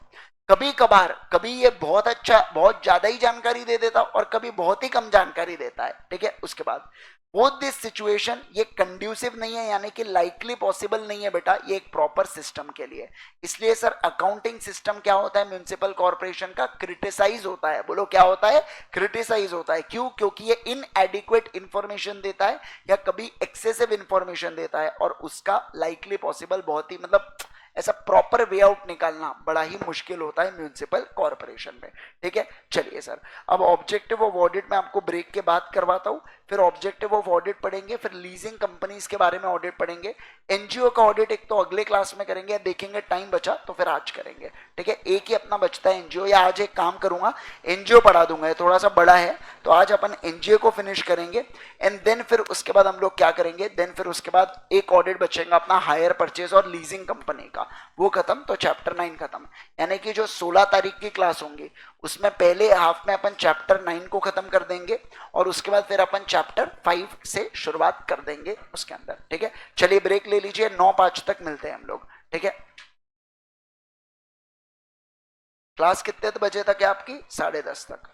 कभी कभार कभी ये बहुत अच्छा बहुत ज्यादा ही जानकारी दे देता और कभी बहुत ही कम जानकारी देता है, ठीक है। उसके बाद बोथ दिस सिचुएशन ये कंड्यूसिव नहीं है, यानी कि लाइकली पॉसिबल नहीं है बेटा ये एक प्रॉपर सिस्टम के लिए। इसलिए सर अकाउंटिंग सिस्टम क्या होता है म्युनिसिपल कॉर्पोरेशन का, क्रिटिसाइज होता है। बोलो क्या होता है, क्रिटिसाइज होता है। क्यों? क्योंकि ये इनएडिक्वेट इंफॉर्मेशन देता है या कभी एक्सेसिव इंफॉर्मेशन देता है और उसका लाइकली पॉसिबल बहुत ही मतलब ऐसा प्रॉपर वे आउट निकालना बड़ा ही मुश्किल होता है म्युनिसिपल कॉर्पोरेशन में, ठीक है। चलिए सर, अब ऑब्जेक्टिव ऑफ ऑडिट में आपको ब्रेक के बाद करवाता हूं, फिर ऑब्जेक्टिव ऑफ ऑडिट पढ़ेंगे, फिर लीजिंग कंपनीज के बारे में ऑडिट पढ़ेंगे, एनजीओ का ऑडिट एक तो अगले क्लास में करेंगे, देखेंगे टाइम बचा तो फिर आज करेंगे, ठीक है। एक ही अपना बचता है एनजीओ, या आज एक काम करूंगा एनजीओ पढ़ा दूंगा, ये थोड़ा सा बड़ा है तो आज अपन एनजीओ को फिनिश करेंगे एंड देन फिर उसके बाद हम लोग क्या करेंगे, देन फिर उसके बाद एक ऑडिट बचेगा अपना हायर परचेज और लीजिंग कंपनी का, वो खत्म तो चैप्टर 9 खत्म। यानी कि जो 16 तारीख की क्लास होंगी उसमें पहले हाफ में अपन चैप्टर 9 को खत्म कर देंगे और उसके बाद फिर अपन चैप्टर 5 से शुरुआत कर देंगे उसके अंदर, ठीक है। चलिए ब्रेक ले लीजिए, 9:05 तक मिलते हैं हम लोग, ठीक है। क्लास कितने बजे तक है आपकी? 10:30 तक,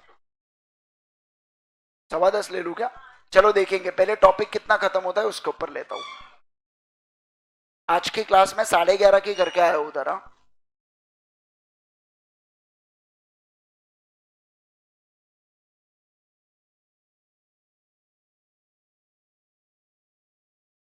10:15 ले लूं क्या? चलो देखेंगे, पहले टॉपिक कितना खत्म होता है उसके ऊपर लेता हूं। आज की क्लास में 11:30 की करके आया हूं उधर।